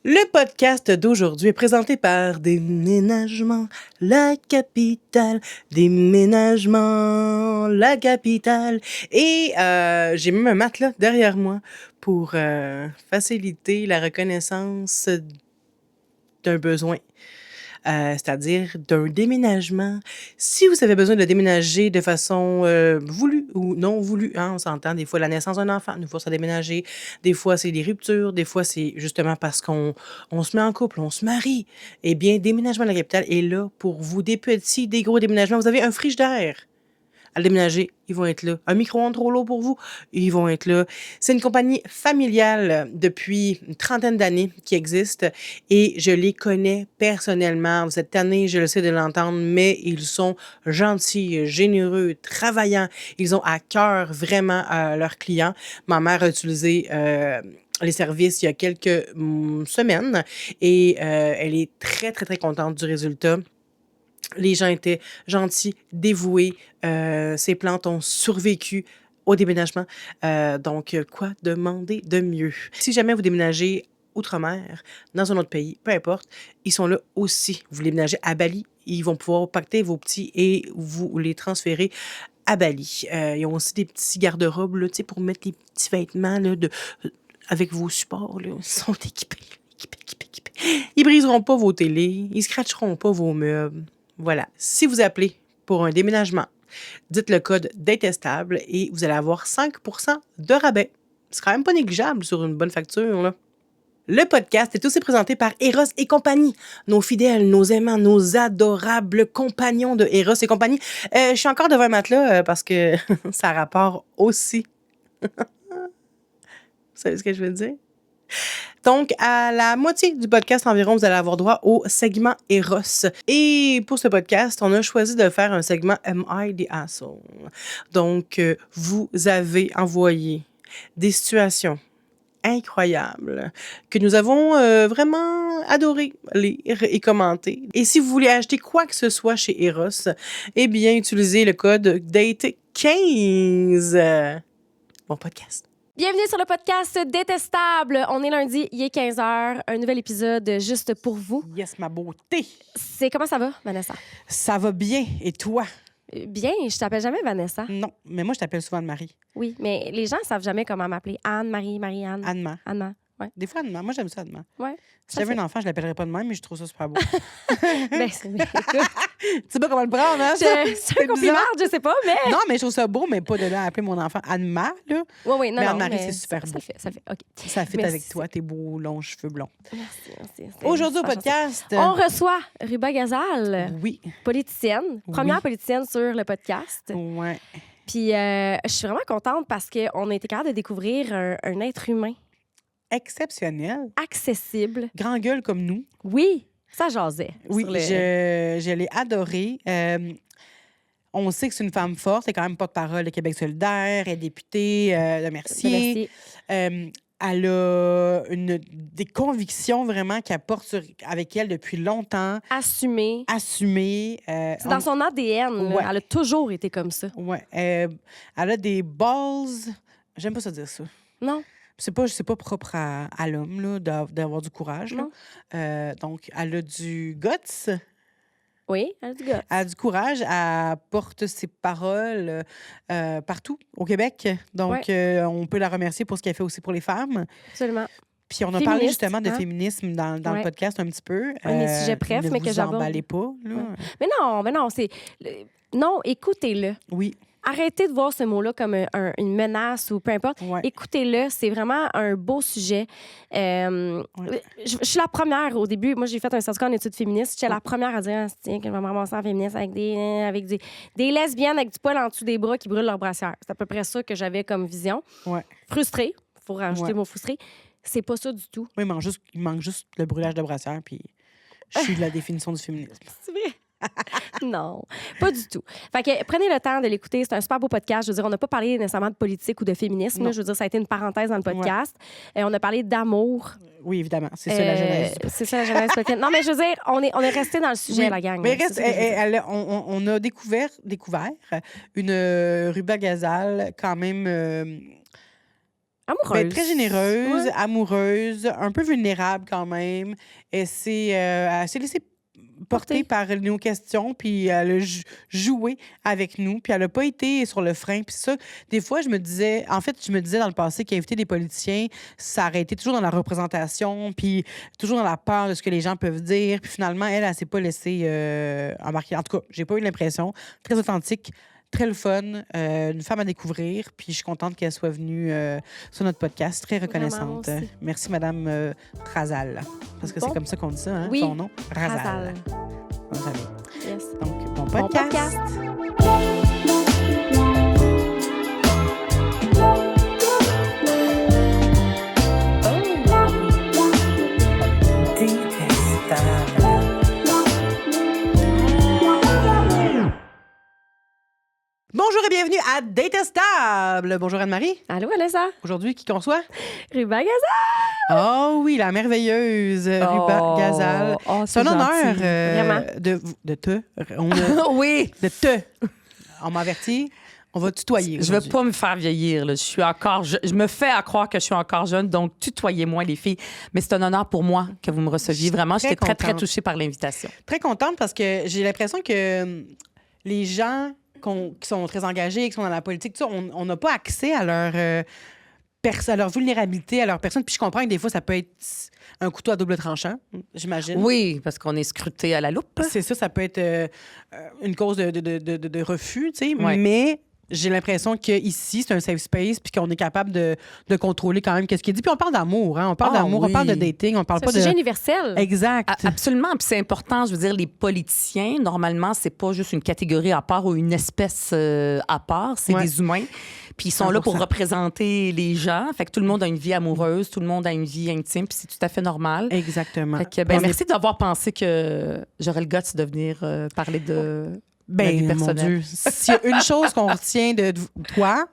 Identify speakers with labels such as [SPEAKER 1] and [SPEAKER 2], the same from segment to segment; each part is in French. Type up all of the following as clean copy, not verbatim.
[SPEAKER 1] Le podcast d'aujourd'hui est présenté par Déménagement La Capitale. Déménagement La Capitale. Et j'ai même un matelas derrière moi pour faciliter la reconnaissance d'un besoin. C'est-à-dire d'un déménagement. Si vous avez besoin de déménager de façon voulue ou non voulue, hein, on s'entend, des fois la naissance d'un enfant, des fois ça déménager, des fois c'est des ruptures, des fois c'est justement parce qu'on se met en couple, on se marie. Eh bien, Déménagement de la Capitale est là pour vous, des petits, des gros déménagements. Vous avez un frigidaire à le déménager, ils vont être là. Un micro-ondes trop lourd pour vous, ils vont être là. C'est une compagnie familiale depuis une trentaine d'années qui existe et je les connais personnellement. Cette année, je le sais de l'entendre, mais ils sont gentils, généreux, travaillants. Ils ont à cœur vraiment leurs clients. Ma mère a utilisé les services il y a quelques semaines et elle est très, très, très contente du résultat. Les gens étaient gentils, dévoués. Ces plantes ont survécu au déménagement. Donc, quoi demander de mieux? Si jamais vous déménagez outre-mer, dans un autre pays, peu importe, ils sont là aussi. Vous déménagez à Bali, ils vont pouvoir pacter vos petits et vous les transférer à Bali. Ils ont aussi des petits garde-robes là, pour mettre les petits vêtements là, avec vos supports. Là. Ils sont équipés. Ils briseront pas vos télés, ils scratcheront pas vos meubles. Voilà. Si vous appelez pour un déménagement, dites le code détestable et vous allez avoir 5% de rabais. C'est quand même pas négligeable sur une bonne facture, là. Le podcast est aussi présenté par Eros et compagnie, nos fidèles, nos aimants, nos adorables compagnons de Eros et compagnie. Je suis encore devant un matelas parce que ça a rapport aussi. Vous savez ce que je veux dire? Donc, à la moitié du podcast environ, vous allez avoir droit au segment Eros. Et pour ce podcast, on a choisi de faire un segment Am I the Asshole? Donc, vous avez envoyé des situations incroyables que nous avons vraiment adoré lire et commenter. Et si vous voulez acheter quoi que ce soit chez Eros, eh bien, utilisez le code DATE15. Bon podcast.
[SPEAKER 2] Bienvenue sur le podcast Détestable. On est lundi, il est 15h, un nouvel épisode juste pour vous.
[SPEAKER 1] Yes, ma beauté.
[SPEAKER 2] Comment ça va, Vanessa?
[SPEAKER 1] Ça va bien. Et toi?
[SPEAKER 2] Bien, je t'appelle jamais Vanessa.
[SPEAKER 1] Non, mais moi, je t'appelle souvent Anne-Marie.
[SPEAKER 2] Oui, mais les gens savent jamais comment m'appeler. Anne, Marie, Marie-Anne.
[SPEAKER 1] Anne-Ma.
[SPEAKER 2] Anne-Ma, ouais.
[SPEAKER 1] Des fois, Anne-Ma. Moi, j'aime ça, Anne-Ma.
[SPEAKER 2] Ouais.
[SPEAKER 1] Si j'avais un enfant, je l'appellerais pas de même, mais je trouve ça super beau.
[SPEAKER 2] Ben, écoute,
[SPEAKER 1] Tu sais pas comment le prendre, hein?
[SPEAKER 2] c'est un compliment, je sais pas, mais...
[SPEAKER 1] Non, mais je trouve ça beau, mais pas de là à appeler mon enfant Anne-Ma, là.
[SPEAKER 2] Oui, non,
[SPEAKER 1] mais
[SPEAKER 2] non,
[SPEAKER 1] Anne-Marie,
[SPEAKER 2] mais
[SPEAKER 1] c'est super beau.
[SPEAKER 2] Ça fait, OK.
[SPEAKER 1] Ça fit
[SPEAKER 2] Mais
[SPEAKER 1] avec toi, tes beaux longs cheveux blonds.
[SPEAKER 2] Merci.
[SPEAKER 1] Aujourd'hui au
[SPEAKER 2] super
[SPEAKER 1] podcast...
[SPEAKER 2] gentil. On reçoit Ruba Gazal,
[SPEAKER 1] Oui.
[SPEAKER 2] politicienne, première politicienne sur le podcast.
[SPEAKER 1] Ouais.
[SPEAKER 2] Puis je suis vraiment contente parce qu'on a été capable de découvrir un être humain
[SPEAKER 1] Exceptionnel.
[SPEAKER 2] accessible.
[SPEAKER 1] Grand gueule comme nous.
[SPEAKER 2] Oui, ça jasait.
[SPEAKER 1] Oui,
[SPEAKER 2] sur le-
[SPEAKER 1] je l'ai adorée. On sait que c'est une femme forte. Elle est quand même porte-parole de Québec solidaire. Elle est députée de Mercier.
[SPEAKER 2] Merci.
[SPEAKER 1] Elle a des convictions vraiment qu'elle porte avec elle depuis longtemps.
[SPEAKER 2] Assumée.
[SPEAKER 1] Assumées.
[SPEAKER 2] C'est dans son ADN. là.
[SPEAKER 1] Ouais.
[SPEAKER 2] Elle a toujours été comme ça.
[SPEAKER 1] Ouais. Elle a des balls. J'aime pas ça dire ça.
[SPEAKER 2] Non?
[SPEAKER 1] C'est pas propre à l'homme là, d'avoir du courage. Là. Donc, elle a du guts.
[SPEAKER 2] Oui, elle a du gars.
[SPEAKER 1] Elle a du courage. Elle porte ses paroles partout au Québec. Donc, on peut la remercier pour ce qu'elle fait aussi pour les femmes.
[SPEAKER 2] Absolument.
[SPEAKER 1] Puis, on a parlé
[SPEAKER 2] Féministe,
[SPEAKER 1] justement de
[SPEAKER 2] hein?
[SPEAKER 1] féminisme dans le
[SPEAKER 2] Ouais.
[SPEAKER 1] podcast un petit peu.
[SPEAKER 2] Un de mes sujets préf,
[SPEAKER 1] ne
[SPEAKER 2] mais que
[SPEAKER 1] vous
[SPEAKER 2] j'aborde.
[SPEAKER 1] emballez pas. Là.
[SPEAKER 2] Ouais. Mais non, c'est... Non, écoutez-le.
[SPEAKER 1] Oui.
[SPEAKER 2] Arrêtez de voir ce mot-là comme une menace ou peu importe.
[SPEAKER 1] Ouais.
[SPEAKER 2] Écoutez-le, c'est vraiment un beau sujet. Je suis la première au début. Moi, j'ai fait un certificat en études féministes. J'étais la première à dire tiens, que je vais me ramasser en féministe avec des lesbiennes avec du poil en dessous des bras qui brûlent leur brassière. C'est à peu près ça que j'avais comme vision.
[SPEAKER 1] Ouais.
[SPEAKER 2] Frustrée. Il faut rajouter le mot frustrée. C'est pas ça du tout.
[SPEAKER 1] Oui, il manque juste le brûlage de brassière, puis je suis de la définition du féminisme.
[SPEAKER 2] C'est vrai? Non, pas du tout. Fait que prenez le temps de l'écouter. C'est un super beau podcast. Je veux dire, on n'a pas parlé nécessairement de politique ou de féminisme. Là. Je veux dire, ça a été une parenthèse dans le podcast. On a parlé d'amour.
[SPEAKER 1] Oui, évidemment. C'est ça la genèse.
[SPEAKER 2] C'est ça la genèse. Non, mais je veux dire, on est resté dans le sujet, la gang.
[SPEAKER 1] Mais on a découvert une Ruba Gazal quand même
[SPEAKER 2] Amoureuse.
[SPEAKER 1] Ben, très généreuse,
[SPEAKER 2] Ouais.
[SPEAKER 1] amoureuse, un peu vulnérable quand même. Elle s'est laissée porter par nos questions, puis elle a joué avec nous, puis elle n'a pas été sur le frein. Puis ça, des fois, je me disais dans le passé qu'inviter des politiciens, ça aurait été toujours dans la représentation, puis toujours dans la peur de ce que les gens peuvent dire. Puis finalement, elle s'est pas laissée embarquer. En tout cas, j'ai pas eu l'impression. Très authentique, très le fun, une femme à découvrir, puis je suis contente qu'elle soit venue sur notre podcast. Très reconnaissante.
[SPEAKER 2] Vraiment aussi.
[SPEAKER 1] Merci, Madame Razal. Parce que
[SPEAKER 2] Bon.
[SPEAKER 1] c'est comme ça qu'on dit ça, hein,
[SPEAKER 2] Oui.
[SPEAKER 1] son nom. Razal.
[SPEAKER 2] Razal.
[SPEAKER 1] On savait.
[SPEAKER 2] Yes.
[SPEAKER 1] Donc, bon
[SPEAKER 2] Bon
[SPEAKER 1] podcast. Bonjour et bienvenue à Détestable. Bonjour Anne-Marie.
[SPEAKER 2] Allô, Alessa?
[SPEAKER 1] Aujourd'hui, qui qu'on soit?
[SPEAKER 2] Ruba Gaza?
[SPEAKER 1] Oh oui, la merveilleuse Ruba Gazal.
[SPEAKER 3] Oh,
[SPEAKER 1] C'est un honneur
[SPEAKER 2] Vraiment.
[SPEAKER 1] de te.
[SPEAKER 3] Oui.
[SPEAKER 1] De te. On m'a averti. On va tutoyer.
[SPEAKER 3] Je veux
[SPEAKER 1] aujourd'hui.
[SPEAKER 3] pas me faire vieillir. Là. Je suis encore. Je me fais à croire que je suis encore jeune, donc tutoyez-moi, les filles. Mais c'est un honneur pour moi que vous me receviez. Vraiment,
[SPEAKER 1] très
[SPEAKER 3] j'étais très, très
[SPEAKER 1] contente.
[SPEAKER 3] touchée par l'invitation.
[SPEAKER 1] Très contente parce que j'ai l'impression que les gens qui sont très engagés, qui sont dans la politique, tout ça, on n'a pas accès à à leur vulnérabilité, à leur personne. Puis je comprends que des fois, ça peut être un couteau à double tranchant, j'imagine.
[SPEAKER 3] Oui, parce qu'on est scruté à la loupe.
[SPEAKER 1] C'est ça peut être une cause de refus, tu sais.
[SPEAKER 3] Ouais.
[SPEAKER 1] Mais j'ai l'impression qu'ici, c'est un safe space puis qu'on est capable de contrôler quand même qu'est-ce qui est dit. Puis on parle d'amour, hein. On parle
[SPEAKER 3] Ah,
[SPEAKER 1] d'amour, on
[SPEAKER 3] oui.
[SPEAKER 1] parle de dating, on parle
[SPEAKER 2] C'est
[SPEAKER 1] pas
[SPEAKER 2] un sujet
[SPEAKER 1] de...
[SPEAKER 2] universel.
[SPEAKER 1] Exact.
[SPEAKER 3] Absolument. Puis c'est important. Je veux dire, les politiciens, normalement, c'est pas juste une catégorie à part ou une espèce à part. C'est
[SPEAKER 1] Ouais.
[SPEAKER 3] des humains. Puis ils sont là pour
[SPEAKER 1] 100%.
[SPEAKER 3] représenter les gens. Fait que tout le monde a une vie amoureuse, tout le monde a une vie intime, puis c'est tout à fait normal.
[SPEAKER 1] Exactement.
[SPEAKER 3] Fait que, ben,
[SPEAKER 1] On est-
[SPEAKER 3] merci d'avoir pensé que j'aurais le guts de venir parler de ma vie
[SPEAKER 1] Ben, mon
[SPEAKER 3] personnelle.
[SPEAKER 1] Dieu. S'il y a une chose qu'on retient de toi,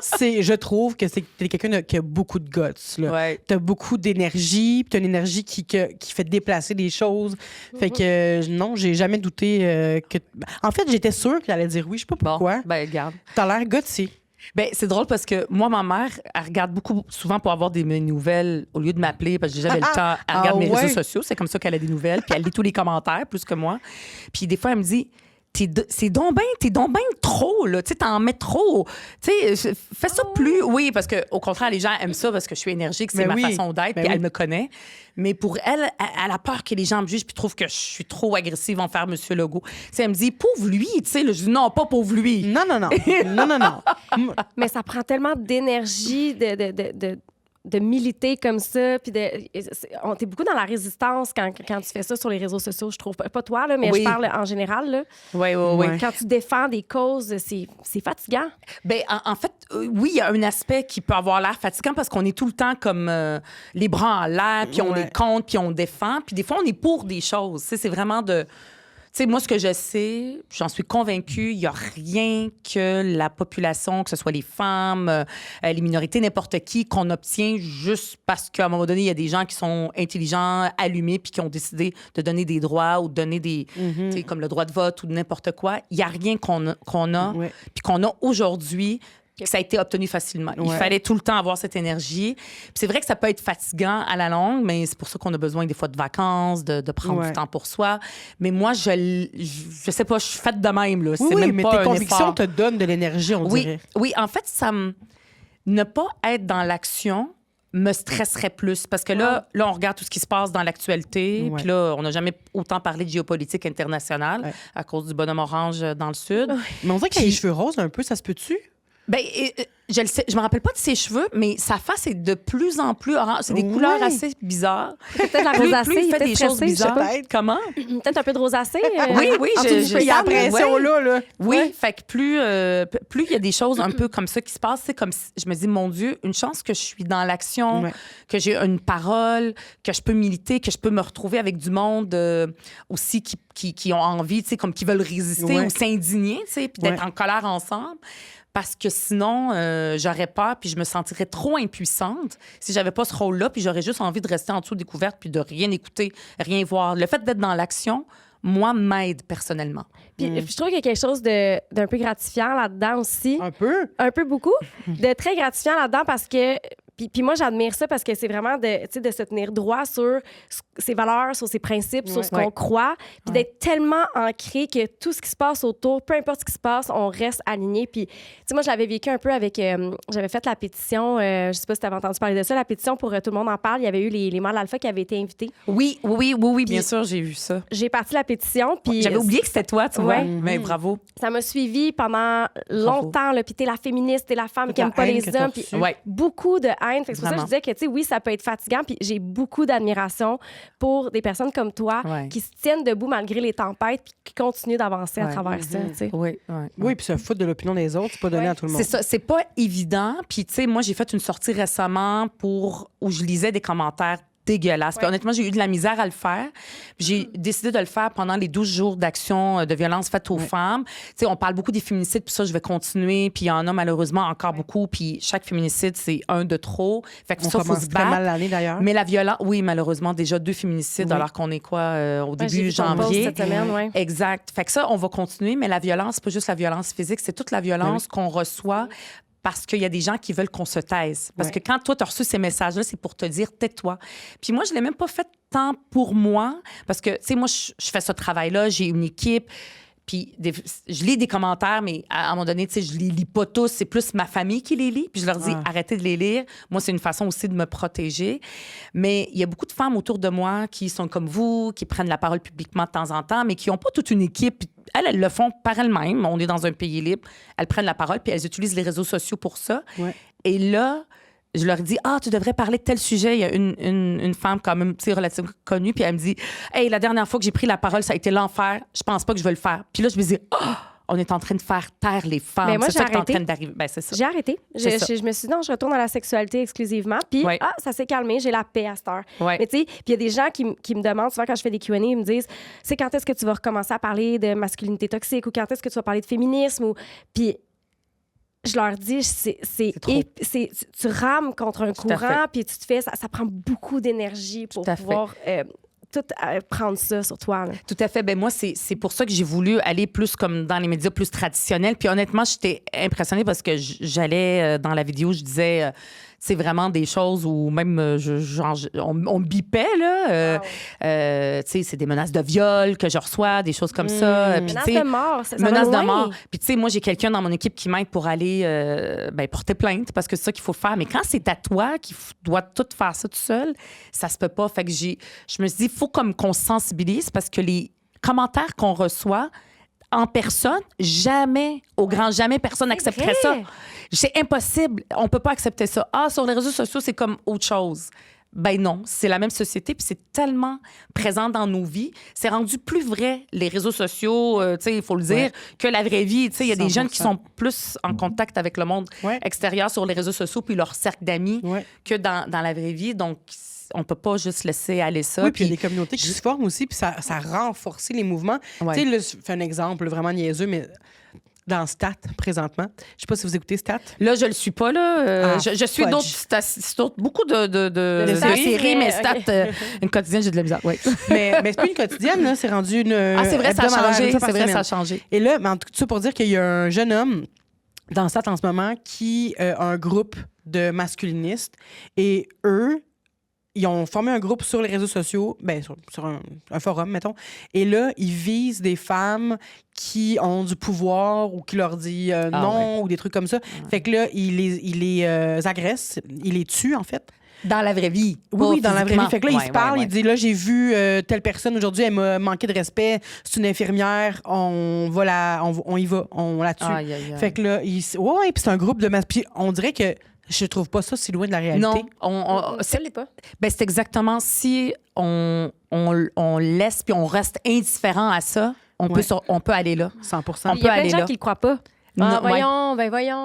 [SPEAKER 1] c'est, je trouve, que t'es quelqu'un qui a beaucoup de guts. Là.
[SPEAKER 3] Ouais.
[SPEAKER 1] T'as beaucoup d'énergie, puis t'as une énergie qui fait déplacer des choses. Fait que, non, j'ai jamais douté que... En fait, j'étais sûre qu'elle allait dire oui, je sais pas
[SPEAKER 3] Bon,
[SPEAKER 1] pourquoi.
[SPEAKER 3] ben, regarde.
[SPEAKER 1] T'as l'air gutsy.
[SPEAKER 3] Ben, c'est drôle parce que moi, ma mère, elle regarde beaucoup, souvent pour avoir mes nouvelles, au lieu de m'appeler, parce que j'ai jamais le temps, elle regarde mes
[SPEAKER 1] ouais?
[SPEAKER 3] réseaux sociaux. C'est comme ça qu'elle a des nouvelles. Puis elle lit tous les commentaires, plus que moi. Puis des fois, elle me dit... t'es donc ben trop, là. Tu sais, t'en mets trop. Tu sais, fais ça plus. Oui, parce que au contraire, les gens aiment ça parce que je suis énergique, c'est
[SPEAKER 1] Ben
[SPEAKER 3] ma
[SPEAKER 1] oui.
[SPEAKER 3] façon d'être,
[SPEAKER 1] Ben
[SPEAKER 3] puis
[SPEAKER 1] oui.
[SPEAKER 3] elle me connaît. Mais pour elle, elle a peur que les gens me jugent puis trouvent que je suis trop agressive envers M. Legault. Tu sais, elle me dit, pauvre lui, tu sais. Là, je dis, non, pas pauvre lui.
[SPEAKER 1] Non, non, non. non, non, non.
[SPEAKER 2] Mais ça prend tellement d'énergie de militer comme ça. Puis t'es beaucoup dans la résistance quand tu fais ça sur les réseaux sociaux, je trouve. Pas toi, là, mais
[SPEAKER 3] Oui.
[SPEAKER 2] je parle en général. Là.
[SPEAKER 3] Oui, oui, oui.
[SPEAKER 1] Ouais.
[SPEAKER 2] Quand tu défends des causes, c'est fatigant.
[SPEAKER 3] Ben, en fait, oui, il y a un aspect qui peut avoir l'air fatigant parce qu'on est tout le temps comme les bras en l'air, puis on
[SPEAKER 1] Ouais.
[SPEAKER 3] est contre, puis on défend. Puis des fois, on est pour des choses. Tu sais, c'est vraiment de... Tu sais, moi, ce que je sais, j'en suis convaincue, il n'y a rien que la population, que ce soit les femmes, les minorités, n'importe qui, qu'on obtient juste parce qu'à un moment donné, il y a des gens qui sont intelligents, allumés, puis qui ont décidé de donner des droits ou de donner des... tu sais, comme le droit de vote ou n'importe quoi. Il n'y a rien qu'on a
[SPEAKER 1] Ouais.
[SPEAKER 3] puis qu'on a aujourd'hui, que ça a été obtenu facilement. Il
[SPEAKER 1] Ouais.
[SPEAKER 3] fallait tout le temps avoir cette énergie. Puis c'est vrai que ça peut être fatigant à la longue, mais c'est pour ça qu'on a besoin des fois de vacances, de prendre
[SPEAKER 1] Ouais.
[SPEAKER 3] du temps pour soi. Mais moi, je sais pas, je suis faite de même. Là.
[SPEAKER 1] Oui,
[SPEAKER 3] C'est
[SPEAKER 1] oui,
[SPEAKER 3] même
[SPEAKER 1] mais
[SPEAKER 3] pas
[SPEAKER 1] tes
[SPEAKER 3] un
[SPEAKER 1] convictions
[SPEAKER 3] effort.
[SPEAKER 1] te donnent de l'énergie, on
[SPEAKER 3] Oui,
[SPEAKER 1] dirait.
[SPEAKER 3] oui, en fait, ne pas être dans l'action me stresserait plus. Parce que là, on regarde tout ce qui se passe dans l'actualité.
[SPEAKER 1] Ouais.
[SPEAKER 3] Puis là, on n'a jamais autant parlé de géopolitique internationale
[SPEAKER 1] Ouais.
[SPEAKER 3] à cause du bonhomme orange dans le Sud.
[SPEAKER 1] Mais on dirait qu'il a les cheveux roses un peu, ça se peut-tu?
[SPEAKER 3] Ben, je le sais, je me rappelle pas de ses cheveux, mais sa face est de plus en plus orange. C'est des
[SPEAKER 1] Ouais.
[SPEAKER 3] couleurs assez bizarres.
[SPEAKER 2] Peut-être la
[SPEAKER 3] Plus
[SPEAKER 2] rosacée,
[SPEAKER 3] il
[SPEAKER 2] il
[SPEAKER 3] fait
[SPEAKER 2] était
[SPEAKER 3] des choses
[SPEAKER 2] stressé, je sais
[SPEAKER 3] bizarres.
[SPEAKER 2] pas.
[SPEAKER 3] Comment?
[SPEAKER 2] Peut-être un peu de rosacée.
[SPEAKER 3] Oui, oui,
[SPEAKER 2] en dessous du
[SPEAKER 3] je-
[SPEAKER 1] Il y a la
[SPEAKER 2] feuillage.
[SPEAKER 1] pression
[SPEAKER 3] Ouais.
[SPEAKER 1] là.
[SPEAKER 3] Oui,
[SPEAKER 1] Ouais.
[SPEAKER 3] fait que plus il y a des choses un peu comme ça qui se passent, c'est comme si je me dis, mon Dieu, une chance que je suis dans l'action,
[SPEAKER 1] Ouais.
[SPEAKER 3] que j'ai une parole, que je peux militer, que je peux me retrouver avec du monde aussi qui ont envie, tu sais, comme qui veulent résister
[SPEAKER 1] Ouais.
[SPEAKER 3] ou s'indigner, tu sais, puis d'être
[SPEAKER 1] Ouais.
[SPEAKER 3] en colère ensemble. Parce que sinon, j'aurais peur puis je me sentirais trop impuissante si j'avais pas ce rôle-là puis j'aurais juste envie de rester en dessous des couvertes puis de rien écouter, rien voir. Le fait d'être dans l'action, moi, m'aide personnellement.
[SPEAKER 2] Puis je trouve qu'il y a quelque chose d'un peu gratifiant là-dedans aussi.
[SPEAKER 1] Un peu.
[SPEAKER 2] Un peu beaucoup. De très gratifiant là-dedans parce que Puis moi, j'admire ça parce que c'est vraiment de se tenir droit sur ses valeurs, sur ses principes, sur ce qu'on croit, puis d'être tellement ancré que tout ce qui se passe autour, peu importe ce qui se passe, on reste aligné. Puis, tu sais, moi, je l'avais vécu un peu avec... j'avais fait la pétition, je sais pas si tu avais entendu parler de ça, la pétition pour Tout le monde en parle. Il y avait eu les mâles alpha qui avaient été invités.
[SPEAKER 3] Oui, bien sûr, j'ai vu ça.
[SPEAKER 2] J'ai parti la pétition, puis...
[SPEAKER 3] J'avais oublié que c'était toi, tu vois. Mais bravo.
[SPEAKER 2] Ça m'a suivi pendant longtemps, là, puis t'es la féministe, t'es la femme qui aime pas les hommes, puis beaucoup de haine. Fait que c'est pour ça que je disais que, tu sais, oui, ça peut être fatigant, puis j'ai beaucoup d'admiration pour des personnes comme toi qui se tiennent debout malgré les tempêtes, puis qui continuent d'avancer à travers ça, tu sais.
[SPEAKER 1] Oui, puis se foutre de l'opinion des autres, c'est pas donné à tout le monde.
[SPEAKER 3] C'est ça, c'est pas évident. Puis, tu sais, moi, j'ai fait une sortie récemment où je lisais des commentaires dégueulasse. Puis honnêtement, j'ai eu de la misère à le faire. J'ai décidé de le faire pendant les 12 jours d'action de violence faite aux femmes. Tu sais, on parle beaucoup des féminicides, puis ça, je vais continuer. Puis il y en a malheureusement encore beaucoup. Puis chaque féminicide, c'est un de trop. Fait que
[SPEAKER 1] on
[SPEAKER 3] ça, faut se battre.
[SPEAKER 1] mal l'année, d'ailleurs.
[SPEAKER 3] Mais la violence, oui, malheureusement, déjà 2 féminicides, alors qu'on est au début janvier.
[SPEAKER 2] Cette semaine,
[SPEAKER 3] Exact. Fait que ça, on va continuer. Mais la violence, c'est pas juste la violence physique, c'est toute la violence qu'on reçoit. Parce qu'il y a des gens qui veulent qu'on se taise. Parce que quand toi, tu as reçu ces messages-là, c'est pour te dire « tais-toi ». Puis moi, je ne l'ai même pas fait tant pour moi. Parce que, tu sais, moi, je fais ce travail-là, j'ai une équipe. Puis je lis des commentaires, mais à un moment donné, tu sais, je les lis pas tous. C'est plus ma famille qui les lit. Puis je leur dis arrêtez de les lire. Moi, c'est une façon aussi de me protéger. Mais il y a beaucoup de femmes autour de moi qui sont comme vous, qui prennent la parole publiquement de temps en temps, mais qui n'ont pas toute une équipe. Elles le font par elles-mêmes. On est dans un pays libre. Elles prennent la parole, puis elles utilisent les réseaux sociaux pour ça. Et là, je leur dis, tu devrais parler de tel sujet. Il y a une femme quand même relativement connue, puis elle me dit, hey, la dernière fois que j'ai pris la parole, ça a été l'enfer. Je pense pas que je vais le faire. Puis là, je me dis, on est en train de faire taire les femmes.
[SPEAKER 2] Mais moi,
[SPEAKER 3] c'est ça qui est en train d'arriver. Ben, c'est ça.
[SPEAKER 2] J'ai arrêté. Je me suis dit, non, je retourne à la sexualité exclusivement. Puis, ça s'est calmé. J'ai la paix à cette heure. Mais tu sais, puis il y a des gens qui me demandent, souvent quand je fais des Q&A, ils me disent, c'est quand est-ce que tu vas recommencer à parler de masculinité toxique ou quand est-ce que tu vas parler de féminisme? Puis, je leur dis, tu rames contre un courant, puis tu te fais... Ça prend beaucoup d'énergie pour pouvoir... prendre ça sur toi. Là.
[SPEAKER 3] Tout à fait. Ben moi, c'est pour ça que j'ai voulu aller plus comme dans les médias plus traditionnels. Puis honnêtement, j'étais impressionnée parce que j'allais dans la vidéo, je disais... c'est vraiment des choses où même on me bipait, là. Tu sais, c'est des menaces de viol que je reçois, des choses comme ça.
[SPEAKER 2] Menaces de mort, ça
[SPEAKER 3] menaces
[SPEAKER 2] va
[SPEAKER 3] de
[SPEAKER 2] loin.
[SPEAKER 3] mort. Puis tu sais, moi, j'ai quelqu'un dans mon équipe qui m'aide pour aller porter plainte parce que c'est ça qu'il faut faire. Mais quand c'est à toi qui dois tout faire ça tout seul, ça se peut pas. Fait que je me suis dit, il faut comme qu'on se sensibilise parce que les commentaires qu'on reçoit en personne, jamais, au grand jamais, personne n'accepterait ça. C'est impossible. On peut pas accepter ça. Sur les réseaux sociaux, c'est comme autre chose. Ben non, c'est la même société, puis c'est tellement présent dans nos vies. C'est rendu plus vrai, les réseaux sociaux, tu sais, il faut le dire, que la vraie vie. Tu sais, il y a des jeunes qui sont plus en contact avec le monde extérieur sur les réseaux sociaux, puis leur cercle d'amis, que dans la vraie vie. Donc, on peut pas juste laisser aller ça.
[SPEAKER 1] Oui, puis il y a des communautés qui se forment aussi, puis ça renforce les mouvements. Tu sais, là, je fais un exemple vraiment niaiseux, mais dans Stat, présentement. Je sais pas si vous écoutez Stat.
[SPEAKER 3] Là, je le suis pas, là. Je suis beaucoup de séries, mais Stat, une quotidienne, j'ai de la misère. Oui.
[SPEAKER 1] mais c'est plus une quotidienne, là. C'est rendu une.
[SPEAKER 3] C'est vrai, ça a changé. C'est vrai, ça a changé.
[SPEAKER 1] Et là, mais en tout ça pour dire qu'il y a un jeune homme dans Stat en ce moment qui a un groupe de masculinistes et eux, ils ont formé un groupe sur les réseaux sociaux, sur un forum, mettons. Et là, ils visent des femmes qui ont du pouvoir ou qui leur disent non ou des trucs comme ça. Fait que là, ils les agressent, ils les tuent, en fait.
[SPEAKER 3] Dans la vraie vie.
[SPEAKER 1] Oui, dans la vraie vie. Fait que là, il se parle, il dit, là, j'ai vu telle personne aujourd'hui, elle m'a manqué de respect, c'est une infirmière, on y va, on la tue. Fait que là, puis c'est un groupe de masse. Puis on dirait que je trouve pas ça si loin de la réalité.
[SPEAKER 3] Non,
[SPEAKER 2] ça l'est pas.
[SPEAKER 3] C'est exactement si on laisse puis on reste indifférent à ça, on peut aller là.
[SPEAKER 1] 100%.
[SPEAKER 2] Il y a plein de gens qui le croient pas.
[SPEAKER 3] Non,
[SPEAKER 2] voyons,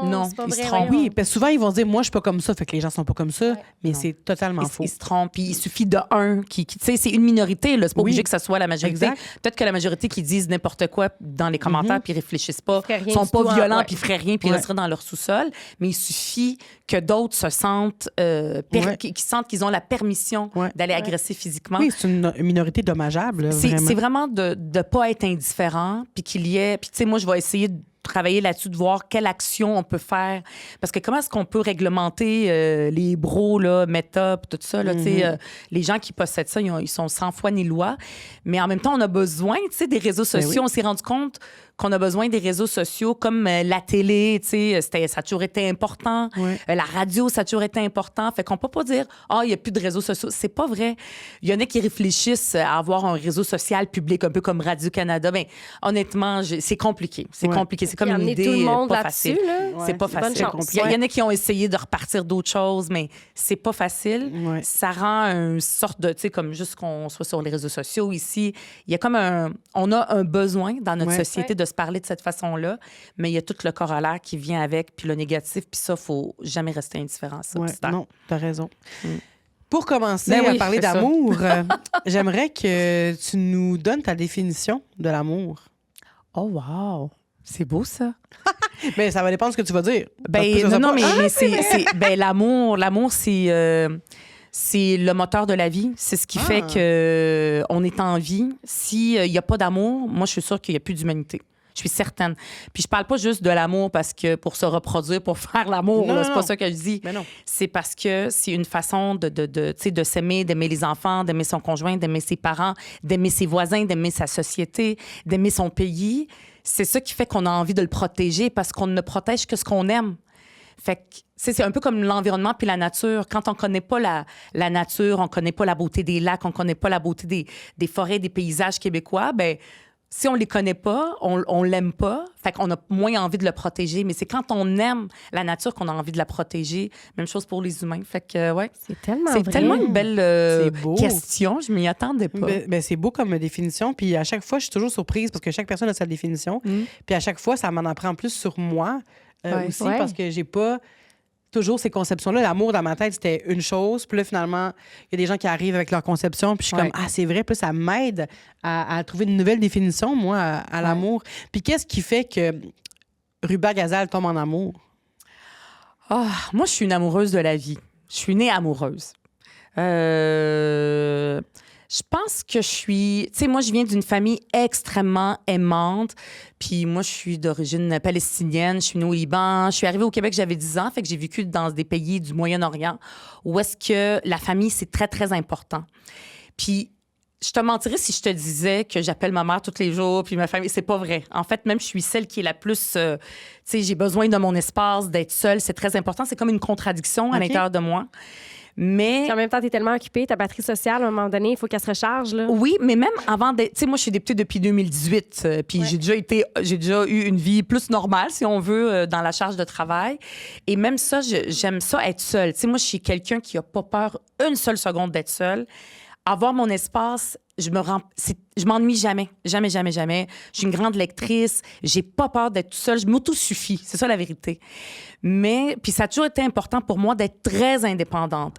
[SPEAKER 3] non,
[SPEAKER 2] c'est pas
[SPEAKER 3] ils
[SPEAKER 2] vrai.
[SPEAKER 3] se trompent.
[SPEAKER 1] Oui, parce que souvent, ils vont dire, moi, je suis pas comme ça, fait que les gens sont pas comme ça, mais c'est totalement faux.
[SPEAKER 3] Ils se trompent, puis il suffit de un qui tu sais, c'est une minorité, là, c'est pas obligé que ça soit la majorité.
[SPEAKER 1] Exact.
[SPEAKER 3] Peut-être que la majorité qui disent n'importe quoi dans les commentaires, puis ils réfléchissent pas,
[SPEAKER 2] Ils
[SPEAKER 3] sont pas violents,
[SPEAKER 2] ouais.
[SPEAKER 3] puis ils feraient rien, puis ils resteraient dans leur sous-sol, mais il suffit que d'autres se sentent, qui sentent qu'ils ont la permission d'aller agresser physiquement.
[SPEAKER 1] Oui, c'est une minorité dommageable, là,
[SPEAKER 3] c'est vraiment de pas être indifférent, puis qu'il y ait... Puis tu sais, moi, je vais essayer travailler là-dessus, de voir quelle action on peut faire. Parce que comment est-ce qu'on peut réglementer les bros, là, Meta, pis tout ça, là, tu sais, les gens qui possèdent ça, ils sont sans foi ni loi. Mais en même temps, on a besoin, tu sais, des réseaux sociaux.
[SPEAKER 1] oui.
[SPEAKER 3] On s'est rendu compte qu'on a besoin des réseaux sociaux comme la télé, tu sais, ça a toujours été important.
[SPEAKER 1] Ouais.
[SPEAKER 3] La radio, ça a toujours été important. Fait qu'on peut pas dire, il n'y a plus de réseaux sociaux. C'est pas vrai. Il y en a qui réfléchissent à avoir un réseau social public, un peu comme Radio-Canada. Mais honnêtement, c'est compliqué. C'est
[SPEAKER 1] Ouais.
[SPEAKER 3] compliqué. C'est comme
[SPEAKER 2] Puis
[SPEAKER 3] une
[SPEAKER 2] amener
[SPEAKER 3] idée
[SPEAKER 2] tout le monde
[SPEAKER 3] pas
[SPEAKER 2] là-dessus,
[SPEAKER 3] facile.
[SPEAKER 2] là.
[SPEAKER 3] C'est pas
[SPEAKER 1] Ouais,
[SPEAKER 2] bonne
[SPEAKER 3] facile.
[SPEAKER 2] chance.
[SPEAKER 3] Il y en a qui ont essayé de repartir d'autres choses, mais c'est pas facile.
[SPEAKER 1] Ouais.
[SPEAKER 3] Ça rend une sorte de, tu sais, comme juste qu'on soit sur les réseaux sociaux ici, il y a comme on a un besoin dans notre
[SPEAKER 1] Ouais.
[SPEAKER 3] société de se parler de cette façon-là, mais il y a tout le corollaire qui vient avec, puis le négatif, puis ça, faut jamais rester indifférent à ça.
[SPEAKER 1] Ouais,
[SPEAKER 3] Puis c'est
[SPEAKER 1] non, t'as raison. Pour commencer
[SPEAKER 3] Ben oui,
[SPEAKER 1] à parler
[SPEAKER 3] c'est ça.
[SPEAKER 1] d'amour, j'aimerais que tu nous donnes ta définition de l'amour.
[SPEAKER 3] Oh, wow! C'est beau, ça.
[SPEAKER 1] Mais ça va dépendre de ce que tu vas dire.
[SPEAKER 3] Ben,
[SPEAKER 1] Parce que ça
[SPEAKER 3] non,
[SPEAKER 1] sera pas-
[SPEAKER 3] mais ben, l'amour, c'est le moteur de la vie. C'est ce qui fait que on est en vie. S'il n'y a pas d'amour, moi, je suis sûre qu'il n'y a plus d'humanité. Je suis certaine. Puis je parle pas juste de l'amour parce que pour se reproduire, pour faire l'amour,
[SPEAKER 1] Non,
[SPEAKER 3] là, c'est
[SPEAKER 1] non,
[SPEAKER 3] pas
[SPEAKER 1] non.
[SPEAKER 3] ça que je dis.
[SPEAKER 1] Mais non.
[SPEAKER 3] C'est parce que c'est une façon tu sais, de s'aimer, d'aimer les enfants, d'aimer son conjoint, d'aimer ses parents, d'aimer ses voisins, d'aimer sa société, d'aimer son pays. C'est ça qui fait qu'on a envie de le protéger parce qu'on ne protège que ce qu'on aime. Fait que, c'est un peu comme l'environnement puis la nature. Quand on connaît pas la nature, on connaît pas la beauté des lacs, on connaît pas la beauté des forêts, des paysages québécois, ben si on les connaît pas, on l'aime pas, fait qu'on a moins envie de le protéger. Mais c'est quand on aime la nature qu'on a envie de la protéger. Même chose pour les humains. Fait que, ouais.
[SPEAKER 2] C'est tellement
[SPEAKER 3] C'est
[SPEAKER 2] vrai.
[SPEAKER 3] tellement une belle
[SPEAKER 1] C'est beau.
[SPEAKER 3] question. Je m'y attendais pas.
[SPEAKER 1] Ben, c'est beau comme définition. Puis à chaque fois, je suis toujours surprise parce que chaque personne a sa définition. Puis à chaque fois, ça m'en apprend plus sur moi
[SPEAKER 3] Ouais.
[SPEAKER 1] aussi
[SPEAKER 2] Ouais.
[SPEAKER 1] parce que j'ai pas toujours ces conceptions-là. L'amour dans ma tête, c'était une chose. Puis là, finalement, il y a des gens qui arrivent avec leur conception. Puis je suis
[SPEAKER 3] Ouais.
[SPEAKER 1] comme, c'est vrai. Puis là, ça m'aide à trouver une nouvelle définition, moi, à l'amour. Puis qu'est-ce qui fait que Ruba Gazal tombe en amour?
[SPEAKER 3] Moi, je suis une amoureuse de la vie. Je suis née amoureuse. Je pense que je suis... Tu sais, moi, je viens d'une famille extrêmement aimante. Puis moi, je suis d'origine palestinienne. Je suis née au Liban. Je suis arrivée au Québec, j'avais 10 ans. Fait que j'ai vécu dans des pays du Moyen-Orient où est-ce que la famille, c'est très, très important. Puis je te mentirais si je te disais que j'appelle ma mère tous les jours, puis ma famille. C'est pas vrai. En fait, même je suis celle qui est la plus... tu sais, j'ai besoin de mon espace, d'être seule. C'est très important. C'est comme une contradiction à
[SPEAKER 1] OK.
[SPEAKER 3] l'intérieur de moi. Mais...
[SPEAKER 2] Puis en même temps, t'es tellement occupée, ta batterie sociale, à un moment donné, il faut qu'elle se recharge, là.
[SPEAKER 3] Oui, mais même avant d'être... Tu sais, moi, je suis députée depuis 2018. Puis j'ai déjà eu une vie plus normale, si on veut, dans la charge de travail. Et même ça, j'aime ça être seule. Tu sais, moi, je suis quelqu'un qui a pas peur une seule seconde d'être seule. Avoir mon espace, je m'ennuie jamais. Jamais, jamais, jamais. Je suis une grande lectrice. J'ai pas peur d'être toute seule. Je m'autosuffis. C'est ça, la vérité. Mais, puis ça a toujours été important pour moi d'être très indépendante.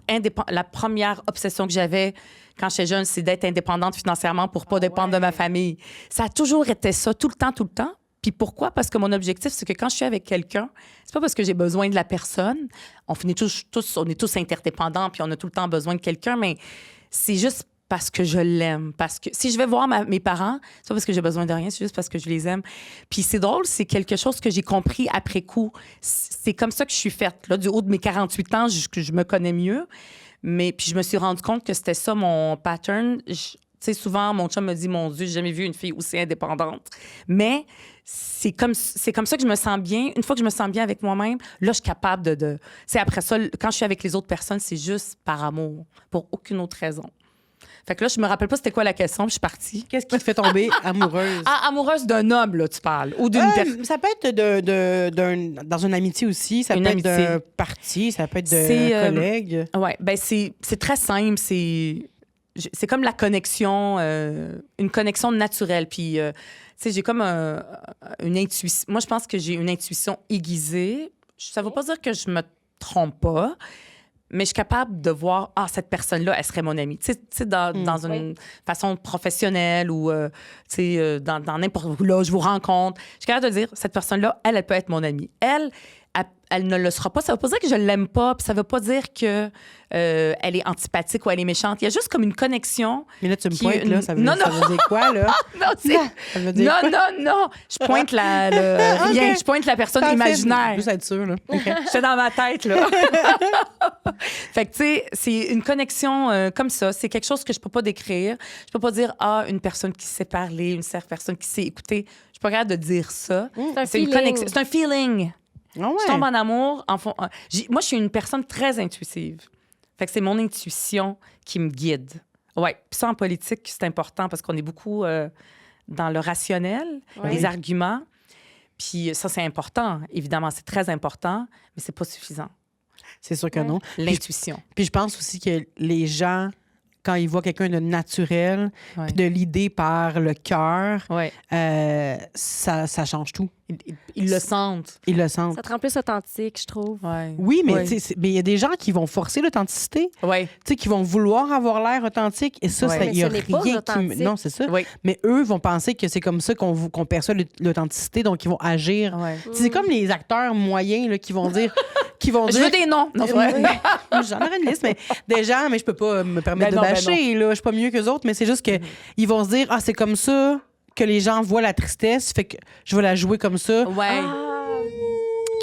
[SPEAKER 3] La première obsession que j'avais quand j'étais jeune, c'est d'être indépendante financièrement pour pas dépendre de ma famille. Ça a toujours été ça, tout le temps, tout le temps. Puis pourquoi? Parce que mon objectif, c'est que quand je suis avec quelqu'un, c'est pas parce que j'ai besoin de la personne. On est tous interdépendants, puis on a tout le temps besoin de quelqu'un, mais c'est juste parce que je l'aime. Parce que si je vais voir mes parents, c'est pas parce que j'ai besoin de rien, c'est juste parce que je les aime. Puis c'est drôle, c'est quelque chose que j'ai compris après coup. C'est comme ça que je suis faite. Là, du haut de mes 48 ans, je me connais mieux. Mais puis je me suis rendu compte que c'était ça mon pattern. Tu sais, souvent, mon chum me dit, mon Dieu, j'ai jamais vu une fille aussi indépendante. Mais c'est comme ça que je me sens bien. Une fois que je me sens bien avec moi-même, là, je suis capable de... C'est après ça, quand je suis avec les autres personnes, c'est juste par amour, pour aucune autre raison. Fait que là, je me rappelle pas c'était quoi la question, puis je suis partie.
[SPEAKER 1] Qu'est-ce qui te fait tomber amoureuse?
[SPEAKER 3] Amoureuse d'un homme, là, tu parles. Ou d'une personne.
[SPEAKER 1] Ça peut être dans une amitié aussi, ça
[SPEAKER 3] Une
[SPEAKER 1] peut
[SPEAKER 3] amitié.
[SPEAKER 1] être d'un parti, ça peut être
[SPEAKER 3] C'est,
[SPEAKER 1] d'un collègue.
[SPEAKER 3] Ouais, ben c'est très simple. C'est comme la connexion, une connexion naturelle. Puis, tu sais, j'ai comme une intuition. Moi, je pense que j'ai une intuition aiguisée. Ça veut pas dire que je me trompe pas, mais je suis capable de voir, cette personne-là, elle serait mon amie. Tu sais, dans une façon professionnelle ou, tu sais, dans n'importe où, là, je vous rencontre. Je suis capable de dire, cette personne-là, elle peut être mon amie. Elle elle ne le sera pas. Ça veut pas dire que je l'aime pas, puis ça veut pas dire que elle est antipathique ou elle est méchante. Il y a juste comme une connexion.
[SPEAKER 1] Mais là, tu me
[SPEAKER 3] qui-
[SPEAKER 1] pointes, là, ça veut,
[SPEAKER 3] Non,
[SPEAKER 1] ça
[SPEAKER 3] non.
[SPEAKER 1] veut dire quoi, là?
[SPEAKER 3] Non, c'est...
[SPEAKER 1] Ça veut dire quoi?
[SPEAKER 3] Non. Je pointe rien.
[SPEAKER 1] Ok.
[SPEAKER 3] Je pointe la personne
[SPEAKER 1] Parfait.
[SPEAKER 3] imaginaire.
[SPEAKER 1] Juste être sûr, là. OK.
[SPEAKER 3] J'étais dans ma tête, là. Fait que, tu sais, c'est une connexion comme ça. C'est quelque chose que je peux pas décrire. Je peux pas dire, une personne qui sait parler, une personne qui sait écouter. Je suis pas capable de dire ça.
[SPEAKER 2] C'est un
[SPEAKER 3] C'est une
[SPEAKER 2] feeling.
[SPEAKER 3] connexion. C'est un feeling.
[SPEAKER 1] Ah ouais.
[SPEAKER 3] Je tombe en amour. Moi, je suis une personne très intuitive. Fait que c'est mon intuition qui me guide. Ouais. Puis ça, en politique, c'est important parce qu'on est beaucoup dans le rationnel,
[SPEAKER 2] Ouais.
[SPEAKER 3] les arguments. Puis ça, c'est important. Évidemment, c'est très important, mais c'est pas suffisant.
[SPEAKER 1] C'est sûr que
[SPEAKER 2] Ouais.
[SPEAKER 1] non.
[SPEAKER 3] L'intuition.
[SPEAKER 1] Puis je pense aussi que les gens, quand ils voient quelqu'un de naturel,
[SPEAKER 3] Ouais.
[SPEAKER 1] puis de l'idée par le cœur,
[SPEAKER 3] Ouais.
[SPEAKER 1] ça change tout.
[SPEAKER 3] Ils le sentent.
[SPEAKER 1] Ils le sentent.
[SPEAKER 2] Ça te rend plus authentique, je trouve.
[SPEAKER 3] Ouais.
[SPEAKER 1] Oui, mais
[SPEAKER 3] Ouais.
[SPEAKER 1] tu sais, mais il y a des gens qui vont forcer l'authenticité,
[SPEAKER 3] Ouais.
[SPEAKER 1] tu sais, qui vont vouloir avoir l'air authentique, et ça,
[SPEAKER 3] Ouais.
[SPEAKER 1] il
[SPEAKER 2] Mais
[SPEAKER 1] y a
[SPEAKER 2] ce n'est pas
[SPEAKER 1] rien qui...
[SPEAKER 2] authentique.
[SPEAKER 1] Non, c'est ça.
[SPEAKER 3] Ouais.
[SPEAKER 1] Mais eux vont penser que c'est comme ça qu'on perçoit l'authenticité, donc ils vont agir.
[SPEAKER 3] Ouais.
[SPEAKER 1] Tu sais, c'est comme les acteurs moyens là, qui vont dire...
[SPEAKER 3] Je veux des noms. Non, c'est vrai.
[SPEAKER 1] J'en aurais une liste, mais des gens, mais je peux pas me permettre
[SPEAKER 3] Ben non,
[SPEAKER 1] de
[SPEAKER 3] ben
[SPEAKER 1] bâcher, là. Je suis pas mieux qu'eux autres, mais c'est juste que ils vont se dire, c'est comme ça que les gens voient la tristesse, fait que je vais la jouer comme ça.
[SPEAKER 3] Ouais.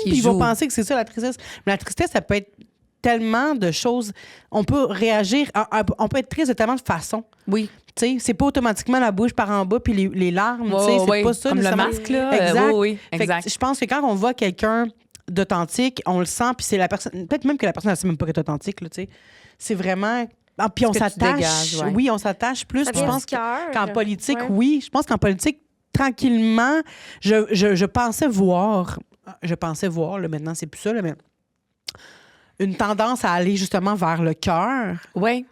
[SPEAKER 1] Puis ils vont penser que c'est ça la tristesse. Mais la tristesse, ça peut être tellement de choses. On peut réagir, on peut être triste de tellement de façons.
[SPEAKER 3] Oui.
[SPEAKER 1] Tu sais, c'est pas automatiquement la bouche par en bas puis les larmes, tu sais, c'est pas ça
[SPEAKER 3] Comme le
[SPEAKER 1] nécessairement.
[SPEAKER 3] masque, là.
[SPEAKER 1] Exact.
[SPEAKER 3] Oui,
[SPEAKER 1] Fait que
[SPEAKER 3] exact.
[SPEAKER 1] je pense que quand on voit quelqu'un d'authentique, on le sent, puis c'est la personne, peut-être même que la personne ne sait même pas qu'elle est authentique, là, tu sais. C'est vraiment... puis on
[SPEAKER 3] Ce que tu
[SPEAKER 1] s'attache.
[SPEAKER 3] dégages, ouais.
[SPEAKER 1] Oui, on s'attache plus.
[SPEAKER 2] Ça
[SPEAKER 1] Puis je
[SPEAKER 2] vient
[SPEAKER 1] pense
[SPEAKER 2] du cœur.
[SPEAKER 1] qu'en politique,
[SPEAKER 2] Ouais.
[SPEAKER 1] oui. Je pense qu'en politique, tranquillement, je pensais voir, là, maintenant, c'est plus ça, là, mais une tendance à aller justement vers le cœur
[SPEAKER 3] Oui.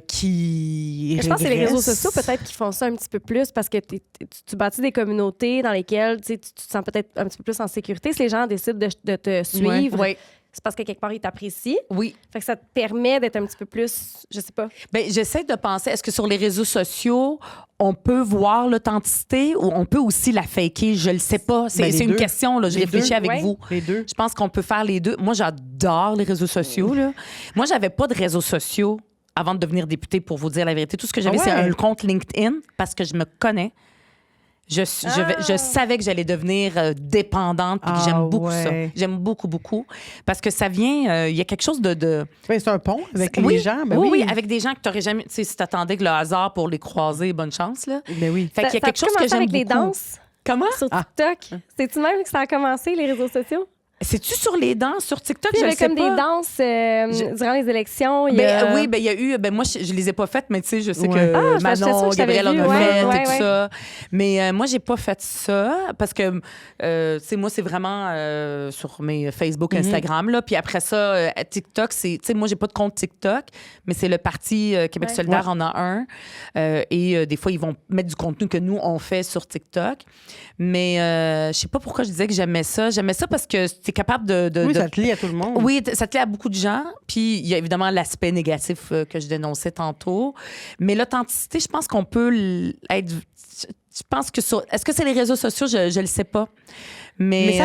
[SPEAKER 1] qui
[SPEAKER 2] Mais je pense que c'est les réseaux
[SPEAKER 1] régresse.
[SPEAKER 2] sociaux peut-être qui font ça un petit peu plus parce que tu bâtis des communautés dans lesquelles tu te sens peut-être un petit peu plus en sécurité. Si les gens décident de te suivre,
[SPEAKER 3] Oui.
[SPEAKER 2] c'est parce que quelque part, ils t'apprécient.
[SPEAKER 3] Oui.
[SPEAKER 2] Fait que ça te permet d'être un petit peu plus, je sais pas.
[SPEAKER 3] Bien, j'essaie de penser, est-ce que sur les réseaux sociaux, on peut voir l'authenticité ou on peut aussi la faker? Je le sais pas. C'est
[SPEAKER 1] Ben, les
[SPEAKER 3] c'est une
[SPEAKER 1] deux.
[SPEAKER 3] question, là. Je
[SPEAKER 1] Les
[SPEAKER 3] réfléchis
[SPEAKER 1] deux,
[SPEAKER 3] avec
[SPEAKER 2] ouais.
[SPEAKER 3] vous.
[SPEAKER 1] Les deux.
[SPEAKER 3] Je pense qu'on peut faire les deux. Moi, j'adore les réseaux sociaux, là. Moi, j'avais pas de réseaux sociaux avant de devenir députée, pour vous dire la vérité. Tout ce que j'avais,
[SPEAKER 1] Ah ouais?
[SPEAKER 3] c'est un compte LinkedIn parce que je me connais. Je savais que j'allais devenir dépendante puis que j'aime beaucoup ça.
[SPEAKER 1] ouais.
[SPEAKER 3] J'aime beaucoup, beaucoup. Parce que ça vient... Il y a quelque chose de
[SPEAKER 1] Oui, c'est un pont avec
[SPEAKER 3] oui,
[SPEAKER 1] les gens. Ben
[SPEAKER 3] oui,
[SPEAKER 1] oui,
[SPEAKER 3] oui, avec des gens que tu n'aurais jamais... Tu sais, si t'attendais que le hasard pour les croiser, bonne chance, là.
[SPEAKER 1] Ben oui.
[SPEAKER 3] Fait qu'il y a
[SPEAKER 2] Ça
[SPEAKER 3] quelque chose que
[SPEAKER 2] commencé
[SPEAKER 3] j'aime
[SPEAKER 2] avec les
[SPEAKER 3] beaucoup.
[SPEAKER 2] danses
[SPEAKER 3] Comment?
[SPEAKER 2] sur TikTok. C'est-tu même que ça a commencé, les réseaux sociaux?
[SPEAKER 3] C'est-tu sur les danses, sur TikTok?
[SPEAKER 2] Il y
[SPEAKER 3] Je le
[SPEAKER 2] avait
[SPEAKER 3] sais
[SPEAKER 2] comme
[SPEAKER 3] pas.
[SPEAKER 2] des danses durant les élections. Il y
[SPEAKER 3] Ben,
[SPEAKER 2] a...
[SPEAKER 3] oui, ben il y a eu. Ben moi, je les ai pas faites, mais tu sais, je sais
[SPEAKER 1] Ouais.
[SPEAKER 3] que
[SPEAKER 2] Ah, j'étais sûre
[SPEAKER 3] Manon,
[SPEAKER 2] que je t'avais
[SPEAKER 3] Gabriel en
[SPEAKER 2] vu,
[SPEAKER 3] a
[SPEAKER 2] ouais,
[SPEAKER 3] fait
[SPEAKER 2] ouais,
[SPEAKER 3] et tout
[SPEAKER 2] ouais.
[SPEAKER 3] ça. Mais moi, j'ai pas fait ça parce que, tu sais, moi, c'est vraiment sur mes Facebook, Instagram, là. Puis après ça, TikTok, c'est. Tu sais, moi, j'ai pas de compte TikTok, mais c'est le Parti Québec
[SPEAKER 2] Ouais.
[SPEAKER 3] solidaire en a un. Et des fois, ils vont mettre du contenu que nous, on fait sur TikTok. Mais je sais pas pourquoi je disais que j'aimais ça. J'aimais ça parce que t'es capable
[SPEAKER 1] Oui,
[SPEAKER 3] de
[SPEAKER 1] ça te lie à tout le monde.
[SPEAKER 3] oui, ça te plaît à beaucoup de gens. Puis il y a évidemment l'aspect négatif que je dénonçais tantôt. Mais l'authenticité, je pense qu'on peut être. Je pense que sur. Est-ce que c'est les réseaux sociaux? Je le sais pas. Mais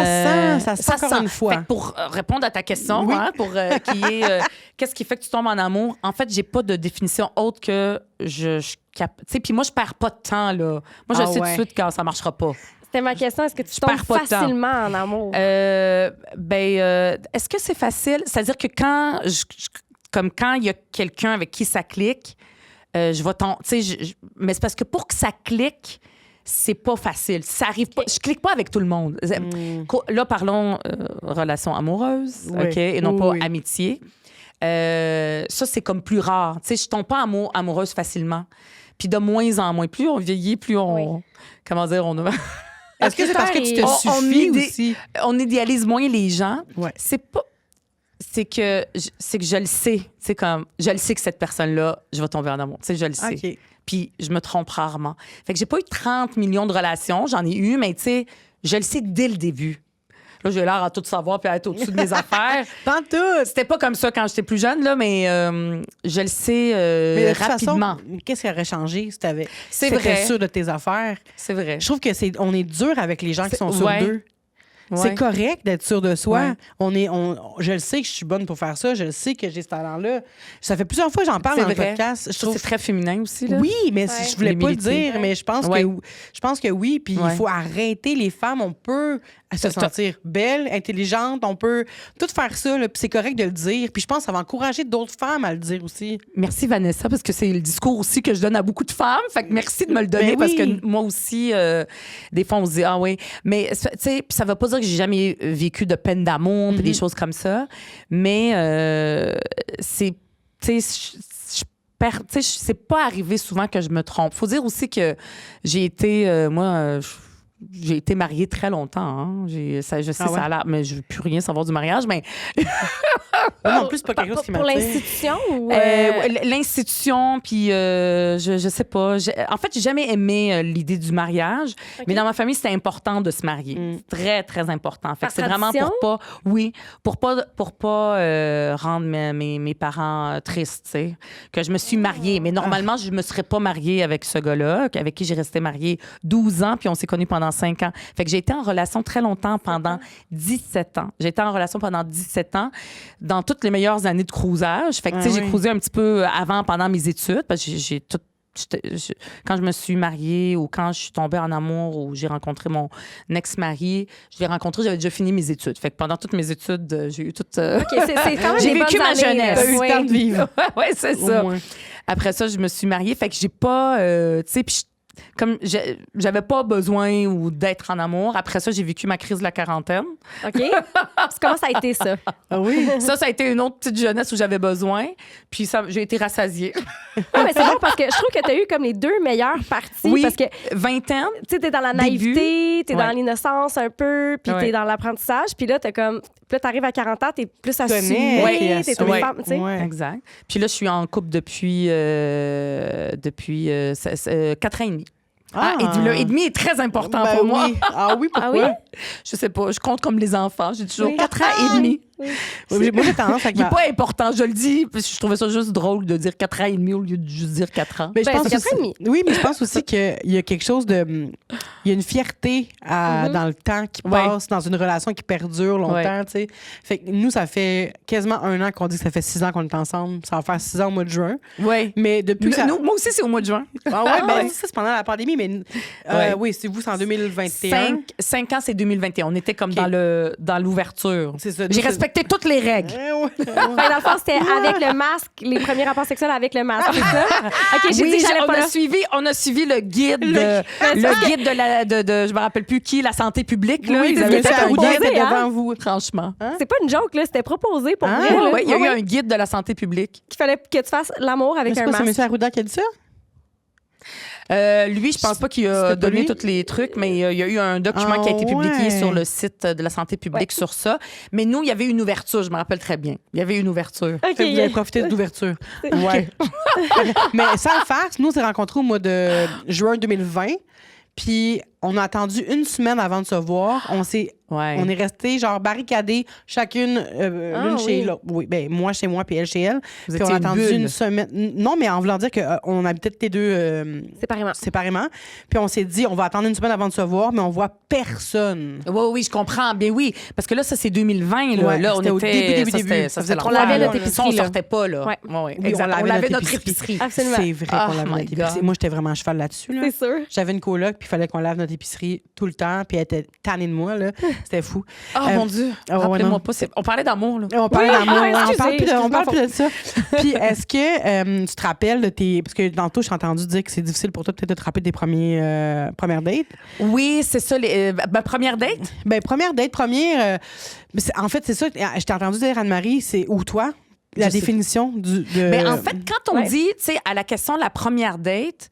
[SPEAKER 1] ça se sent encore une fois.
[SPEAKER 3] Fait que pour répondre à ta question,
[SPEAKER 1] Oui.
[SPEAKER 3] hein, pour qui est qu'est-ce qui fait que tu tombes en amour? En fait, j'ai pas de définition autre que tu sais, puis moi, je perds pas de temps, là. Moi, je
[SPEAKER 1] Ah
[SPEAKER 3] sais tout
[SPEAKER 1] ouais.
[SPEAKER 3] de suite quand ça marchera pas.
[SPEAKER 2] C'était ma question. Est-ce que tu
[SPEAKER 3] Je
[SPEAKER 2] tombes
[SPEAKER 3] perds pas de temps.
[SPEAKER 2] facilement en amour?
[SPEAKER 3] Est-ce que c'est facile? C'est-à-dire que comme quand il y a quelqu'un avec qui ça clique, je vais tu sais, mais c'est parce que pour que ça clique, c'est pas facile. Ça arrive pas. Je clique pas avec tout le monde. Là, parlons relation amoureuse,
[SPEAKER 1] Oui.
[SPEAKER 3] OK? Et non
[SPEAKER 1] Oui,
[SPEAKER 3] pas
[SPEAKER 1] oui.
[SPEAKER 3] amitié. Ça, c'est comme plus rare. Tu sais, je tombe pas amoureuse facilement. Puis de moins en moins. Plus on vieillit, plus on...
[SPEAKER 2] Oui.
[SPEAKER 3] Comment dire?
[SPEAKER 1] Est-ce que c'est parce que tu te
[SPEAKER 3] On
[SPEAKER 1] suffis aussi?
[SPEAKER 3] on idéalise moins les gens.
[SPEAKER 1] Ouais.
[SPEAKER 3] C'est pas... C'est que je le sais. C'est comme... Je le sais que cette personne-là, je vais tomber en amour. Tu sais, je le sais.
[SPEAKER 1] OK.
[SPEAKER 3] Puis je me trompe rarement. Fait que j'ai pas eu 30 millions de relations. J'en ai eu, mais tu sais, je le sais dès le début. Là, j'ai l'air à tout savoir puis à être au-dessus de mes affaires.
[SPEAKER 1] Pas tout.
[SPEAKER 3] C'était pas comme ça quand j'étais plus jeune, là, mais je le sais
[SPEAKER 1] Mais de toute
[SPEAKER 3] rapidement.
[SPEAKER 1] façon, qu'est-ce qui aurait changé si t'avais
[SPEAKER 3] C'est
[SPEAKER 1] si t'étais
[SPEAKER 3] vrai.
[SPEAKER 1] sûr de tes affaires?
[SPEAKER 3] C'est vrai.
[SPEAKER 1] Je trouve que on est dur avec les gens qui sont sur
[SPEAKER 3] ouais.
[SPEAKER 1] deux. C'est correct d'être sûr de soi.
[SPEAKER 3] Ouais.
[SPEAKER 1] Je le sais que je suis bonne pour faire ça. Je le sais que j'ai ce talent-là. Ça fait plusieurs fois que j'en parle
[SPEAKER 3] C'est
[SPEAKER 1] dans le
[SPEAKER 3] vrai.
[SPEAKER 1] podcast. Je trouve
[SPEAKER 3] C'est très féminin aussi, là.
[SPEAKER 1] Oui, mais je voulais pas le
[SPEAKER 3] L'humilité.
[SPEAKER 1] dire, mais je pense que oui. Puis il faut arrêter les femmes. On peut se sentir belle, intelligente. On peut tout faire ça. Là, puis c'est correct de le dire. Puis je pense que ça va encourager d'autres femmes à le dire aussi.
[SPEAKER 3] Merci Vanessa, parce que c'est le discours aussi que je donne à beaucoup de femmes. Fait que merci de me le donner, parce que moi aussi, des fois, on se dit, ah oui. Mais, tu sais, ça veut pas dire que j'ai jamais vécu de peine d'amour, puis des choses comme ça. Mais c'est, tu sais, c'est pas arrivé souvent que je me trompe. Faut dire aussi que j'ai été, j'ai été mariée très longtemps. Hein. Je sais, ça a l'air, mais je veux plus rien savoir du mariage, mais...
[SPEAKER 1] Moi non plus, c'est pas quelque chose qui
[SPEAKER 2] Pour
[SPEAKER 1] m'attire.
[SPEAKER 2] l'institution ou...
[SPEAKER 3] L'institution, puis je sais pas. En fait, j'ai jamais aimé l'idée du mariage, mais dans ma famille, c'était important de se marier. C'est très, très important. Fait que c'est vraiment pour pas rendre mes parents tristes, tu sais, que je me suis mariée. Mais normalement, je me serais pas mariée avec ce gars-là, avec qui j'ai resté mariée 12 ans, puis on s'est connus pendant 5 ans. Fait que j'ai été en relation très longtemps, pendant 17 ans. J'ai été en relation pendant 17 ans, dans toutes les meilleures années de cruisage. Fait que, tu sais, j'ai cruisé un petit peu avant, pendant mes études, parce que j'ai tout... Quand je me suis mariée ou quand je suis tombée en amour ou j'ai rencontré mon ex-mari, je l'ai rencontré, j'avais déjà fini mes études. Fait que pendant toutes mes études, j'ai eu toute...
[SPEAKER 2] OK, c'est quand même
[SPEAKER 3] j'ai
[SPEAKER 2] des
[SPEAKER 3] vécu
[SPEAKER 2] bonnes
[SPEAKER 3] ma
[SPEAKER 2] années,
[SPEAKER 3] jeunesse.
[SPEAKER 1] T'as eu le temps de vivre.
[SPEAKER 3] Oui, c'est ça.
[SPEAKER 1] moins.
[SPEAKER 3] Après ça, je me suis mariée. Fait que j'ai pas... tu sais, puis comme j'avais pas besoin ou d'être en amour. Après ça, j'ai vécu ma crise de la quarantaine.
[SPEAKER 2] OK. Puis comment ça a été, ça?
[SPEAKER 1] Ah oui?
[SPEAKER 3] Ça a été une autre petite jeunesse où j'avais besoin. Puis ça, j'ai été rassasiée.
[SPEAKER 2] Ah, mais c'est bon parce que je trouve que tu as eu comme les deux meilleures parties.
[SPEAKER 3] Oui,
[SPEAKER 2] Parce que,
[SPEAKER 3] vingtaine.
[SPEAKER 2] tu sais, t'es dans la naïveté, t'es dans l'innocence un peu, puis t'es dans l'apprentissage. Puis là, t'arrives à 40 ans, t'es plus assumée, t'es une femme, tu sais.
[SPEAKER 1] Ouais.
[SPEAKER 3] Exact. Puis là, je suis en couple depuis 4 ans et demi. Et le et demi est très important pour moi.
[SPEAKER 1] Ah oui, pourquoi?
[SPEAKER 2] Ah oui?
[SPEAKER 3] Je sais pas, je compte comme les enfants. J'ai toujours 4 ans et demi.
[SPEAKER 1] Oui, moi, j'ai tendance à...
[SPEAKER 3] Il n'est pas important, je le dis, parce que je trouvais ça juste drôle de dire 4 ans et demi au lieu de juste dire 4 ans.
[SPEAKER 1] Mais je pense
[SPEAKER 2] c'est 4 ans et demi.
[SPEAKER 1] Oui, mais je pense aussi qu'il y a quelque chose de... Il y a une fierté dans le temps qui passe dans une relation qui perdure longtemps, tu sais. Fait que nous, ça fait quasiment 1 an qu'on dit que ça fait 6 ans qu'on est ensemble. Ça va faire 6 ans au mois de juin.
[SPEAKER 3] Oui.
[SPEAKER 1] Mais depuis que
[SPEAKER 3] Moi aussi, c'est au mois de juin.
[SPEAKER 1] Ah ouais, ben ça, c'est pendant la pandémie, mais oui, c'est vous, c'est en 2021.
[SPEAKER 3] 5 ans, c'est 2021. On était comme dans l'ouverture.
[SPEAKER 1] C'est ça.
[SPEAKER 3] J'ai respecté toutes les règles.
[SPEAKER 2] Fait que dans le fond, c'était avec le masque, les premiers rapports sexuels avec le masque, c'est ça? OK, j'ai dit que j'allais pas là.
[SPEAKER 3] On a suivi le guide je me rappelle plus qui, la santé publique. Là,
[SPEAKER 1] Oui,
[SPEAKER 3] ils avaient fait un
[SPEAKER 1] Arruda
[SPEAKER 3] guide
[SPEAKER 1] était devant vous.
[SPEAKER 3] franchement.
[SPEAKER 2] C'est pas une joke, là, c'était proposé pour vrai. Là.
[SPEAKER 3] Oui, il y a eu un guide de la santé publique.
[SPEAKER 2] Qu'il fallait que tu fasses l'amour avec
[SPEAKER 1] C'est
[SPEAKER 2] un
[SPEAKER 1] quoi, c'est
[SPEAKER 2] masque.
[SPEAKER 1] M. Arruda qui a dit ça?
[SPEAKER 3] Lui, je pense pas qu'il a
[SPEAKER 1] C'était pas
[SPEAKER 3] donné
[SPEAKER 1] lui?
[SPEAKER 3] tous les trucs, mais il y a eu un document qui a été publié sur le site de la santé publique sur ça. Mais nous, il y avait une ouverture, je me rappelle très bien. Il y avait une ouverture.
[SPEAKER 2] OK.
[SPEAKER 1] Fait que vous avez profité de l'ouverture. Ouais. Mais sans le faire, nous, on s'est rencontrés au mois de juin 2020. Puis, on a attendu 1 semaine avant de se voir. On est restés, genre, barricadés, chacune, l'une chez l'autre. Oui, ben moi chez moi, puis elle chez elle.
[SPEAKER 3] Vous
[SPEAKER 1] Puis, on
[SPEAKER 3] étiez
[SPEAKER 1] a attendu
[SPEAKER 3] bulle.
[SPEAKER 1] 1 semaine. Non, mais en voulant dire qu'on habitait toutes les deux
[SPEAKER 2] Séparément.
[SPEAKER 1] Puis, on s'est dit, on va attendre 1 semaine avant de se voir, mais on voit personne.
[SPEAKER 3] Oui, je comprends. Bien oui. Parce que là, ça, c'est 2020. Là,
[SPEAKER 1] Ouais,
[SPEAKER 3] là on
[SPEAKER 1] c'était au
[SPEAKER 3] était...
[SPEAKER 1] début.
[SPEAKER 3] Ça
[SPEAKER 1] faisait
[SPEAKER 3] faisait
[SPEAKER 1] trop
[SPEAKER 2] On lavait
[SPEAKER 1] longtemps,
[SPEAKER 2] notre
[SPEAKER 1] là.
[SPEAKER 2] épicerie,
[SPEAKER 3] On
[SPEAKER 2] là.
[SPEAKER 3] sortait pas, là.
[SPEAKER 2] Ouais.
[SPEAKER 3] Oui,
[SPEAKER 1] Oui,
[SPEAKER 3] exact. On lavait notre
[SPEAKER 1] épicerie.
[SPEAKER 3] épicerie.
[SPEAKER 2] Absolument.
[SPEAKER 1] C'est vrai qu'on lavait notre épicerie.
[SPEAKER 3] God.
[SPEAKER 1] Moi, j'étais vraiment à cheval là-dessus. Là.
[SPEAKER 2] C'est sûr.
[SPEAKER 1] J'avais une coloc, puis il fallait qu'on lave notre épicerie tout le temps, puis elle était tannée de moi. Là. C'était fou.
[SPEAKER 3] Oh mon Dieu. Rappelez-moi pas. On parlait d'amour, là.
[SPEAKER 1] On parlait d'amour.
[SPEAKER 2] excusez,
[SPEAKER 1] On parle plus de ça. Puis est-ce que tu te rappelles de tes... Parce que tantôt, j'ai entendu dire que c'est difficile pour toi peut-être de te rappeler de tes premières dates.
[SPEAKER 3] Oui, c'est ça. Ma première date?
[SPEAKER 1] Ben première date, en fait, c'est ça. Je t'ai entendu dire, Anne-Marie, c'est où toi? La définition de...
[SPEAKER 3] Mais en fait, quand on dit, tu sais, à la question de la première date,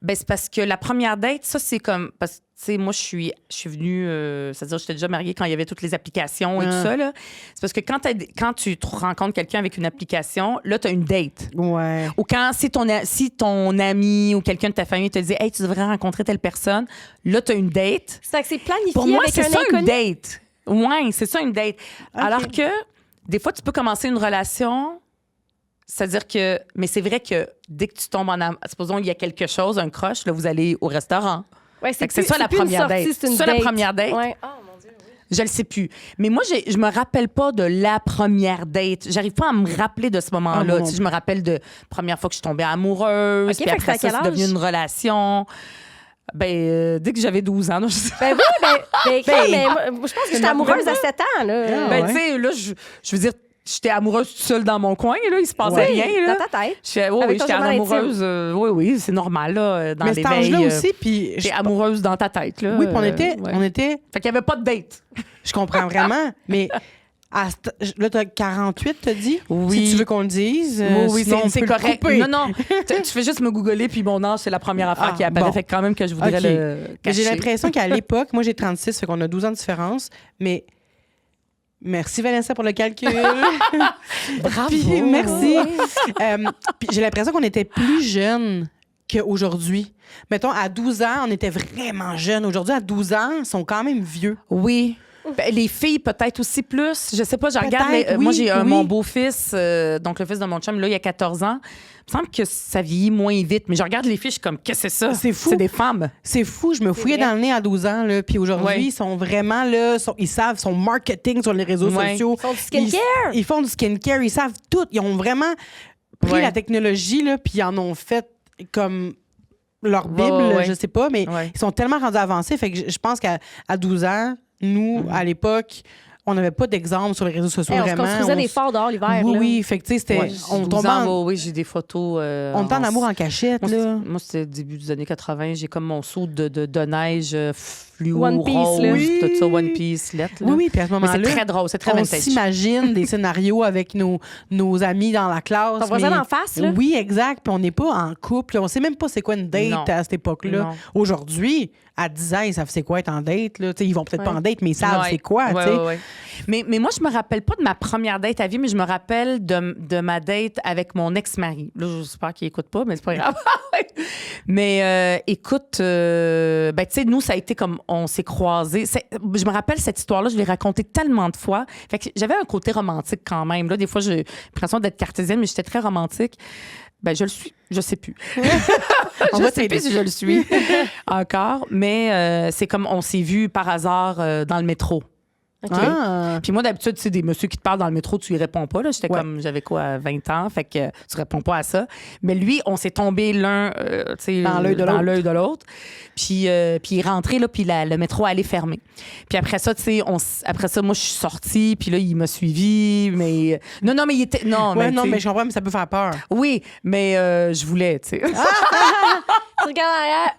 [SPEAKER 3] ben c'est parce que la première date, ça, c'est comme... Parce que, tu sais, moi, je suis venue... c'est-à-dire, j'étais déjà mariée quand il y avait toutes les applications et tout ça, là. C'est parce que quand tu rencontres quelqu'un avec une application, là, tu as une date.
[SPEAKER 1] Ouais.
[SPEAKER 3] Ou quand, si ton ami ou quelqu'un de ta famille te dit « Hey, tu devrais rencontrer telle personne », là, tu as une date.
[SPEAKER 2] C'est que c'est planifié
[SPEAKER 3] Pour moi,
[SPEAKER 2] avec
[SPEAKER 3] c'est
[SPEAKER 2] un
[SPEAKER 3] ça
[SPEAKER 2] inconnu.
[SPEAKER 3] une date. Oui, c'est ça une date. Alors que, des fois, tu peux commencer une relation... C'est-à-dire que... Mais c'est vrai que dès que tu tombes en amour... Supposons il y a quelque chose, un crush, là, vous allez au restaurant.
[SPEAKER 2] Ouais,
[SPEAKER 3] Fait que c'est ça
[SPEAKER 2] plus
[SPEAKER 3] la
[SPEAKER 2] une
[SPEAKER 3] première
[SPEAKER 2] sortie,
[SPEAKER 3] date.
[SPEAKER 2] c'est une
[SPEAKER 3] Ça, la
[SPEAKER 2] date.
[SPEAKER 3] première date.
[SPEAKER 2] Ouais. Oh mon Dieu,
[SPEAKER 3] Je le sais plus. Mais moi, je me rappelle pas de la première date. J'arrive pas à me rappeler de ce moment-là.
[SPEAKER 1] non.
[SPEAKER 3] Tu sais, je me rappelle de première fois que je suis tombée amoureuse.
[SPEAKER 2] OK,
[SPEAKER 3] Puis
[SPEAKER 2] fait que
[SPEAKER 3] après
[SPEAKER 2] c'était à
[SPEAKER 3] ça,
[SPEAKER 2] quel
[SPEAKER 3] c'est devenu
[SPEAKER 2] âge?
[SPEAKER 3] une relation. Dès que j'avais 12 ans. Là, je sais.
[SPEAKER 2] Ben oui, mais moi, je pense que j'étais amoureuse à 7 ans. Là.
[SPEAKER 1] Ouais.
[SPEAKER 3] Tu sais, là, je veux dire, j'étais amoureuse toute seule dans mon coin. Là, il se passait rien. Là.
[SPEAKER 2] Dans ta tête.
[SPEAKER 3] Oui,
[SPEAKER 2] Avec ton
[SPEAKER 3] j'étais
[SPEAKER 2] journal
[SPEAKER 3] amoureuse. Oui, c'est normal, là, dans
[SPEAKER 1] Mais
[SPEAKER 3] l'éveil.
[SPEAKER 1] cet âge-là aussi, puis...
[SPEAKER 3] T'es amoureuse dans ta tête, là.
[SPEAKER 1] Oui, puis on
[SPEAKER 3] ouais.
[SPEAKER 1] était...
[SPEAKER 3] Fait qu'il y avait pas de date.
[SPEAKER 1] Je comprends vraiment, mais... Là, t'as 48, t'as dit?
[SPEAKER 3] Oui.
[SPEAKER 1] Si tu veux qu'on le dise.
[SPEAKER 3] Oui,
[SPEAKER 1] sinon on
[SPEAKER 3] c'est
[SPEAKER 1] peut le
[SPEAKER 3] correct.
[SPEAKER 1] couper.
[SPEAKER 3] Non, tu fais juste me googler, puis mon âge, c'est la première affaire
[SPEAKER 1] Ah,
[SPEAKER 3] qui apparaît.
[SPEAKER 1] bon.
[SPEAKER 3] Fait que quand même que je voudrais
[SPEAKER 1] OK.
[SPEAKER 3] le
[SPEAKER 1] Mais
[SPEAKER 3] cacher.
[SPEAKER 1] j'ai l'impression qu'à l'époque, moi j'ai 36, fait qu'on a 12 ans de différence, mais merci Vanessa pour le calcul.
[SPEAKER 3] Bravo.
[SPEAKER 1] Puis, merci. Puis j'ai l'impression qu'on était plus jeunes qu'aujourd'hui. Mettons, à 12 ans, on était vraiment jeunes. Aujourd'hui, à 12 ans, ils sont quand même vieux.
[SPEAKER 3] Oui. Ben, les filles, peut-être aussi plus. Je sais pas, je regarde.
[SPEAKER 1] Peut-être,
[SPEAKER 3] Moi,
[SPEAKER 1] oui,
[SPEAKER 3] j'ai
[SPEAKER 1] oui.
[SPEAKER 3] mon beau-fils, donc le fils de mon chum, là, il a 14 ans. Il me semble que ça vieillit moins vite. Mais je regarde les filles, je suis comme, qu'est-ce que c'est ça?
[SPEAKER 1] C'est fou.
[SPEAKER 3] C'est des femmes.
[SPEAKER 1] C'est fou, je me fouillais
[SPEAKER 2] vrai.
[SPEAKER 1] dans le nez à 12 ans, là, puis aujourd'hui,
[SPEAKER 3] Ouais.
[SPEAKER 1] ils sont vraiment là, ils savent son marketing sur les réseaux
[SPEAKER 3] Ouais.
[SPEAKER 1] sociaux.
[SPEAKER 2] Ils font du skincare.
[SPEAKER 1] Ils font du skincare, ils savent tout. Ils ont vraiment pris
[SPEAKER 3] Ouais.
[SPEAKER 1] la technologie, là, puis ils en ont fait comme leur Bible,
[SPEAKER 3] ouais.
[SPEAKER 1] je sais pas, mais
[SPEAKER 3] Ouais.
[SPEAKER 1] ils sont tellement rendus avancés. Fait que je pense qu'à 12 ans, nous, à l'époque, on n'avait pas d'exemple sur les réseaux sociaux
[SPEAKER 2] Hey, on se
[SPEAKER 1] vraiment.
[SPEAKER 2] construisait
[SPEAKER 1] On
[SPEAKER 2] des
[SPEAKER 1] s-
[SPEAKER 2] forts dehors l'hiver.
[SPEAKER 1] Oui,
[SPEAKER 2] là.
[SPEAKER 1] oui. Fait que, tu sais, c'était.
[SPEAKER 3] Ouais,
[SPEAKER 1] On
[SPEAKER 3] 12
[SPEAKER 1] tombait
[SPEAKER 3] ans,
[SPEAKER 1] en,
[SPEAKER 3] oui, j'ai des photos.
[SPEAKER 1] on était en amour en cachette,
[SPEAKER 3] Moi,
[SPEAKER 1] là.
[SPEAKER 3] moi, c'était début des années 80. J'ai comme mon saut de neige fluo,
[SPEAKER 2] One Piece,
[SPEAKER 3] rose,
[SPEAKER 2] là.
[SPEAKER 1] Oui.
[SPEAKER 3] tout ça, One Piece, lettre.
[SPEAKER 1] Oui, oui, puis à ce
[SPEAKER 3] Mais
[SPEAKER 1] moment-là.
[SPEAKER 3] c'est très drôle, c'est très
[SPEAKER 1] on
[SPEAKER 3] vintage.
[SPEAKER 1] s'imagine des scénarios avec nos amis dans la classe.
[SPEAKER 2] Ton voisin
[SPEAKER 1] mais-
[SPEAKER 2] d'en face, là.
[SPEAKER 1] Oui, exact. Puis on n'est pas en couple. On sait même pas c'est quoi une date
[SPEAKER 3] Non.
[SPEAKER 1] à cette époque-là.
[SPEAKER 3] Non.
[SPEAKER 1] Aujourd'hui, à 10 ans, ils savent c'est quoi être en date. Là. T'sais, ils vont peut-être pas
[SPEAKER 2] Ouais.
[SPEAKER 1] en date, mais ils savent
[SPEAKER 3] Ouais.
[SPEAKER 1] c'est quoi.
[SPEAKER 3] Ouais,
[SPEAKER 1] t'sais.
[SPEAKER 3] ouais, ouais. Mais moi, je me rappelle pas de ma première date à vie, mais je me rappelle de ma date avec mon ex-mari. Là, j'espère qu'il écoute pas, mais c'est pas grave. Mais écoute, ben, tu sais, nous, ça a été comme on s'est croisés. Je me rappelle cette histoire-là, je l'ai racontée tellement de fois. Fait que j'avais un côté romantique quand même. Là, des fois, j'ai l'impression d'être cartésienne, mais j'étais très romantique. Ben, je le suis. Je sais plus.
[SPEAKER 1] On
[SPEAKER 3] Je
[SPEAKER 1] va
[SPEAKER 3] sais
[SPEAKER 1] t'aider.
[SPEAKER 3] plus si je le suis encore. Mais c'est comme on s'est vus par hasard dans le métro.
[SPEAKER 2] OK.
[SPEAKER 1] Ah.
[SPEAKER 3] Puis moi, d'habitude, tu sais, des messieurs qui te parlent dans le métro, tu y réponds pas. Là. J'étais
[SPEAKER 1] Ouais.
[SPEAKER 3] comme, j'avais quoi, 20 ans, fait que tu réponds pas à ça. Mais lui, on s'est tombé l'un, tu sais,
[SPEAKER 1] Dans l'œil de l'autre.
[SPEAKER 3] l'œil de l'autre. Puis il est rentré, là, puis le métro allait fermer. Puis après ça, tu sais, après ça, moi, je suis sortie, puis là, il m'a suivi, mais... Non, mais il était... Non,
[SPEAKER 1] Ouais,
[SPEAKER 3] mais,
[SPEAKER 1] non,
[SPEAKER 3] tu sais,
[SPEAKER 1] mais je comprends, mais ça peut faire peur.
[SPEAKER 3] Oui, mais je voulais, tu sais.
[SPEAKER 2] Tu regardes derrière.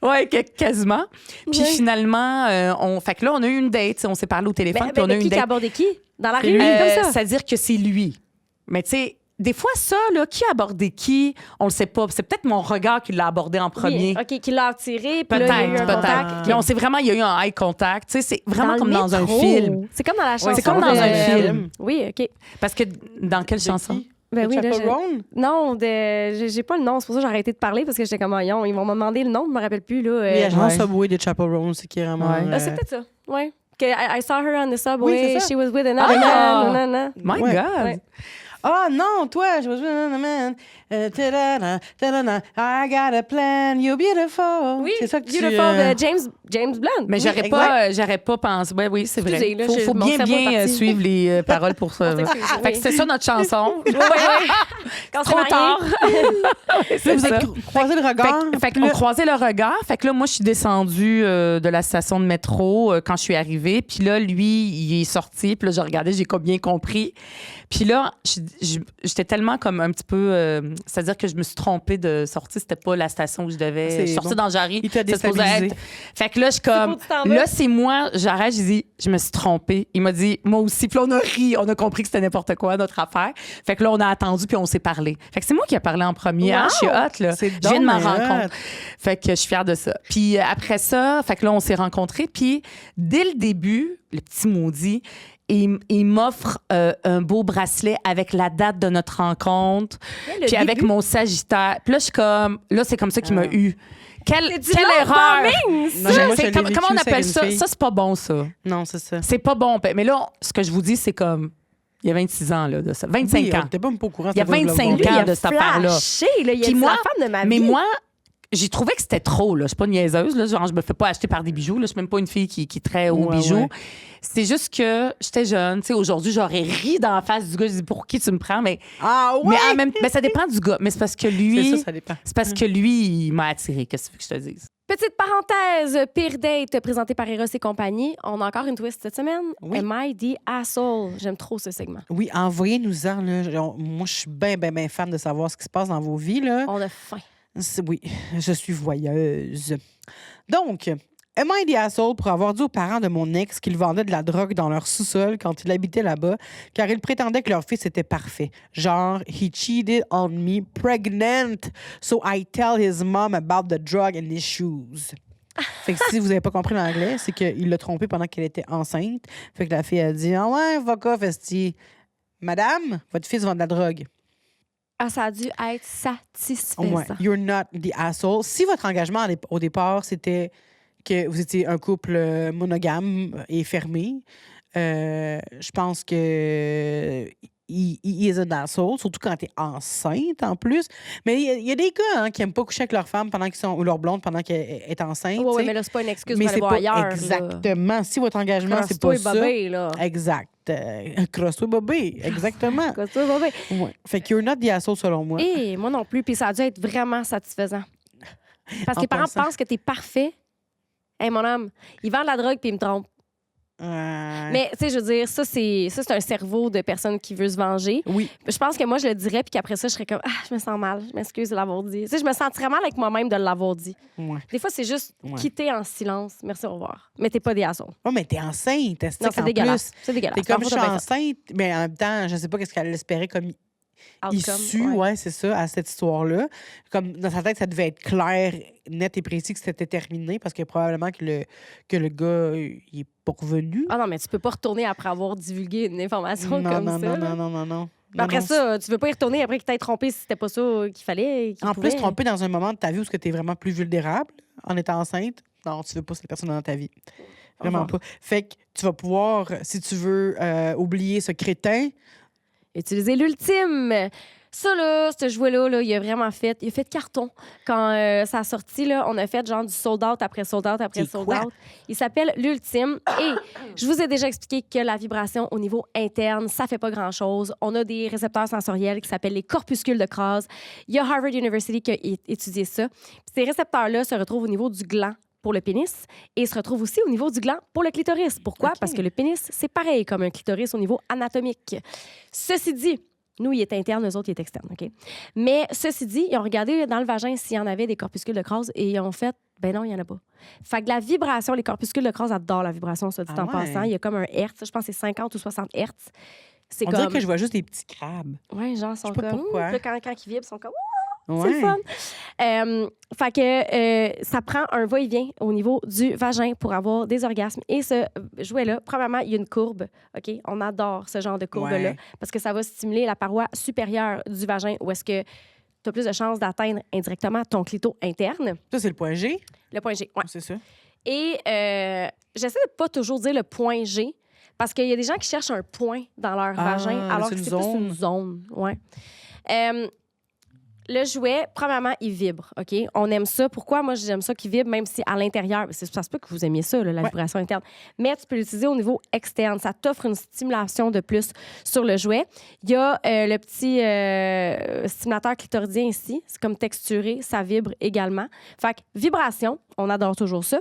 [SPEAKER 3] Ouais, quasiment. Puis
[SPEAKER 2] Ouais.
[SPEAKER 3] finalement, fait que là, on a eu une date, tu sais, on s'est parlé au téléphone, puis on a eu
[SPEAKER 2] qui
[SPEAKER 3] une
[SPEAKER 2] qui a
[SPEAKER 3] date.
[SPEAKER 2] abordé qui? Dans la
[SPEAKER 1] C'est
[SPEAKER 2] rue,
[SPEAKER 1] lui.
[SPEAKER 2] comme ça?
[SPEAKER 3] C'est-à-dire que c'est lui. Mais tu sais, des fois, ça, là, qui a abordé qui, on le sait pas. C'est peut-être mon regard qui l'a abordé en premier.
[SPEAKER 2] Oui, OK, qui l'a attiré, puis là, il y a eu un
[SPEAKER 3] Peut-être.
[SPEAKER 2] contact.
[SPEAKER 3] Mais on sait vraiment, il y a eu un eye contact. Tu sais, c'est vraiment
[SPEAKER 2] le
[SPEAKER 3] comme dans un
[SPEAKER 2] métro.
[SPEAKER 3] film.
[SPEAKER 2] C'est comme dans la chanson.
[SPEAKER 3] c'est comme dans
[SPEAKER 2] de-
[SPEAKER 3] un film.
[SPEAKER 2] Oui, OK.
[SPEAKER 3] Parce que dans quelle chanson?
[SPEAKER 2] Ben oui, là,
[SPEAKER 1] Chaperone?
[SPEAKER 2] Non, j'ai pas le nom. C'est pour ça que j'ai arrêté de parler parce que j'étais comme, voyons, ils vont me demander le nom, je me rappelle plus. Là,
[SPEAKER 1] Oui, l'agent
[SPEAKER 3] Ouais.
[SPEAKER 1] Subway de Chaperone, c'est qui est vraiment.
[SPEAKER 3] Ouais.
[SPEAKER 2] c'est peut-être ça. Oui. Que I saw her on the subway.
[SPEAKER 1] Oui, c'est ça.
[SPEAKER 2] She was with another
[SPEAKER 3] Ah!
[SPEAKER 2] man. nanana.
[SPEAKER 3] My
[SPEAKER 1] Ouais.
[SPEAKER 3] God!
[SPEAKER 2] Ouais.
[SPEAKER 1] Ah non, toi, je was man. Ta-da-da, ta-da-da, I got a plan, you're beautiful.
[SPEAKER 2] Oui,
[SPEAKER 1] c'est ça que tu.
[SPEAKER 2] Beautiful de James Blunt.
[SPEAKER 3] Mais
[SPEAKER 2] Oui,
[SPEAKER 3] j'aurais pas pensé. Ouais, oui, c'est vrai.
[SPEAKER 2] Excusez, là,
[SPEAKER 3] Faut
[SPEAKER 2] mon
[SPEAKER 3] bien,
[SPEAKER 2] cerveau est
[SPEAKER 3] bien
[SPEAKER 2] parti.
[SPEAKER 3] suivre les paroles pour ça.
[SPEAKER 2] s'excuse,
[SPEAKER 3] Fait que
[SPEAKER 2] oui.
[SPEAKER 3] c'était ça notre chanson.
[SPEAKER 2] Oui. Quand
[SPEAKER 3] Trop
[SPEAKER 2] c'est marié.
[SPEAKER 3] tard.
[SPEAKER 1] Là, vous êtes croisé le regard.
[SPEAKER 3] Fait qu'on croisait le regard. Fait que là, moi, je suis descendue de la station de métro quand je suis arrivée. Puis là, lui, il est sorti. Puis là, je regardais, j'ai comme bien compris. Puis là, j'étais tellement comme un petit peu... c'est-à-dire que je me suis trompée de sortie. C'était pas la station où je devais...
[SPEAKER 1] C'est
[SPEAKER 3] Je sortais
[SPEAKER 1] bon.
[SPEAKER 3] dans Jarry.
[SPEAKER 1] Il t'a
[SPEAKER 3] C'était supposé
[SPEAKER 1] déstabilisé.
[SPEAKER 3] être- Fait que là, je suis comme...
[SPEAKER 2] où tu t'en vas.
[SPEAKER 3] Là, c'est moi. J'arrête, je dis, je me suis trompée. Il m'a dit, moi aussi. Puis là, on a ri. On a compris que c'était n'importe quoi, notre affaire. Fait que là, on a attendu, puis on s'est parlé. Fait que c'est moi qui ai parlé en premier. Hein, je suis hot, là.
[SPEAKER 1] C'est
[SPEAKER 3] Je viens de ma
[SPEAKER 1] donc bien
[SPEAKER 3] rencontre.
[SPEAKER 1] hot.
[SPEAKER 3] Fait que je suis fière de ça. Puis après ça, fait que là, on s'est rencontrés. Puis dès le début, le petit maudit, il m'offre un beau bracelet avec la date de notre rencontre,
[SPEAKER 2] le
[SPEAKER 3] puis avec
[SPEAKER 2] début.
[SPEAKER 3] mon Sagittaire. Puis là, je suis comme... Là, c'est comme ça qu'il m'a eu. Quelle
[SPEAKER 2] du
[SPEAKER 3] quelle
[SPEAKER 2] love
[SPEAKER 3] erreur!
[SPEAKER 2] bombing,
[SPEAKER 1] Non, mais moi, je
[SPEAKER 3] C'est
[SPEAKER 1] l'ai
[SPEAKER 3] comment
[SPEAKER 1] vécu,
[SPEAKER 3] on
[SPEAKER 1] ça,
[SPEAKER 3] appelle
[SPEAKER 1] avec une
[SPEAKER 3] ça?
[SPEAKER 1] fille.
[SPEAKER 3] Ça, c'est pas bon, ça.
[SPEAKER 1] Non, c'est ça.
[SPEAKER 3] C'est pas bon. Mais là, ce que je vous dis, c'est comme... Il y a 26 ans, là, de ça. 25
[SPEAKER 1] Oui,
[SPEAKER 3] ans.
[SPEAKER 1] T'es pas au courant.
[SPEAKER 3] Il y a
[SPEAKER 1] c'était pas le
[SPEAKER 3] 25
[SPEAKER 1] Love
[SPEAKER 3] ans
[SPEAKER 1] Bombing.
[SPEAKER 3] de cette affaire-là.
[SPEAKER 2] Flashé, là. Il a
[SPEAKER 3] Puis
[SPEAKER 2] dit
[SPEAKER 3] moi-
[SPEAKER 2] la femme de ma vie.
[SPEAKER 3] Mais moi, j'ai trouvé que c'était trop, là. Je suis pas niaiseuse, là. Genre, je me fais pas acheter par des bijoux, là. Je suis même pas une fille qui est très haut bijoux.
[SPEAKER 1] Ouais.
[SPEAKER 3] C'est juste que j'étais jeune. Tu sais, aujourd'hui, j'aurais ri dans la face du gars. Je dis, pour qui tu me prends? Mais,
[SPEAKER 1] Ah ouais!
[SPEAKER 3] mais en même mais ça dépend du gars. Mais c'est parce que lui.
[SPEAKER 1] C'est ça dépend.
[SPEAKER 3] C'est parce que lui, il m'a attiré. Qu'est-ce que tu veux que je te dise?
[SPEAKER 2] Petite parenthèse, Pire Date présenté par Eros et compagnie. On a encore une twist cette semaine.
[SPEAKER 1] Oui.
[SPEAKER 2] Am I the asshole? J'aime trop ce segment.
[SPEAKER 1] Oui, envoyez-nous-en. Là. Moi, je suis bien fan de savoir ce qui se passe dans vos vies. Là.
[SPEAKER 2] On a faim.
[SPEAKER 1] Oui, je suis voyeuse. Donc, am I the asshole pour avoir dit aux parents de mon ex qu'ils vendaient de la drogue dans leur sous-sol quand il habitait là-bas, car ils prétendaient que leur fils était parfait. Genre, he cheated on me pregnant, so I tell his mom about the drug and his shoes. Fait que si vous n'avez pas compris l'anglais, c'est qu'il l'a trompée pendant qu'elle était enceinte. Fait que la fille a dit « Ah ouais, fuck off, esti. Madame, votre fils vend de la drogue. »
[SPEAKER 2] Ah, ça a dû être satisfaisant.
[SPEAKER 1] Ouais. You're not the asshole. Si votre engagement au départ, c'était que vous étiez un couple monogame et fermé, je pense que he is an asshole, surtout quand t'es enceinte en plus. Mais il y a des gars qui aiment pas coucher avec leur femme pendant qu'ils sont ou leur blonde pendant qu'elle est enceinte.
[SPEAKER 2] Oui,
[SPEAKER 1] t'sais.
[SPEAKER 2] mais là, c'est pas une excuse
[SPEAKER 1] Mais
[SPEAKER 2] pour aller
[SPEAKER 1] c'est
[SPEAKER 2] voir
[SPEAKER 1] pas
[SPEAKER 2] ailleurs.
[SPEAKER 1] exactement. Si votre engagement, c'est pas
[SPEAKER 2] Crosse-toi,
[SPEAKER 1] ça.
[SPEAKER 2] bébé, là.
[SPEAKER 1] Exact. Crosse-toi, bébé. Exactement.
[SPEAKER 2] Crosse-toi, bébé.
[SPEAKER 1] Ouais. Fait que you're not the asshole selon moi.
[SPEAKER 2] Et moi non plus. Puis ça a dû être vraiment satisfaisant. Parce que
[SPEAKER 1] En
[SPEAKER 2] les parents
[SPEAKER 1] passant.
[SPEAKER 2] pensent que t'es parfait. Hey, mon homme, il vend de la drogue puis il me trompe. Mais, tu sais, je veux dire, ça, c'est un cerveau de personne qui veut se venger.
[SPEAKER 1] Oui.
[SPEAKER 2] Je pense que moi, je le dirais, puis qu'après ça, je serais comme, ah, je me sens mal, je m'excuse de l'avoir dit. Tu sais, je me sentirais mal avec moi-même de l'avoir dit.
[SPEAKER 1] Ouais.
[SPEAKER 2] Des fois, c'est juste
[SPEAKER 1] Ouais.
[SPEAKER 2] quitter en silence. Merci, au revoir. Mais t'es pas des assauts.
[SPEAKER 1] Oh, mais t'es enceinte. est-ce
[SPEAKER 2] Non,
[SPEAKER 1] que
[SPEAKER 2] c'est
[SPEAKER 1] en
[SPEAKER 2] dégueulasse.
[SPEAKER 1] plus,
[SPEAKER 2] C'est dégueulasse.
[SPEAKER 1] t'es comme je suis
[SPEAKER 2] T'en fous,
[SPEAKER 1] enceinte, mais en même temps, je sais pas qu'est-ce qu'elle espérait comme
[SPEAKER 2] t'as bien fait.
[SPEAKER 1] issue,
[SPEAKER 2] Outcome,
[SPEAKER 1] ouais, c'est ça, à cette histoire-là. Comme dans sa tête, ça devait être clair, net et précis que c'était terminé parce que probablement que le gars, il est pas revenu.
[SPEAKER 2] Ah non, mais tu peux pas retourner après avoir divulgué une information
[SPEAKER 1] non,
[SPEAKER 2] comme
[SPEAKER 1] non,
[SPEAKER 2] ça.
[SPEAKER 1] non,
[SPEAKER 2] là.
[SPEAKER 1] non, non, non, non.
[SPEAKER 2] Mais après
[SPEAKER 1] Non,
[SPEAKER 2] ça, tu veux pas y retourner après qu'il t'ait trompé si c'était pas ça qu'il fallait. qu'il
[SPEAKER 1] en
[SPEAKER 2] pouvait.
[SPEAKER 1] plus, tromper dans un moment de ta vie où tu es vraiment plus vulnérable en étant enceinte, non, tu veux pas cette personne dans ta vie. Vraiment pas. Fait que tu vas pouvoir, si tu veux oublier ce crétin,
[SPEAKER 2] Utiliser l'ultime. Ça, là, ce jouet-là, là, il a vraiment fait... Il a fait carton. Quand ça a sorti, là, on a fait genre du sold-out après sold-out après
[SPEAKER 1] C'est quoi?
[SPEAKER 2] sold-out. Il s'appelle l'ultime. Et je vous ai déjà expliqué que la vibration au niveau interne, ça fait pas grand-chose. On a des récepteurs sensoriels qui s'appellent les corpuscules de Krause. Il y a Harvard University qui a étudié ça. Puis ces récepteurs-là se retrouvent au niveau du gland pour le pénis et se retrouvent aussi au niveau du gland pour le clitoris. Pourquoi?
[SPEAKER 1] OK.
[SPEAKER 2] Parce que le pénis, c'est pareil comme un clitoris au niveau anatomique. Ceci dit, nous, il est interne, eux autres, il est externe, OK? Mais ceci dit, ils ont regardé dans le vagin s'il y en avait des corpuscules de Krause et ils ont fait, ben non, il n'y en a pas. Fait que la vibration, les corpuscules de Krause adorent la vibration, ça dit
[SPEAKER 1] Ah
[SPEAKER 2] en
[SPEAKER 1] ouais?
[SPEAKER 2] passant. Il y a comme un hertz, je pense que c'est 50 ou 60 hertz. C'est
[SPEAKER 1] on
[SPEAKER 2] comme...
[SPEAKER 1] dirait que je vois juste des petits crabes.
[SPEAKER 2] Ouais, genre, ils sont
[SPEAKER 1] sais pas
[SPEAKER 2] comme...
[SPEAKER 1] pourquoi.
[SPEAKER 2] Puis là, quand ils vibrent, ils sont comme...
[SPEAKER 1] Ouais.
[SPEAKER 2] C'est le fun. Fait que ça prend un va-et-vient au niveau du vagin pour avoir des orgasmes. Et ce jouet-là, premièrement, il y a une courbe. OK? On adore ce genre de courbe-là
[SPEAKER 1] Ouais.
[SPEAKER 2] parce que ça va stimuler la paroi supérieure du vagin où est-ce que tu as plus de chances d'atteindre indirectement ton clito interne.
[SPEAKER 1] Ça, c'est le point G.
[SPEAKER 2] Le point G. Ouais.
[SPEAKER 1] C'est ça.
[SPEAKER 2] Et j'essaie de pas toujours dire le point G parce qu'il y a des gens qui cherchent un point dans leur
[SPEAKER 1] Ah,
[SPEAKER 2] vagin alors
[SPEAKER 1] c'est
[SPEAKER 2] que
[SPEAKER 1] une
[SPEAKER 2] c'est plus
[SPEAKER 1] zone.
[SPEAKER 2] une zone. Ouais. Le jouet, premièrement, il vibre, OK? On aime ça. Pourquoi? Moi, j'aime ça qu'il vibre, même si à l'intérieur, ça se peut que vous aimiez ça, là, la
[SPEAKER 1] Ouais.
[SPEAKER 2] vibration interne. Mais tu peux l'utiliser au niveau externe. Ça t'offre une stimulation de plus sur le jouet. Il y a le petit stimulateur clitoridien ici. C'est comme texturé. Ça vibre également. Fait que vibration, on adore toujours ça.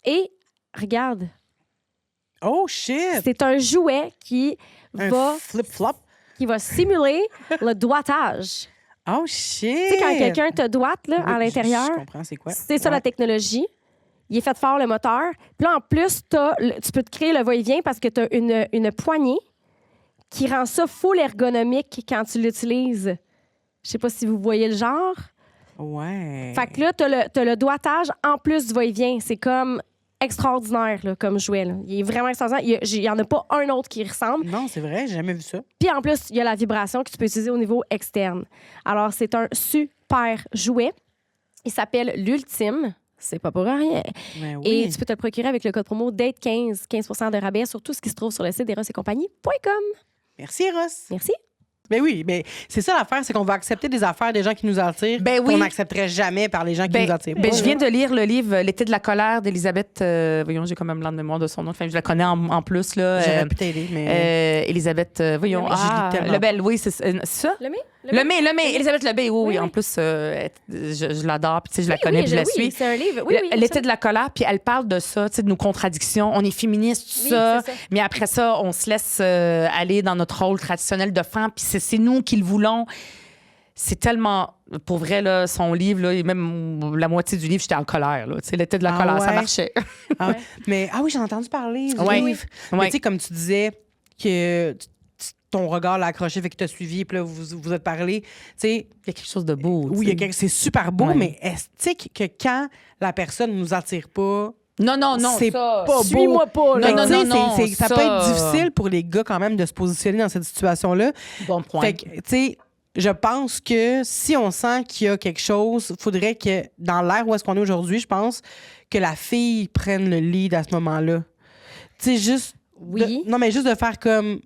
[SPEAKER 2] Et regarde,
[SPEAKER 1] Oh, shit!
[SPEAKER 2] c'est un jouet qui
[SPEAKER 1] Un
[SPEAKER 2] va simuler le doigtage.
[SPEAKER 1] Oh, shit!
[SPEAKER 2] Tu sais, quand quelqu'un te doite là,
[SPEAKER 1] Oui,
[SPEAKER 2] à l'intérieur,
[SPEAKER 1] Je comprends, c'est quoi?
[SPEAKER 2] c'est ça
[SPEAKER 1] Ouais.
[SPEAKER 2] la technologie. Il est fait fort, le moteur. Puis là, en plus, tu peux te créer le va-et-vient parce que tu as une poignée qui rend ça full ergonomique quand tu l'utilises. Je sais pas si vous voyez le genre.
[SPEAKER 1] Ouais.
[SPEAKER 2] Fait que là, tu as le doigtage en plus du va-et-vient. C'est comme extraordinaire là, comme jouet. Là. Il est vraiment extraordinaire. Il y en a pas un autre qui ressemble.
[SPEAKER 1] Non, c'est vrai, j'ai jamais vu ça.
[SPEAKER 2] Puis en plus, il y a la vibration que tu peux utiliser au niveau externe. Alors, c'est un super jouet. Il s'appelle l'Ultime. C'est pas pour rien.
[SPEAKER 1] Mais oui.
[SPEAKER 2] Et tu peux te le procurer avec le code promo DATE15, 15 de rabais sur tout ce qui se trouve sur le site d'erosetcompagnie.com.
[SPEAKER 1] Merci, Ross.
[SPEAKER 2] Merci.
[SPEAKER 1] Ben oui, mais c'est ça l'affaire, c'est qu'on va accepter des affaires des gens qui nous attirent
[SPEAKER 3] Ben oui.
[SPEAKER 1] qu'on n'accepterait jamais par les gens qui nous attirent pas.
[SPEAKER 3] Je viens de lire le livre L'été de la colère d'Elisabeth. Voyons, j'ai quand même blanc de mémoire de son nom. Enfin, je la connais en plus. Là,
[SPEAKER 1] J'aurais pu t'aider, mais...
[SPEAKER 3] Elisabeth, voyons.
[SPEAKER 2] Lemay.
[SPEAKER 1] Je lis tellement.
[SPEAKER 3] Lebel, oui, c'est ça.
[SPEAKER 2] Lemay?
[SPEAKER 3] Elisabeth Lebel, oui.
[SPEAKER 2] Oui.
[SPEAKER 3] En plus, je l'adore. Puis, tu sais, je la
[SPEAKER 2] Oui,
[SPEAKER 3] connais,
[SPEAKER 2] oui,
[SPEAKER 3] puis je la
[SPEAKER 2] oui,
[SPEAKER 3] suis.
[SPEAKER 2] c'est un livre. Oui, oui,
[SPEAKER 3] L'été de la colère, puis elle parle de ça, tu sais, de nos contradictions. On est féministes, tout
[SPEAKER 2] Oui,
[SPEAKER 3] ça,
[SPEAKER 2] c'est ça.
[SPEAKER 3] mais après ça, on se laisse aller dans notre rôle traditionnel de femme, puis c'est nous qui le voulons. C'est tellement... Pour vrai, là, son livre, là, et même la moitié du livre, j'étais en colère. Là. Tu sais, l'été de la colère, ça
[SPEAKER 1] ouais?
[SPEAKER 3] marchait.
[SPEAKER 1] Ah, mais, oui, j'ai entendu parler du
[SPEAKER 3] Ouais.
[SPEAKER 1] livre.
[SPEAKER 3] Ouais.
[SPEAKER 1] Mais tu sais, comme tu disais que ton regard l'a accroché, fait que tu as suivi, puis là, vous êtes parlé. Tu sais,
[SPEAKER 3] Il y a quelque chose de beau.
[SPEAKER 1] oui,
[SPEAKER 3] tu sais.
[SPEAKER 1] c'est super beau,
[SPEAKER 3] Ouais.
[SPEAKER 1] mais est-ce que quand la personne nous attire pas,
[SPEAKER 3] Non,
[SPEAKER 1] c'est
[SPEAKER 3] ça.
[SPEAKER 1] pas beau.
[SPEAKER 2] Suis-moi pas, là.
[SPEAKER 3] Non,
[SPEAKER 1] Fait que,
[SPEAKER 3] non,
[SPEAKER 1] tu sais, ça
[SPEAKER 3] ça-
[SPEAKER 1] peut être difficile pour les gars quand même de se positionner dans cette situation-là.
[SPEAKER 3] Bon point.
[SPEAKER 1] Fait que, tu sais, je pense que si on sent qu'il y a quelque chose, il faudrait que, dans l'ère où est-ce qu'on est aujourd'hui, je pense, que la fille prenne le lead à ce moment-là. Tu sais, juste...
[SPEAKER 2] Oui.
[SPEAKER 1] non, mais juste de faire comme...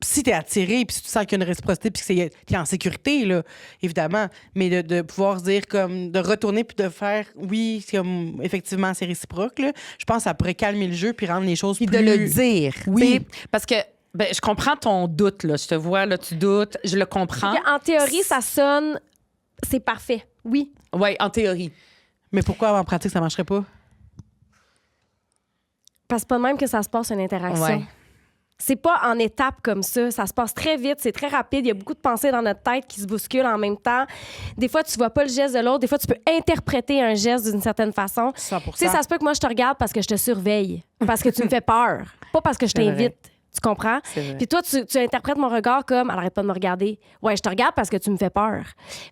[SPEAKER 1] Si t'es attiré, puis si tu sens qu'il y a une réciprocité, puis que t'es en sécurité, là, évidemment, mais de pouvoir se dire comme... De retourner puis de faire... Oui, c'est comme... Effectivement, c'est réciproque, là. Je pense que ça pourrait calmer le jeu puis rendre les choses
[SPEAKER 3] Puis
[SPEAKER 1] plus...
[SPEAKER 3] de le dire.
[SPEAKER 1] Oui.
[SPEAKER 3] tu sais, parce que je comprends ton doute, là. Je te vois, là, tu doutes. Je le comprends.
[SPEAKER 2] En théorie, ça sonne... C'est parfait. Oui.
[SPEAKER 3] Oui, en théorie.
[SPEAKER 1] Mais pourquoi en pratique, ça marcherait pas?
[SPEAKER 2] Parce que c'est pas de même que ça se passe une interaction.
[SPEAKER 3] Ouais.
[SPEAKER 2] C'est pas en étapes comme ça. Ça se passe très vite, c'est très rapide. Il y a beaucoup de pensées dans notre tête qui se bousculent en même temps. Des fois, tu vois pas le geste de l'autre. Des fois, tu peux interpréter un geste d'une certaine façon.
[SPEAKER 1] 100%.
[SPEAKER 2] Tu sais, ça se peut que moi, je te regarde parce que je te surveille, parce que tu me fais peur, pas parce que je
[SPEAKER 1] C'est vrai.
[SPEAKER 2] t'invite. Tu comprends?
[SPEAKER 3] C'est vrai.
[SPEAKER 2] Puis toi, tu interprètes mon regard comme « arrête pas de me regarder ». Ouais, je te regarde parce que tu me fais peur.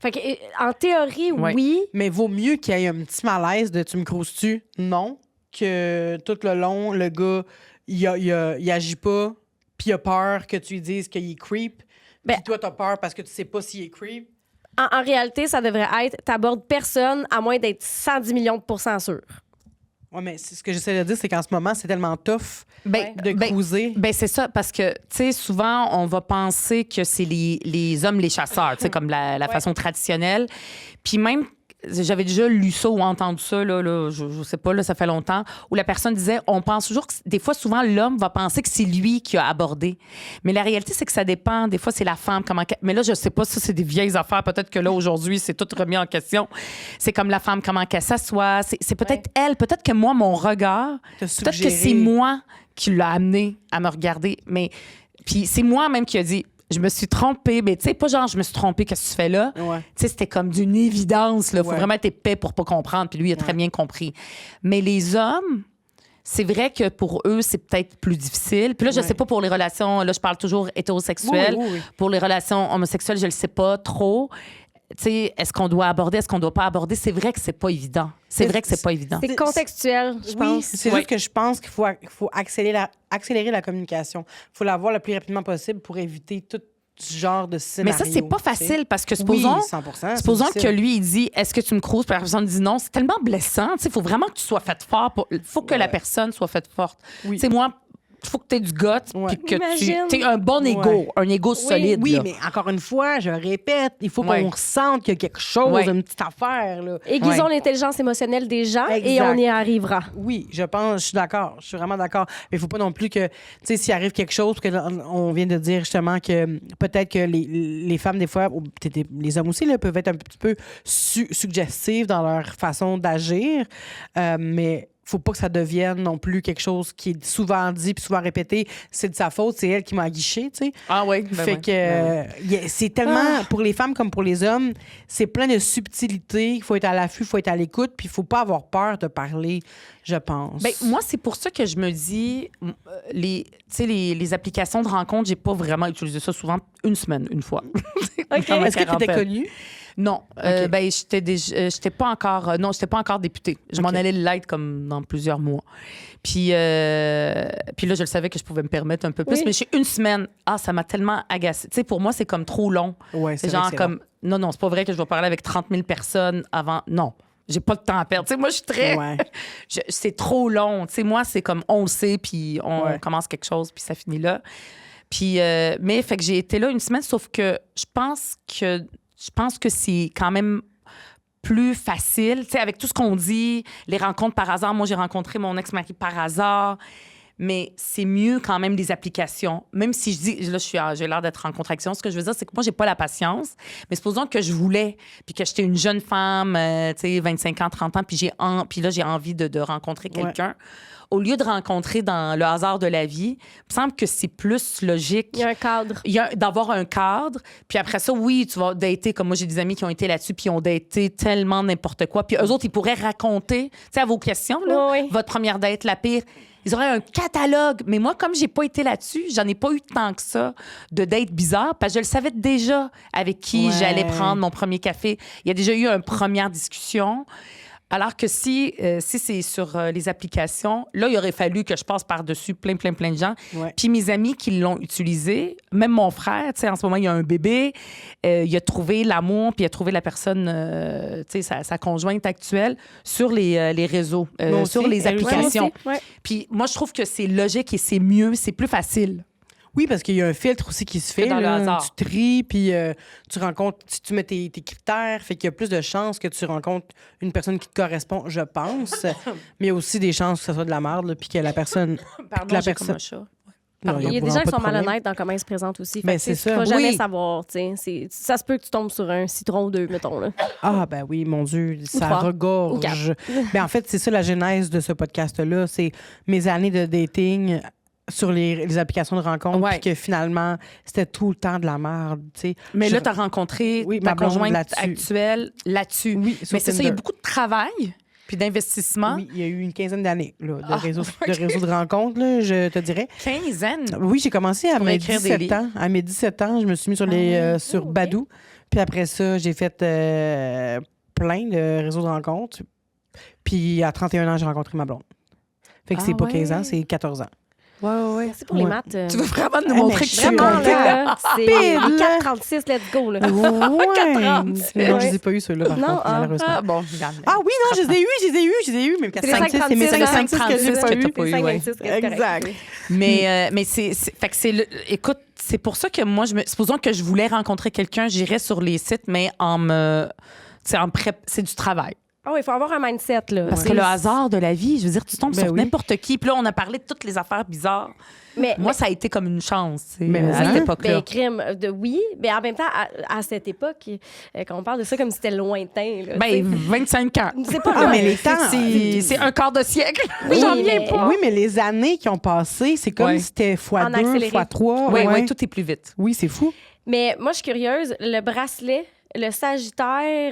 [SPEAKER 2] Fait que, en théorie,
[SPEAKER 3] Ouais.
[SPEAKER 2] oui.
[SPEAKER 1] Mais vaut mieux qu'il y ait un petit malaise de « tu me crousses-tu » non, que tout le long, le gars, il agit pas, puis il a peur que tu lui dises qu'il est creep,
[SPEAKER 2] Ben-
[SPEAKER 1] puis toi, t'as peur parce que tu sais pas s'il est creep.
[SPEAKER 2] En réalité, ça devrait être « t'abordes personne à moins d'être 110 millions de % sûr ».
[SPEAKER 1] Ouais, mais ce que j'essaie de dire, c'est qu'en ce moment, c'est tellement tough de
[SPEAKER 3] ben,
[SPEAKER 1] cruiser.
[SPEAKER 3] ben, c'est ça, parce que, tu sais, souvent, on va penser que c'est les hommes les chasseurs, tu sais, comme la façon traditionnelle. Puis même, j'avais déjà lu ça ou entendu ça, là, je sais pas, là, ça fait longtemps, où la personne disait, on pense toujours que, des fois, souvent, l'homme va penser que c'est lui qui a abordé. Mais la réalité, c'est que ça dépend. Des fois, c'est la femme. Mais là, je sais pas, ça, c'est des vieilles affaires. Peut-être que là, aujourd'hui, c'est tout remis en question. C'est comme la femme, comment qu'elle s'assoit. C'est peut-être elle. Peut-être que moi, mon regard,
[SPEAKER 1] T'as
[SPEAKER 3] peut-être que
[SPEAKER 1] suggéré.
[SPEAKER 3] c'est moi qui l'a amené à me regarder. Mais puis c'est moi même qui a dit, je me suis trompée. Mais tu sais, pas genre, je me suis trompée, qu'est-ce que tu fais là?
[SPEAKER 1] Ouais.
[SPEAKER 3] Tu sais, c'était comme d'une évidence. Il faut
[SPEAKER 1] Ouais.
[SPEAKER 3] vraiment être épais pour pas comprendre. Puis lui, il a très
[SPEAKER 1] Ouais.
[SPEAKER 3] bien compris. Mais les hommes, c'est vrai que pour eux, c'est peut-être plus difficile. Puis là, je
[SPEAKER 1] Ouais.
[SPEAKER 3] sais pas pour les relations, là, je parle toujours hétérosexuelles.
[SPEAKER 1] Oui, oui, oui.
[SPEAKER 3] Pour les relations homosexuelles, je le sais pas trop. Tu sais, est-ce qu'on doit aborder, est-ce qu'on doit pas aborder? C'est vrai que c'est pas évident. C'est vrai que c'est pas évident.
[SPEAKER 2] C'est contextuel, je
[SPEAKER 1] Oui,
[SPEAKER 2] pense.
[SPEAKER 1] c'est
[SPEAKER 3] Ouais.
[SPEAKER 1] juste que je pense qu'il faut accélérer la communication. Il faut l'avoir le plus rapidement possible pour éviter tout ce genre de
[SPEAKER 3] Mais
[SPEAKER 1] scénario.
[SPEAKER 3] ça, c'est pas
[SPEAKER 1] tu sais.
[SPEAKER 3] facile parce que supposons,
[SPEAKER 1] Oui, 100%.
[SPEAKER 3] supposons
[SPEAKER 1] c'est
[SPEAKER 3] que
[SPEAKER 1] difficile.
[SPEAKER 3] lui, il dit est-ce que tu me croises? Puis la personne dit non. C'est tellement blessant. Il faut vraiment que tu sois faite forte. Il faut que la personne soit faite forte.
[SPEAKER 1] Oui.
[SPEAKER 3] Tu sais, moi, il faut que tu aies du goût
[SPEAKER 1] Ouais.
[SPEAKER 3] puis que
[SPEAKER 2] Imagine.
[SPEAKER 3] tu aies un bon ego,
[SPEAKER 1] Ouais.
[SPEAKER 3] un ego solide.
[SPEAKER 1] Oui,
[SPEAKER 3] là.
[SPEAKER 1] mais encore une fois, je répète, il faut
[SPEAKER 3] Ouais.
[SPEAKER 1] qu'on ressente qu'il y a quelque chose,
[SPEAKER 3] Ouais.
[SPEAKER 1] une petite affaire. Là.
[SPEAKER 2] Aiguisons
[SPEAKER 3] Ouais.
[SPEAKER 2] l'intelligence émotionnelle des gens et
[SPEAKER 1] Exact.
[SPEAKER 2] on y arrivera.
[SPEAKER 1] Oui, je pense, je suis d'accord, je suis vraiment d'accord. Mais il faut pas non plus que, tu sais, s'il arrive quelque chose, parce que on vient de dire justement que peut-être que les femmes, des fois, ou peut-être les hommes aussi, là, peuvent être un petit peu suggestives dans leur façon d'agir, mais faut pas que ça devienne non plus quelque chose qui est souvent dit puis souvent répété. C'est de sa faute, c'est elle qui m'a aguiché, tu sais.
[SPEAKER 3] Ah oui.
[SPEAKER 1] Fait que c'est tellement, pour les femmes comme pour les hommes, c'est plein de subtilités. Il faut être à l'affût, il faut être à l'écoute, puis il faut pas avoir peur de parler, je pense.
[SPEAKER 3] Ben, moi, c'est pour ça que je me dis, tu sais, les applications de rencontre, j'ai pas vraiment utilisé ça souvent, une semaine, une fois. Dans ma
[SPEAKER 1] Est-ce que tu étais
[SPEAKER 3] quarantaine.
[SPEAKER 1] connue?
[SPEAKER 3] Non, ben j'étais pas encore j'étais pas encore députée. Je m'en
[SPEAKER 1] OK.
[SPEAKER 3] allais l'être comme dans plusieurs mois. Puis là je le savais que je pouvais me permettre un peu plus,
[SPEAKER 2] Oui.
[SPEAKER 3] mais j'ai une semaine, ça m'a tellement agacée. Tu sais, pour moi c'est comme trop long.
[SPEAKER 1] Ouais,
[SPEAKER 3] C'est
[SPEAKER 1] vrai
[SPEAKER 3] genre
[SPEAKER 1] que c'est
[SPEAKER 3] comme non, c'est pas vrai que je vais parler avec 30 000 personnes avant. Non. J'ai pas de temps à perdre. Tu sais, moi, je suis très.
[SPEAKER 1] Ouais.
[SPEAKER 3] C'est trop long. Tu sais, moi, c'est comme on le sait, puis on
[SPEAKER 1] Ouais.
[SPEAKER 3] commence quelque chose, puis ça finit là. Puis, mais fait que j'ai été là une semaine, sauf que je pense que c'est quand même plus facile. Tu sais, avec tout ce qu'on dit, les rencontres par hasard. Moi, j'ai rencontré mon ex-mari par hasard. Mais c'est mieux quand même les applications. Même si je dis, là, j'ai l'air d'être en contraction. Ce que je veux dire, c'est que moi, j'ai pas la patience. Mais supposons que je voulais, puis que j'étais une jeune femme, tu sais, 25 ans, 30 ans, puis là, j'ai envie de rencontrer quelqu'un. Au lieu de rencontrer dans le hasard de la vie, il me semble que c'est plus logique.
[SPEAKER 2] Il y a un cadre.
[SPEAKER 3] D'avoir un cadre. Puis après ça, oui, tu vas dater. Comme moi, j'ai des amis qui ont été là-dessus, puis ils ont daté tellement n'importe quoi. Puis eux autres, ils pourraient raconter, tu sais, à vos questions, là,
[SPEAKER 2] Oui.
[SPEAKER 3] votre première date, la pire. Ils auraient un catalogue. Mais moi, comme j'ai pas été là-dessus, j'en ai pas eu tant que ça de dates bizarres, parce que je le savais déjà avec qui j'allais prendre mon premier café. Il y a déjà eu une première discussion. Alors que si c'est sur les applications, là, il aurait fallu que je passe par-dessus plein de gens.
[SPEAKER 1] Ouais.
[SPEAKER 3] Puis mes amis qui l'ont utilisé, même mon frère, tu sais, en ce moment, il a un bébé, il a trouvé l'amour, puis il a trouvé la personne, tu sais, sa conjointe actuelle sur les réseaux, sur les applications.
[SPEAKER 2] Ouais.
[SPEAKER 3] Puis moi, je trouve que c'est logique et c'est mieux, c'est plus facile.
[SPEAKER 1] Oui, parce qu'il y a un filtre aussi qui se fait.
[SPEAKER 3] dans le
[SPEAKER 1] Là.
[SPEAKER 3] hasard.
[SPEAKER 1] Tu tries, puis tu rencontres, si tu mets tes critères, fait qu'il y a plus de chances que tu rencontres une personne qui te correspond, je pense. Mais il y a aussi des chances que ce soit de la merde, puis que la personne.
[SPEAKER 3] Pardon,
[SPEAKER 1] la
[SPEAKER 3] j'ai
[SPEAKER 1] personne-
[SPEAKER 3] comme un chat.
[SPEAKER 1] Non,
[SPEAKER 2] Il y a des
[SPEAKER 1] vraiment
[SPEAKER 2] gens qui
[SPEAKER 1] pas
[SPEAKER 2] sont
[SPEAKER 1] de problème.
[SPEAKER 2] malhonnêtes dans comment ils se présentent aussi.
[SPEAKER 1] Ben,
[SPEAKER 2] Fait que,
[SPEAKER 1] c'est
[SPEAKER 2] tu ne vas
[SPEAKER 1] ça.
[SPEAKER 2] jamais
[SPEAKER 3] Oui.
[SPEAKER 2] savoir. Ça se peut que tu tombes sur un citron ou deux, mettons. Là.
[SPEAKER 1] Ah, ben oui, mon Dieu, ça
[SPEAKER 2] trois. Ou
[SPEAKER 1] regorge.
[SPEAKER 2] quatre.
[SPEAKER 1] Ben, en fait, c'est ça la genèse de ce podcast-là. C'est mes années de dating sur les applications de rencontre,
[SPEAKER 3] Ouais.
[SPEAKER 1] puis que finalement, c'était tout le temps de la merde, tu sais.
[SPEAKER 3] Mais
[SPEAKER 1] Je-
[SPEAKER 3] là, tu as rencontré
[SPEAKER 1] Oui,
[SPEAKER 3] ta
[SPEAKER 1] ma blonde
[SPEAKER 3] conjointe
[SPEAKER 1] là-dessus.
[SPEAKER 3] actuelle là-dessus.
[SPEAKER 1] Oui, sur
[SPEAKER 3] Mais c'est ça, il y a
[SPEAKER 1] Tinder.
[SPEAKER 3] beaucoup de travail puis d'investissement.
[SPEAKER 1] Oui, il y a eu une quinzaine d'années là, de,
[SPEAKER 3] Ah,
[SPEAKER 1] réseaux,
[SPEAKER 3] ok.
[SPEAKER 1] de réseaux de rencontres, là, je te dirais.
[SPEAKER 3] Quinzaine.
[SPEAKER 1] Oui, j'ai commencé à
[SPEAKER 3] Pour
[SPEAKER 1] mes
[SPEAKER 3] écrire des
[SPEAKER 1] 17
[SPEAKER 3] livres.
[SPEAKER 1] ans. À mes 17 ans, je me suis mis sur, sur
[SPEAKER 2] ok.
[SPEAKER 1] Badoo. Puis après ça, j'ai fait plein de réseaux de rencontres. Puis à 31 ans, j'ai rencontré ma blonde. Fait que
[SPEAKER 3] Ah
[SPEAKER 1] c'est pas
[SPEAKER 3] ouais.
[SPEAKER 1] 15 ans, c'est 14 ans.
[SPEAKER 3] Ouais.
[SPEAKER 2] Merci pour les
[SPEAKER 1] Ouais.
[SPEAKER 2] maths.
[SPEAKER 3] Tu veux vraiment nous
[SPEAKER 1] mais
[SPEAKER 3] montrer
[SPEAKER 1] je
[SPEAKER 3] que
[SPEAKER 1] suis
[SPEAKER 3] tu es
[SPEAKER 2] Vraiment,
[SPEAKER 1] contente.
[SPEAKER 2] là, c'est
[SPEAKER 1] Pile.
[SPEAKER 2] 4,36, let's go. Là.
[SPEAKER 1] Ouais.
[SPEAKER 2] 40.
[SPEAKER 1] Non, je les ai pas eu, ceux-là, par
[SPEAKER 2] Non,
[SPEAKER 1] contre,
[SPEAKER 2] ah.
[SPEAKER 1] malheureusement.
[SPEAKER 3] Ah bon, regarde.
[SPEAKER 1] Ah oui, non, je les ai eus. Mais
[SPEAKER 2] C'est les
[SPEAKER 1] 436, c'est mes
[SPEAKER 2] 5,36,
[SPEAKER 1] 536 que j'ai
[SPEAKER 3] que
[SPEAKER 1] pas
[SPEAKER 3] t'as
[SPEAKER 1] eu.
[SPEAKER 3] pas eu, ouais.
[SPEAKER 2] 5,26, c'est correct.
[SPEAKER 1] Exact.
[SPEAKER 3] Mais fait que écoute, c'est pour ça que moi, supposons que je voulais rencontrer quelqu'un, j'irais sur les sites, mais c'est du travail.
[SPEAKER 2] Ah oui, il faut avoir un mindset. Là.
[SPEAKER 3] Parce que
[SPEAKER 2] C'est-
[SPEAKER 3] le hasard de la vie, je veux dire, tu tombes
[SPEAKER 1] Ben
[SPEAKER 3] sur
[SPEAKER 1] oui.
[SPEAKER 3] n'importe qui. Puis là, on a parlé de toutes les affaires bizarres.
[SPEAKER 2] Mais,
[SPEAKER 3] Moi, ça a été comme une chance, tu sais,
[SPEAKER 1] Mais
[SPEAKER 3] à
[SPEAKER 1] hein?
[SPEAKER 3] cette époque-là.
[SPEAKER 2] ben, crime, oui, mais en même temps, à cette époque, quand on parle de ça comme si c'était lointain. Là,
[SPEAKER 3] Ben, 25 ans.
[SPEAKER 2] tu sais. C'est pas
[SPEAKER 1] Ah,
[SPEAKER 2] loin.
[SPEAKER 1] mais les temps.
[SPEAKER 3] C'est un quart de siècle.
[SPEAKER 2] Oui,
[SPEAKER 3] J'en
[SPEAKER 2] mais-
[SPEAKER 3] reviens pas.
[SPEAKER 1] Oui, mais les années qui ont passé, c'est comme
[SPEAKER 3] Ouais.
[SPEAKER 1] si c'était
[SPEAKER 2] En
[SPEAKER 1] x2,
[SPEAKER 2] accéléré.
[SPEAKER 1] x3.
[SPEAKER 3] Oui,
[SPEAKER 1] ouais.
[SPEAKER 3] tout est plus vite.
[SPEAKER 1] Oui, c'est fou.
[SPEAKER 2] Mais moi, je suis curieuse. Le bracelet, le Sagittaire.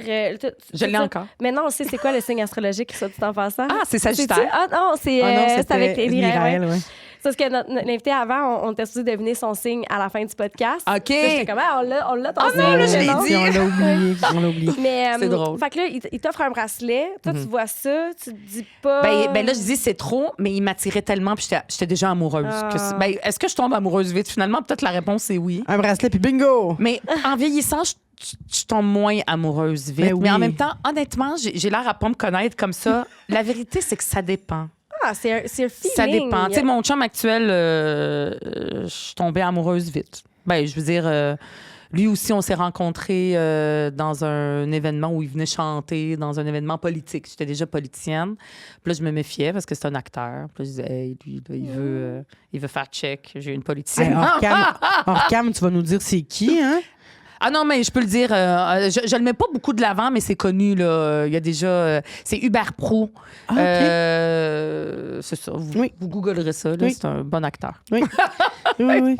[SPEAKER 3] Je l'ai encore.
[SPEAKER 2] Mais non, on sait c'est quoi le signe astrologique, soit dit en passant?
[SPEAKER 3] Ah, c'est
[SPEAKER 2] C'est-tu?
[SPEAKER 3] Sagittaire.
[SPEAKER 2] Ah non, c'est c'est avec Miraël.
[SPEAKER 1] ouais.
[SPEAKER 2] C'est parce que notre invité avant, on était supposé deviner son signe à la fin du podcast.
[SPEAKER 3] OK.
[SPEAKER 2] Là, j'étais comme, ah, on l'a ton
[SPEAKER 3] Ah
[SPEAKER 2] signe.
[SPEAKER 3] non, là, je
[SPEAKER 2] mais
[SPEAKER 3] l'ai
[SPEAKER 2] non.
[SPEAKER 3] dit.
[SPEAKER 1] On l'a oublié. On l'a oublié.
[SPEAKER 2] Mais,
[SPEAKER 3] C'est drôle.
[SPEAKER 2] Fait que là, il t'offre un bracelet. Toi, tu vois ça, tu te dis pas.
[SPEAKER 3] Ben là, je dis c'est trop, mais il m'attirait tellement, puis j'étais déjà amoureuse.
[SPEAKER 2] Ah.
[SPEAKER 3] Est-ce que je tombe amoureuse vite? Finalement, peut-être la réponse est oui.
[SPEAKER 1] Un bracelet, puis bingo!
[SPEAKER 3] Mais en vieillissant, je tombe moins amoureuse vite.
[SPEAKER 1] Ben oui.
[SPEAKER 3] Mais en même temps, honnêtement, j'ai l'air à pas me connaître comme ça. La vérité, c'est que ça dépend.
[SPEAKER 2] Ah, c'est un feeling.
[SPEAKER 3] Ça dépend. Tu sais, mon chum actuel, je suis tombée amoureuse vite. Ben, je veux dire, lui aussi, on s'est rencontrés dans un événement où il venait chanter, dans un événement politique. J'étais déjà politicienne. Puis là, je me méfiais parce que c'est un acteur. Puis là, je disais, hey, lui, là, il veut faire check. J'ai une politicienne.
[SPEAKER 1] Hey, hors cam, tu vas nous dire c'est qui, hein?
[SPEAKER 3] Ah non, mais je peux le dire. Je le mets pas beaucoup de l'avant, mais c'est connu. Là. Il y a déjà... c'est Hubert Pro.
[SPEAKER 1] Ah, OK.
[SPEAKER 3] C'est ça.
[SPEAKER 1] Oui.
[SPEAKER 3] Vous googlerez ça. Là,
[SPEAKER 1] Oui.
[SPEAKER 3] C'est un bon acteur.
[SPEAKER 1] Oui. Oui.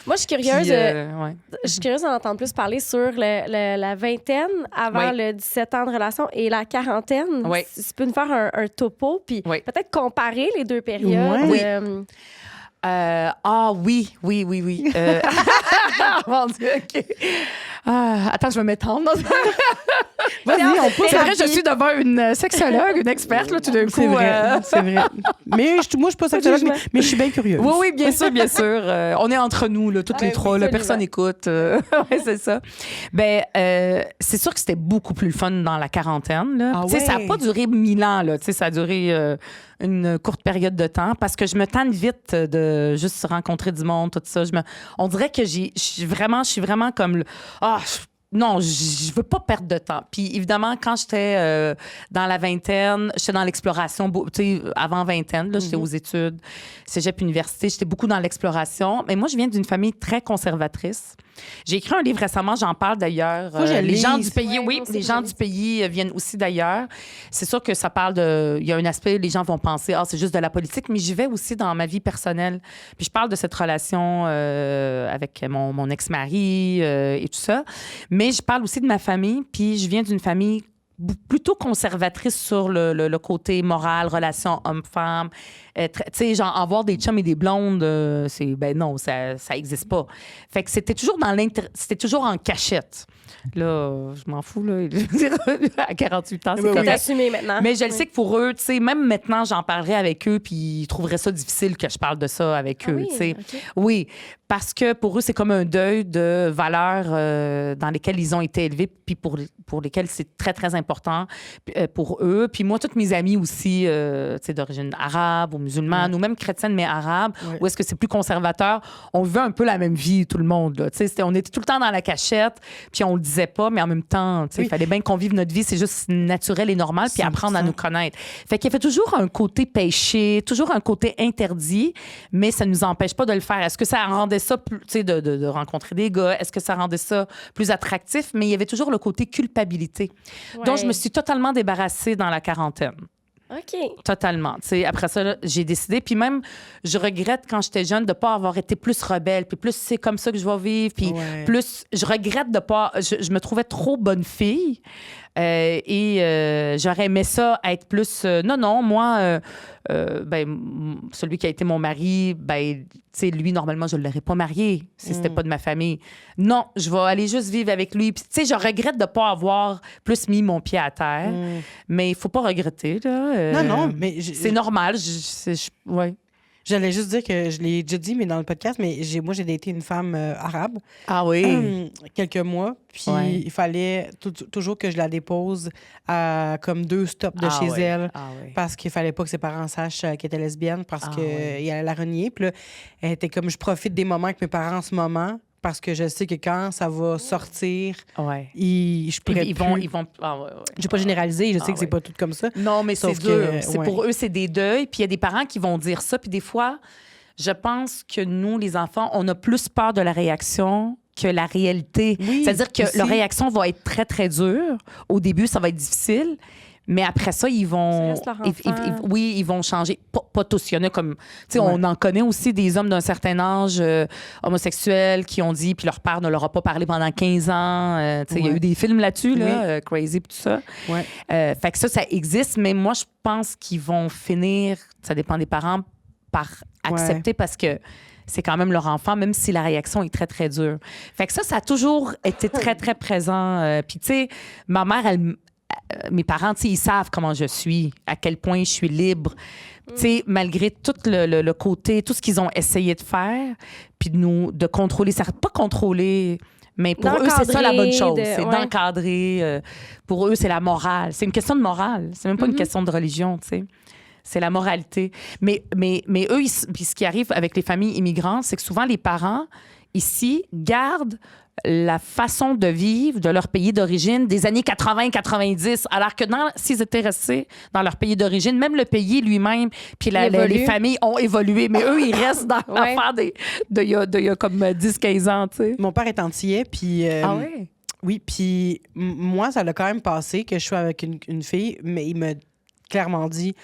[SPEAKER 2] Moi, je suis curieuse.
[SPEAKER 3] Puis, ouais.
[SPEAKER 2] Je suis curieuse d'en entendre plus parler sur la vingtaine avant
[SPEAKER 3] Oui.
[SPEAKER 2] le 17 ans de relation et la quarantaine.
[SPEAKER 3] Oui.
[SPEAKER 2] Si tu peux nous faire un topo, puis
[SPEAKER 3] Oui.
[SPEAKER 2] peut-être comparer les deux périodes.
[SPEAKER 1] Ouais.
[SPEAKER 3] Oui. Oui. Mon Dieu, OK. Attends, je vais m'étendre.
[SPEAKER 1] Vas-y, on pousse.
[SPEAKER 3] C'est vrai, je suis devant une sexologue, une experte, là, tout d'un coup.
[SPEAKER 1] C'est vrai, c'est vrai. Mais moi, je suis pas sexologue,
[SPEAKER 2] jugement.
[SPEAKER 1] mais je suis bien curieuse.
[SPEAKER 3] Oui, bien sûr, bien sûr. On est entre nous, là, toutes les
[SPEAKER 2] oui,
[SPEAKER 3] trois. Là,
[SPEAKER 2] absolument.
[SPEAKER 3] personne n'écoute. Ouais, c'est ça. Ben, c'est sûr que c'était beaucoup plus le fun dans la quarantaine. Là.
[SPEAKER 1] Ah
[SPEAKER 3] Tu sais, ça n'a
[SPEAKER 1] ouais?
[SPEAKER 3] pas duré 1000 ans. Là. Tu sais, ça a duré une courte période de temps parce que je me tanne vite de juste rencontrer du monde, tout ça. On dirait que je suis vraiment comme... Non, je veux pas perdre de temps. Puis évidemment, quand j'étais dans la vingtaine, j'étais dans l'exploration, tu sais, avant vingtaine, là, j'étais aux études, cégep, université, j'étais beaucoup dans l'exploration. Mais moi, je viens d'une famille très conservatrice. J'ai écrit un livre récemment, j'en parle d'ailleurs. Les gens du pays, les gens du pays viennent aussi d'ailleurs. C'est sûr que ça parle de... Il y a un aspect, les gens vont penser, c'est juste de la politique, mais j'y vais aussi dans ma vie personnelle. Puis je parle de cette relation avec mon ex-mari et tout ça. Mais je parle aussi de ma famille, puis je viens d'une famille plutôt conservatrice sur le côté moral, relation homme-femme. Tu sais, genre, avoir des chums et des blondes, non, ça existe pas. Fait que c'était toujours c'était toujours en cachette. Là, je m'en fous, là. Je veux dire, à 48 ans, c'est correct.
[SPEAKER 2] Assumé maintenant.
[SPEAKER 3] Mais je le sais que pour eux, tu sais, même maintenant, j'en parlerai avec eux, puis ils trouveraient ça difficile que je parle de ça avec eux, tu sais.
[SPEAKER 2] Okay.
[SPEAKER 3] Oui, parce que pour eux, c'est comme un deuil de valeurs dans lesquelles ils ont été élevés, puis pour lesquelles c'est très, très important pour eux. Puis moi, toutes mes amies aussi, tu sais, d'origine arabe ou musulmane, ou même chrétienne, mais arabe, où est-ce que c'est plus conservateur, on vivait un peu la même vie, tout le monde, là. Tu sais, on était tout le temps dans la cachette, puis on le disait pas, mais en même temps, tu sais, il fallait bien qu'on vive notre vie, c'est juste naturel et normal, puis apprendre à nous connaître. Fait qu'il y avait toujours un côté péché, toujours un côté interdit, mais ça nous empêche pas de le faire. Est-ce que ça rendait ça plus, tu sais, de rencontrer des gars? Est-ce que ça rendait ça plus attractif? Mais il y avait toujours le côté culpabilité. Donc, je me suis totalement débarrassée dans la quarantaine.
[SPEAKER 2] OK.
[SPEAKER 3] Totalement. Tu sais, après ça, là, j'ai décidé. Puis même, je regrette quand j'étais jeune de ne pas avoir été plus rebelle. Puis plus, c'est comme ça que je vais vivre. Puis plus, je regrette de pas... Je me trouvais trop bonne fille. J'aurais aimé ça être plus... non, moi, celui qui a été mon mari, tu sais, lui, normalement, je ne l'aurais pas marié si c'était pas de ma famille. Non, je vais aller juste vivre avec lui. Puis, tu sais, je regrette de ne pas avoir plus mis mon pied à terre. Mais il ne faut pas regretter, là.
[SPEAKER 1] Non, mais...
[SPEAKER 3] c'est normal. Ouais.
[SPEAKER 1] J'allais juste dire que je l'ai déjà dit, mais dans le podcast, mais moi, j'ai daté une femme arabe.
[SPEAKER 3] Ah oui?
[SPEAKER 1] Quelques mois. Puis il fallait toujours que je la dépose à comme 2 stops de chez elle. Parce qu'il fallait pas que ses parents sachent qu'elle était lesbienne parce qu'il allait la renier. Puis là, elle était comme, je profite des moments avec mes parents en ce moment. Parce que je sais que quand ça va sortir, je pourrais
[SPEAKER 3] ils vont
[SPEAKER 1] Je vais pas généraliser, je sais que c'est pas tout comme ça.
[SPEAKER 3] Non, mais c'est dur. Pour eux, c'est des deuils. Puis il y a des parents qui vont dire ça. Puis des fois, je pense que nous, les enfants, on a plus peur de la réaction que la réalité.
[SPEAKER 1] Oui,
[SPEAKER 3] c'est-à-dire que
[SPEAKER 1] aussi.
[SPEAKER 3] leur réaction va être très, très dure. Au début, ça va être difficile. Mais après ça, ils vont... ils vont changer. Pas tous. Il y en a comme... Tu sais, on en connaît aussi des hommes d'un certain âge homosexuels qui ont dit, puis leur père ne leur a pas parlé pendant 15 ans. Tu sais, il y a eu des films là-dessus, là, Crazy, puis tout ça. Fait que ça existe. Mais moi, je pense qu'ils vont finir, ça dépend des parents, par accepter parce que c'est quand même leur enfant, même si la réaction est très, très dure. Fait que ça a toujours été très, très présent. Puis, tu sais, ma mère, mes parents, ils savent comment je suis, à quel point je suis libre. Malgré tout le côté, tout ce qu'ils ont essayé de faire, puis de contrôler, ça pas contrôler, mais pour eux, c'est ça la bonne chose, c'est d'encadrer. Pour eux, c'est la morale. C'est une question de morale, c'est même pas une question de religion, tu sais. C'est la moralité. Mais eux, puis ce qui arrive avec les familles immigrantes, c'est que souvent, les parents, ici, gardent la façon de vivre de leur pays d'origine des années 80-90, alors que s'ils étaient restés dans leur pays d'origine, même le pays lui-même, puis les familles ont évolué, mais eux, ils restent dans l'affaire il y a comme 10-15 ans, tu sais.
[SPEAKER 1] Mon père est antillais, puis...
[SPEAKER 3] Ah oui?
[SPEAKER 1] Oui, puis moi, ça l'a quand même passé que je suis avec une fille, mais il m'a clairement dit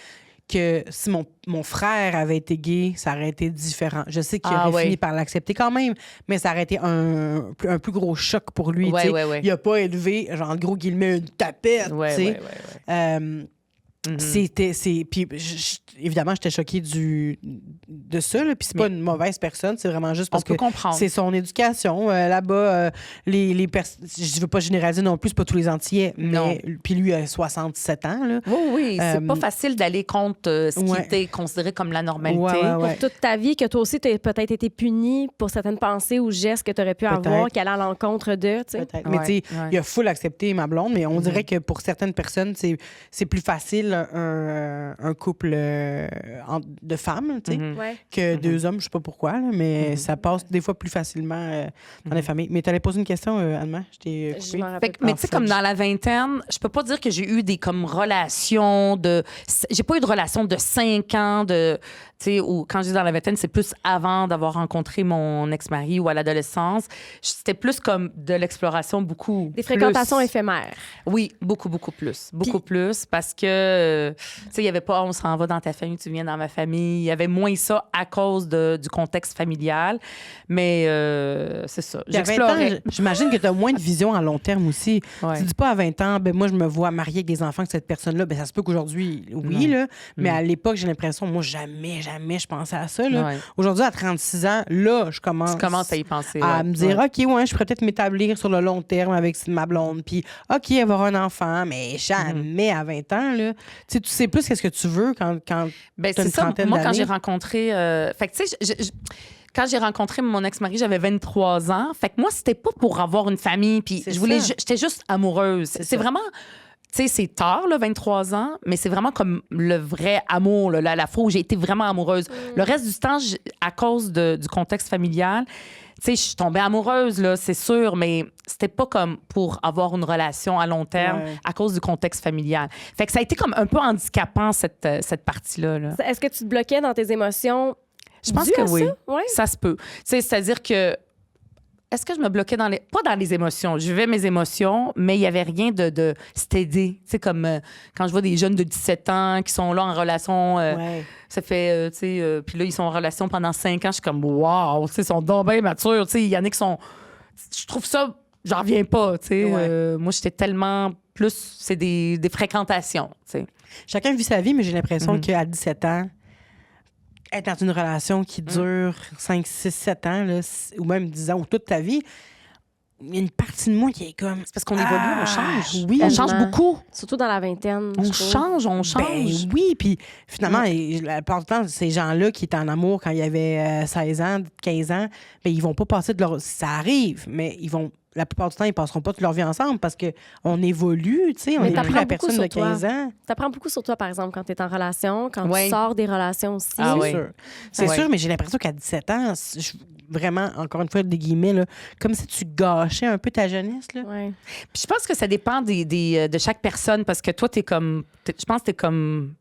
[SPEAKER 1] que si mon frère avait été gay, ça aurait été différent. Je sais qu'il aurait fini par l'accepter quand même, mais ça aurait été un plus gros choc pour lui. Il a pas élevé, genre, en gros guillemets, une tapette. Puis évidemment, j'étais choquée de ça, là, puis c'est pas une mauvaise personne, c'est vraiment juste parce que c'est son éducation. Là-bas, je veux pas généraliser non plus, c'est pas tous les Antillais, mais puis lui a 67 ans. Là.
[SPEAKER 3] Oui, c'est pas facile d'aller contre ce qui était considéré comme la normalité.
[SPEAKER 2] Pour toute ta vie, que toi aussi, tu as peut-être été puni pour certaines pensées ou gestes que tu aurais pu avoir, qui allaient à l'encontre d'eux.
[SPEAKER 1] Peut-être. Mais tu sais, il a full accepté ma blonde, mais on dirait que pour certaines personnes, c'est plus facile facile un couple de femmes, tu sais,
[SPEAKER 2] Ouais.
[SPEAKER 1] que deux hommes, je sais pas pourquoi, là, mais ça passe des fois plus facilement dans les familles. Mais tu allais poser une question, Anne-Mère? Je t'ai
[SPEAKER 2] Je
[SPEAKER 1] coupé.
[SPEAKER 2] m'en rappelle pas.
[SPEAKER 3] Mais tu sais, comme dans la vingtaine, je peux pas dire que j'ai eu des comme relations de. J'ai pas eu de relation de 5 ans, de. Tu sais, ou quand je dis dans la vingtaine, c'est plus avant d'avoir rencontré mon ex-mari ou à l'adolescence. C'était plus comme de l'exploration beaucoup.
[SPEAKER 2] Des fréquentations
[SPEAKER 3] plus.
[SPEAKER 2] éphémères.
[SPEAKER 3] Oui, beaucoup plus. Beaucoup plus parce que, tu sais, il y avait pas on s'en va dans ta famille, tu viens dans ma famille. Il y avait moins ça à cause du contexte familial. Mais c'est ça.
[SPEAKER 1] Puis à 20 ans,
[SPEAKER 3] J'explorais.
[SPEAKER 1] j'imagine que tu as moins de vision à long terme aussi.
[SPEAKER 3] Ouais.
[SPEAKER 1] Tu dis pas à 20 ans, ben moi, je me vois mariée avec des enfants avec cette personne-là. Ben ça se peut qu'aujourd'hui, oui, là, mais à l'époque, j'ai l'impression, moi, jamais, je pensais à ça. Là.
[SPEAKER 3] Ouais.
[SPEAKER 1] Aujourd'hui, à 36 ans, là, je commence
[SPEAKER 3] Tu commences à y penser.
[SPEAKER 1] à
[SPEAKER 3] ouais.
[SPEAKER 1] me dire,
[SPEAKER 3] Ouais.
[SPEAKER 1] OK, ouais, je pourrais peut-être m'établir sur le long terme avec ma blonde. Puis, OK, avoir un enfant, mais jamais à 20 ans. Là. Tu sais plus qu'est-ce que tu veux quand
[SPEAKER 3] Ben,
[SPEAKER 1] t'as
[SPEAKER 3] c'est
[SPEAKER 1] une
[SPEAKER 3] ça.
[SPEAKER 1] trentaine
[SPEAKER 3] Moi, quand
[SPEAKER 1] d'années.
[SPEAKER 3] j'ai rencontré. Fait que, tu sais, quand j'ai rencontré mon ex-mari, j'avais 23 ans. Fait que moi, c'était pas pour avoir une famille. Puis
[SPEAKER 1] C'est
[SPEAKER 3] je voulais.
[SPEAKER 1] ça.
[SPEAKER 3] J'étais juste amoureuse. C'est
[SPEAKER 1] ça.
[SPEAKER 3] vraiment. Tu sais, c'est tard, là, 23 ans, mais c'est vraiment comme le vrai amour, là, la fois où j'ai été vraiment amoureuse. Le reste du temps, à cause du contexte familial, tu sais, je suis tombée amoureuse, là, c'est sûr, mais c'était pas comme pour avoir une relation à long terme
[SPEAKER 1] Ouais.
[SPEAKER 3] à cause du contexte familial. Fait que ça a été comme un peu handicapant, cette partie-là. Là.
[SPEAKER 2] Est-ce que tu te bloquais dans tes émotions?
[SPEAKER 3] Je pense
[SPEAKER 2] dû
[SPEAKER 3] que
[SPEAKER 2] à
[SPEAKER 3] oui.
[SPEAKER 2] ça? Ouais.
[SPEAKER 3] Ça se peut. Tu sais, c'est-à-dire que. Est-ce que je me bloquais pas dans les émotions? Je vivais mes émotions, mais il n'y avait rien de steady. Tu sais, comme quand je vois des jeunes de 17 ans qui sont là en relation,
[SPEAKER 1] Ouais.
[SPEAKER 3] ça fait, tu sais, puis là, ils sont en relation pendant 5 ans. Je suis comme, wow, tu sais, ils sont donc bien matures. Tu sais, il y en a qui sont. Je trouve ça, j'en reviens pas. Tu sais,
[SPEAKER 1] Ouais.
[SPEAKER 3] moi, j'étais tellement plus. C'est des fréquentations. Tu sais.
[SPEAKER 1] Chacun vit sa vie, mais j'ai l'impression
[SPEAKER 3] Mhm.
[SPEAKER 1] qu'à 17 ans, être dans une relation qui dure 5, 6, 7 ans, là, ou même 10 ans, ou toute ta vie, il y a une partie de moi qui est comme...
[SPEAKER 3] C'est parce qu'on évolue, on change.
[SPEAKER 1] Oui,
[SPEAKER 3] On change
[SPEAKER 2] Tellement.
[SPEAKER 3] beaucoup.
[SPEAKER 2] Surtout dans la vingtaine.
[SPEAKER 3] On
[SPEAKER 2] je trouve.
[SPEAKER 3] change, on change.
[SPEAKER 1] Ben oui, puis finalement, la plupart du temps, ces gens-là qui étaient en amour quand il y avait 16 ans, 15 ans, ben ils vont pas passer de leur... Ça arrive, mais ils vont... La plupart du temps, ils passeront pas toute leur vie ensemble parce qu'on évolue, tu sais, on
[SPEAKER 2] Mais
[SPEAKER 1] n'est plus
[SPEAKER 2] t'apprends
[SPEAKER 1] la
[SPEAKER 2] beaucoup
[SPEAKER 1] personne de
[SPEAKER 2] sur toi.
[SPEAKER 1] 15 ans.
[SPEAKER 2] T'apprends beaucoup sur toi, par exemple, quand tu es en relation, quand
[SPEAKER 3] Ouais.
[SPEAKER 2] tu sors des relations aussi.
[SPEAKER 3] Ah
[SPEAKER 1] C'est
[SPEAKER 3] oui.
[SPEAKER 1] sûr. C'est
[SPEAKER 3] Ouais.
[SPEAKER 1] sûr, mais j'ai l'impression qu'à 17 ans, vraiment, encore une fois, des guillemets, là, comme si tu gâchais un peu ta jeunesse. Là.
[SPEAKER 2] Ouais.
[SPEAKER 3] Puis je pense que ça dépend de chaque personne parce que toi, je pense que t'es comme.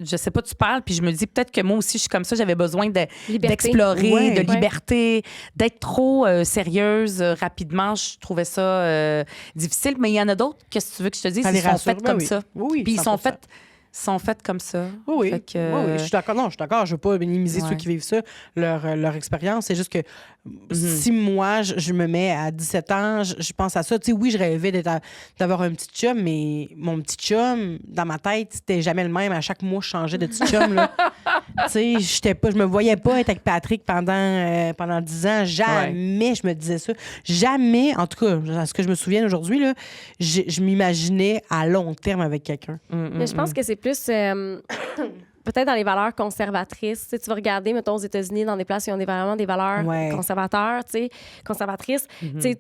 [SPEAKER 3] Je sais pas, tu parles, puis je me dis peut-être que moi aussi, je suis comme ça. J'avais besoin
[SPEAKER 2] Liberté.
[SPEAKER 3] d'explorer,
[SPEAKER 1] Ouais.
[SPEAKER 3] de
[SPEAKER 2] Ouais.
[SPEAKER 3] liberté, d'être trop sérieuse rapidement. Je trouvais ça difficile. Mais il y en a d'autres, qu'est-ce que tu veux que je te dise?
[SPEAKER 1] Ça
[SPEAKER 3] Ils
[SPEAKER 1] les
[SPEAKER 3] sont
[SPEAKER 1] rassure,
[SPEAKER 3] faits
[SPEAKER 1] ben
[SPEAKER 3] comme
[SPEAKER 1] oui.
[SPEAKER 3] ça.
[SPEAKER 1] Oui,
[SPEAKER 3] Puis ils sont
[SPEAKER 1] 100%.
[SPEAKER 3] faits comme ça.
[SPEAKER 1] Oui, oui.
[SPEAKER 3] Fait que,
[SPEAKER 1] Oui, oui, je suis d'accord. Non, je suis d'accord. Je veux pas minimiser
[SPEAKER 3] Ouais.
[SPEAKER 1] ceux qui vivent ça, leur expérience. C'est juste que si moi, je me mets à 17 ans, je pense à ça. Tu sais, oui, je rêvais d'avoir un petit chum, mais mon petit chum, dans ma tête, c'était jamais le même. À chaque mois, je changeais de petit chum. Là. Tu sais, je me voyais pas être avec Patrick pendant 10 ans. Jamais je me disais ça. Jamais, en tout cas, à ce que je me souviens aujourd'hui, là, je m'imaginais à long terme avec quelqu'un.
[SPEAKER 2] Mais je pense que c'est plus peut-être dans les valeurs conservatrices. Tu sais, tu vas regarder, mettons, aux États-Unis, dans des places où ils ont vraiment des valeurs
[SPEAKER 1] Ouais.
[SPEAKER 2] conservateurs, tu sais, conservatrices. Tu sais,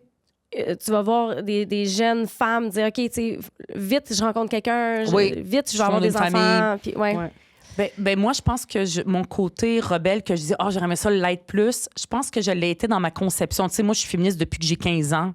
[SPEAKER 2] tu vas voir des jeunes femmes dire, OK, tu sais, vite, je rencontre quelqu'un,
[SPEAKER 3] Oui.
[SPEAKER 2] vite, je
[SPEAKER 3] Je
[SPEAKER 2] vais avoir
[SPEAKER 3] fonde
[SPEAKER 2] des
[SPEAKER 3] une
[SPEAKER 2] enfants. Puis, ouais.
[SPEAKER 1] Ouais.
[SPEAKER 3] Ben moi, je pense que mon côté rebelle, que je dis, j'aurais aimé ça l'être plus, je pense que je l'ai été dans ma conception. Tu sais, moi, je suis féministe depuis que j'ai 15 ans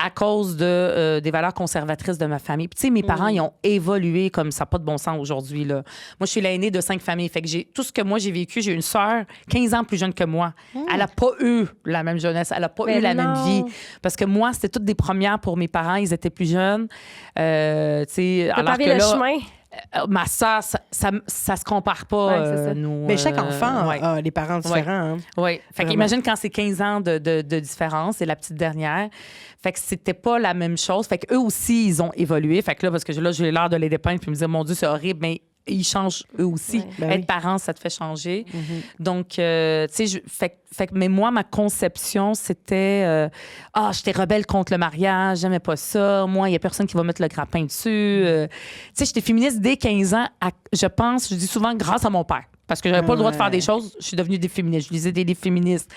[SPEAKER 3] à cause des valeurs conservatrices de ma famille. Puis, tu sais, mes parents, ils ont évolué comme ça, pas de bon sens aujourd'hui, là. Moi, je suis l'aînée de 5 familles. Fait que tout ce que moi, j'ai vécu, j'ai une sœur 15 ans plus jeune que moi. Elle a pas eu la même jeunesse, elle a pas
[SPEAKER 2] Mais
[SPEAKER 3] eu la
[SPEAKER 2] non.
[SPEAKER 3] même vie. Parce que moi, c'était toutes des premières pour mes parents, ils étaient plus jeunes. Tu sais,
[SPEAKER 2] T'as
[SPEAKER 3] alors
[SPEAKER 2] pavé
[SPEAKER 3] que
[SPEAKER 2] le
[SPEAKER 3] là,
[SPEAKER 2] chemin.
[SPEAKER 3] ma sœur, ça se compare pas,
[SPEAKER 2] Ouais, c'est ça.
[SPEAKER 3] nous.
[SPEAKER 1] Mais chaque enfant
[SPEAKER 3] ouais.
[SPEAKER 1] a des parents différents. Hein.
[SPEAKER 3] Oui. Fait
[SPEAKER 1] Vraiment.
[SPEAKER 3] qu'imagine quand c'est 15 ans de différence, c'est la petite dernière. Fait que c'était pas la même chose. Fait qu'eux aussi, ils ont évolué. Fait que là, parce que là, j'ai l'air de les dépeindre puis me dire, mon Dieu, c'est horrible, mais ils changent eux aussi.
[SPEAKER 2] Ouais.
[SPEAKER 1] Ben
[SPEAKER 3] Être
[SPEAKER 1] oui.
[SPEAKER 3] parent, ça te fait changer. Donc, tu sais, mais moi, ma conception, c'était j'étais rebelle contre le mariage, j'aimais pas ça. Moi, il y a personne qui va mettre le grappin dessus. Tu sais, j'étais féministe dès 15 ans, je dis souvent grâce à mon père. Parce que j'avais pas le droit de faire des choses, je suis devenue des féministes. Je lisais des livres féministes.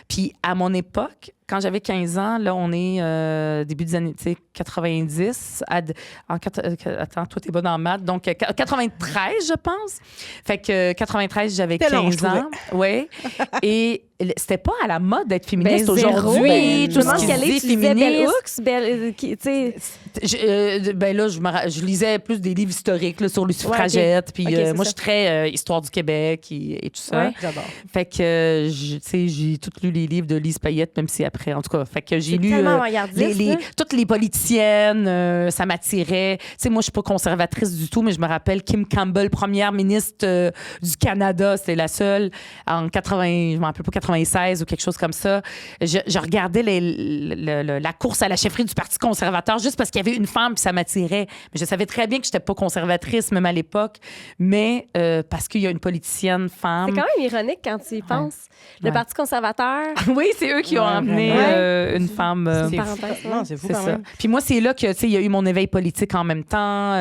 [SPEAKER 3] Puis à mon époque, quand j'avais 15 ans, là, on est début des années 90. Attends, toi, t'es bonne en maths. Donc, 93, je pense. Fait que 93, j'avais 15 ans. Oui. Et c'était pas à la mode d'être féministe aujourd'hui.
[SPEAKER 2] Tout ce qui se dit féministe.
[SPEAKER 3] Là, je lisais plus des livres historiques là, sur les suffragettes. Puis moi, je suis très histoire du Québec et tout ça.
[SPEAKER 2] Ouais.
[SPEAKER 1] J'adore.
[SPEAKER 3] Fait que, j'ai tout lu les livres de Lise Payette, même si après, en tout cas, fait que j'ai lu toutes les politiciennes, ça m'attirait. Tu sais, moi, je suis pas conservatrice du tout, mais je me rappelle Kim Campbell, première ministre du Canada, c'était la seule en 80, je m'en rappelle pas, 96 ou quelque chose comme ça. Je regardais la course à la chefferie du Parti conservateur juste parce qu'il y avait une femme puis ça m'attirait. Mais je savais très bien que j'étais pas conservatrice, même à l'époque, mais parce qu'il y a une politicienne femme.
[SPEAKER 2] C'est quand même ironique quand tu y penses. Le Parti conservateur.
[SPEAKER 3] Oui, c'est eux qui ont amené une femme.
[SPEAKER 1] Non, c'est fou quand même.
[SPEAKER 3] Puis moi, c'est là que, tu sais, il y a eu mon éveil politique en même temps.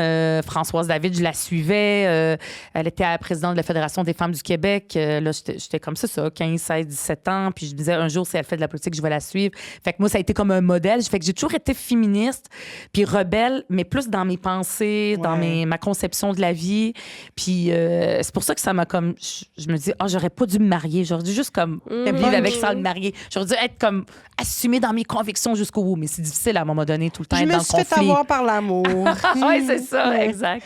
[SPEAKER 3] Françoise David, je la suivais. Elle était la présidente de la Fédération des femmes du Québec. Là, j'étais comme ça, 15, 16, 17 ans. Puis je me disais, un jour, si elle fait de la politique, je vais la suivre. Fait que moi, ça a été comme un modèle. Fait que j'ai toujours été féministe, puis rebelle, mais plus dans mes pensées, dans ma conception de la vie. Puis c'est pour ça que ça m'a comme... Je me dis, j'aurais pas dû me marier. J'aurais dû juste comme vivre avec sans le marier. J'aurais dû être comme assumée dans mes convictions jusqu'au bout. Mais c'est difficile à un moment donné, tout le temps, être dans le conflit.
[SPEAKER 1] Je me suis fait avoir par l'amour.
[SPEAKER 3] Oui, c'est ça, exact.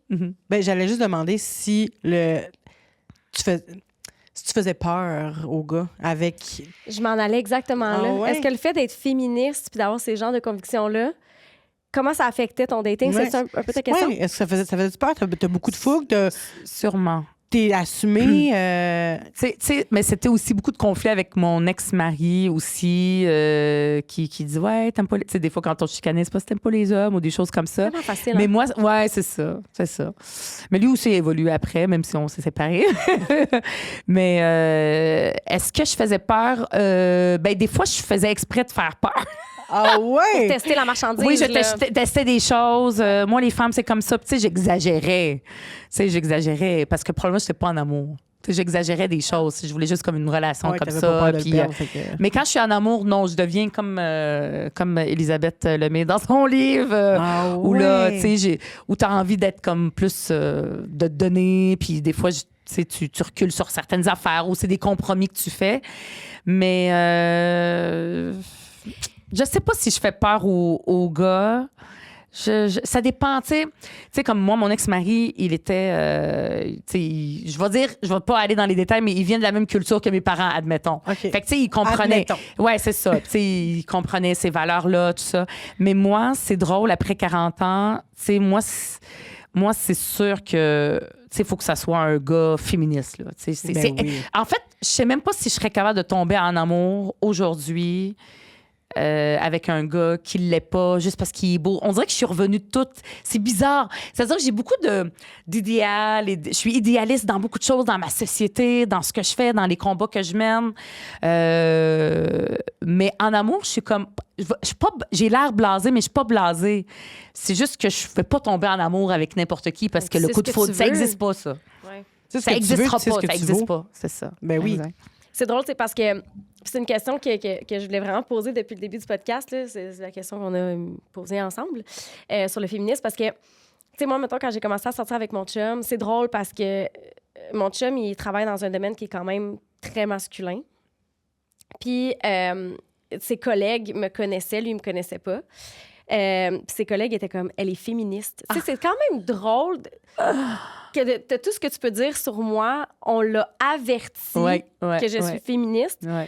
[SPEAKER 1] Ben, j'allais juste demander si tu faisais peur aux gars avec...
[SPEAKER 2] Je m'en allais exactement là.
[SPEAKER 1] Ouais?
[SPEAKER 2] Est-ce que le fait d'être féministe puis d'avoir ces genres de convictions-là, comment ça affectait ton dating?
[SPEAKER 1] Ouais.
[SPEAKER 2] C'est un peu ta question?
[SPEAKER 1] Oui, est-ce que ça faisait peur? T'as beaucoup de fougue,
[SPEAKER 3] Sûrement.
[SPEAKER 1] t'es assumé.
[SPEAKER 3] Mais c'était aussi beaucoup de conflits avec mon ex-mari aussi, qui dit ouais, t'aimes pas les... Tu sais, des fois, quand on chicanait, c'est pas si t'aimes pas les hommes ou des choses comme ça.
[SPEAKER 2] C'est pas facile.
[SPEAKER 3] Mais moi, ouais, c'est ça. Mais lui aussi a évolué après, même si on s'est séparés. Mais est-ce que je faisais peur? Des fois, je faisais exprès de faire peur.
[SPEAKER 1] Ah ouais?
[SPEAKER 2] Pour tester la marchandise.
[SPEAKER 3] Oui, je testais des choses. Moi, les femmes, c'est comme ça. Tu sais, j'exagérais. Parce que probablement, je n'étais pas en amour. Tu sais, j'exagérais des choses. Je voulais juste comme une relation comme ça.
[SPEAKER 1] Pas peur de le
[SPEAKER 3] Puis,
[SPEAKER 1] perdre,
[SPEAKER 3] mais quand je suis en amour, non, je deviens comme Elisabeth Lemay dans son livre. Où là, tu sais, où tu as envie d'être comme plus de te donner. Puis des fois, tu recules sur certaines affaires ou c'est des compromis que tu fais. Mais je sais pas si je fais peur aux gars. Ça dépend, tu sais, comme moi, mon ex-mari, il était, je vais pas aller dans les détails, mais il vient de la même culture que mes parents, admettons.
[SPEAKER 1] Okay.
[SPEAKER 3] Fait que, tu sais, il comprenait. Ouais, c'est ça. Tu sais, il comprenait ces valeurs-là, tout ça. Mais moi, c'est drôle, après 40 ans, tu sais, moi, c'est sûr que, tu sais, il faut que ça soit un gars féministe, là. Oui. En fait, je sais même pas si je serais capable de tomber en amour aujourd'hui. Avec un gars qui l'est pas, juste parce qu'il est beau. On dirait que je suis revenue de tout. C'est bizarre. C'est-à-dire que j'ai beaucoup d'idéal. Je suis idéaliste dans beaucoup de choses, dans ma société, dans ce que je fais, dans les combats que je mène. Mais en amour, je suis comme... j'ai l'air blasée, mais je suis pas blasée. C'est juste que je fais pas tomber en amour avec n'importe qui parce que le coup de foudre, ça n'existe pas, ça.
[SPEAKER 2] Ouais.
[SPEAKER 3] Ça n'existera pas, ça n'existe pas. C'est ça.
[SPEAKER 1] Ben oui.
[SPEAKER 2] Exact. C'est drôle, c'est parce que c'est une question que je voulais vraiment poser depuis le début du podcast. Là. C'est la question qu'on a posée ensemble sur le féminisme. Parce que, tu sais, moi, mettons, quand j'ai commencé à sortir avec mon chum, c'est drôle parce que mon chum, il travaille dans un domaine qui est quand même très masculin. Puis, ses collègues me connaissaient, lui, il me connaissait pas. Ses collègues étaient comme, elle est féministe. Tu sais, c'est quand même drôle que de tout ce que tu peux dire sur moi, on l'a averti que je suis féministe. Ouais.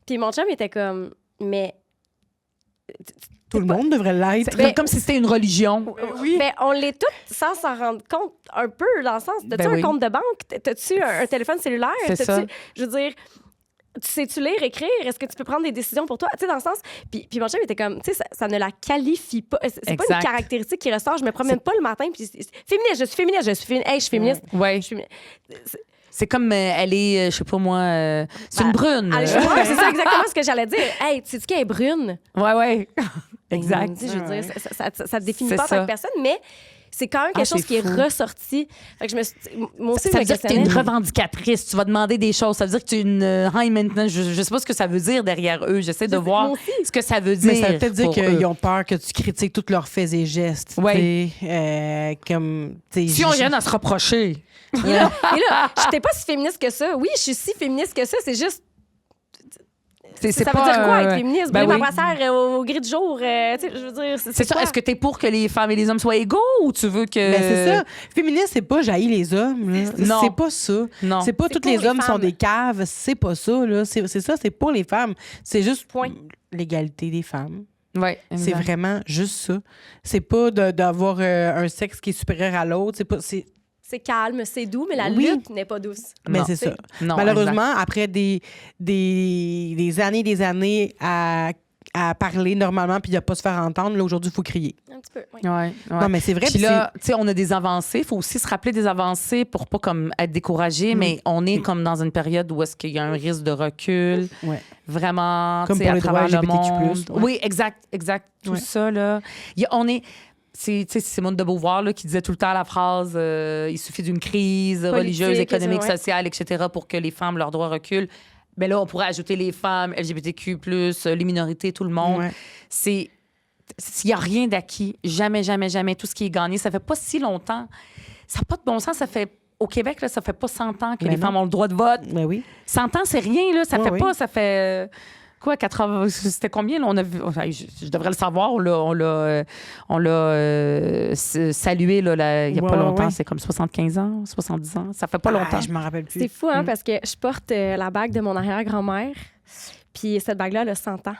[SPEAKER 2] Puis mon chum était comme, mais...
[SPEAKER 1] Tout le monde devrait l'être.
[SPEAKER 3] Comme si c'était une religion.
[SPEAKER 2] Oui. Mais on l'est toutes sans s'en rendre compte un peu, dans le sens, t'as-tu un compte de banque? T'as-tu un téléphone cellulaire?
[SPEAKER 3] C'est ça.
[SPEAKER 2] Je veux dire... Tu sais-tu lire, écrire? Est-ce que tu peux prendre des décisions pour toi? Tu sais, dans le sens... Puis mon chef était comme, tu sais, ça ne la qualifie pas. C'est pas une caractéristique qui ressort. Je me promène pas le matin, puis féministe, je suis féministe. Hey, je suis féministe.
[SPEAKER 3] Ouais. C'est comme, elle est, je sais pas moi, c'est une brune.
[SPEAKER 2] C'est ça exactement ce que j'allais dire. Hey, tu sais-tu qu'elle est brune?
[SPEAKER 3] Ouais. Exact.
[SPEAKER 2] Je veux dire, ça te définit pas en tant que personne, mais c'est quand même quelque chose
[SPEAKER 1] c'est
[SPEAKER 2] qui est
[SPEAKER 1] fou.
[SPEAKER 2] ressorti. Fait que je me suis... Moi aussi,
[SPEAKER 3] Ça
[SPEAKER 2] je
[SPEAKER 3] veut
[SPEAKER 2] me
[SPEAKER 3] dire que tu es une
[SPEAKER 2] questionnais.
[SPEAKER 3] revendicatrice. Tu vas demander des choses. Ça veut dire que tu es une high maintenance. Je sais pas ce que ça veut dire derrière eux. J'essaie de voir
[SPEAKER 2] moi aussi.
[SPEAKER 3] ce que ça veut dire.
[SPEAKER 1] Mais ça veut peut-être dire
[SPEAKER 3] pour
[SPEAKER 1] qu'ils
[SPEAKER 3] eux.
[SPEAKER 1] ont peur que tu critiques tous leurs faits et gestes.
[SPEAKER 3] Ouais.
[SPEAKER 1] Tu sais, comme. Tu sais,
[SPEAKER 3] Si on rien à se reprocher.
[SPEAKER 2] Et là, je n'étais pas si féministe que ça. Oui, je suis si féministe que ça. C'est juste...
[SPEAKER 3] C'est
[SPEAKER 2] Ça
[SPEAKER 3] pas,
[SPEAKER 2] veut dire quoi, être féministe?
[SPEAKER 3] ben
[SPEAKER 2] Brûler
[SPEAKER 3] oui.
[SPEAKER 2] ma brassière au gris de jour. Tu sais, je veux dire,
[SPEAKER 3] C'est ça.
[SPEAKER 2] quoi?
[SPEAKER 3] Est-ce que tu es pour que les femmes et les hommes soient égaux ou tu veux que.
[SPEAKER 1] Ben, c'est ça. Féministe, c'est pas jaillir les hommes. Là.
[SPEAKER 3] Non.
[SPEAKER 1] C'est pas ça.
[SPEAKER 3] Non.
[SPEAKER 1] C'est pas
[SPEAKER 2] C'est
[SPEAKER 1] tous
[SPEAKER 2] pour
[SPEAKER 1] les
[SPEAKER 2] les
[SPEAKER 1] hommes sont
[SPEAKER 2] femmes.
[SPEAKER 1] des caves. C'est pas ça. Là. C'est ça, c'est pour les femmes. C'est juste
[SPEAKER 2] Point.
[SPEAKER 1] l'égalité des femmes.
[SPEAKER 3] Ouais,
[SPEAKER 1] C'est
[SPEAKER 3] exact.
[SPEAKER 1] vraiment juste ça. C'est pas d'avoir un sexe qui est supérieur à l'autre. C'est pas.
[SPEAKER 2] C'est calme, c'est doux, mais la
[SPEAKER 1] Oui.
[SPEAKER 2] lutte n'est pas douce.
[SPEAKER 1] Mais
[SPEAKER 3] Non.
[SPEAKER 1] c'est ça.
[SPEAKER 3] Non,
[SPEAKER 1] Malheureusement, après des années à parler normalement puis de pas se faire entendre, là, aujourd'hui, il faut crier.
[SPEAKER 2] Un petit peu, oui.
[SPEAKER 3] exact. Ouais, ouais.
[SPEAKER 1] Non, mais c'est vrai.
[SPEAKER 3] Puis
[SPEAKER 1] puis
[SPEAKER 3] là, tu sais, on a des avancées. Il faut aussi se rappeler des avancées pour pas comme être découragé, mais on est comme dans une période où est-ce qu'il y a un risque de recul.
[SPEAKER 1] c'est- ouais.
[SPEAKER 3] Vraiment,
[SPEAKER 1] Comme
[SPEAKER 3] tu sais,
[SPEAKER 1] pour
[SPEAKER 3] à
[SPEAKER 1] les droits
[SPEAKER 3] travers le
[SPEAKER 1] LGBTQ+,
[SPEAKER 3] monde.
[SPEAKER 1] ouais.
[SPEAKER 3] Oui, exact. Tout
[SPEAKER 1] Ouais.
[SPEAKER 3] ça, là. On est... C'est Simone de Beauvoir là, qui disait tout le temps la phrase il suffit d'une crise religieuse, économique,
[SPEAKER 2] ouais.
[SPEAKER 3] sociale, etc. pour que les femmes, leurs droits reculent. Ben là, on pourrait ajouter les femmes, LGBTQ+, les minorités, tout le monde.
[SPEAKER 1] Ouais.
[SPEAKER 3] C'est... S'il n'y a rien d'acquis, jamais, tout ce qui est gagné, ça fait pas si longtemps. Ça n'a pas de bon sens. Ça fait... Au Québec, là, ça fait pas 100 ans que
[SPEAKER 1] Mais
[SPEAKER 3] les
[SPEAKER 1] non.
[SPEAKER 3] femmes ont le droit de vote.
[SPEAKER 1] Ben oui.
[SPEAKER 3] 100 ans, c'est rien, là. Ça
[SPEAKER 1] Ouais,
[SPEAKER 3] fait
[SPEAKER 1] oui.
[SPEAKER 3] pas... Ça fait... Quoi, 80... C'était combien, là? On a vu... Enfin, je devrais le savoir. On l'a salué, là, il y a
[SPEAKER 1] Ouais,
[SPEAKER 3] pas
[SPEAKER 1] ouais,
[SPEAKER 3] longtemps.
[SPEAKER 1] ouais.
[SPEAKER 3] C'est comme 75 ans, 70 ans. Ça fait pas longtemps.
[SPEAKER 1] Ah, je m'en rappelle plus.
[SPEAKER 2] C'est fou, hein, parce que je porte la bague de mon arrière-grand-mère, puis cette bague-là, elle a 100 ans.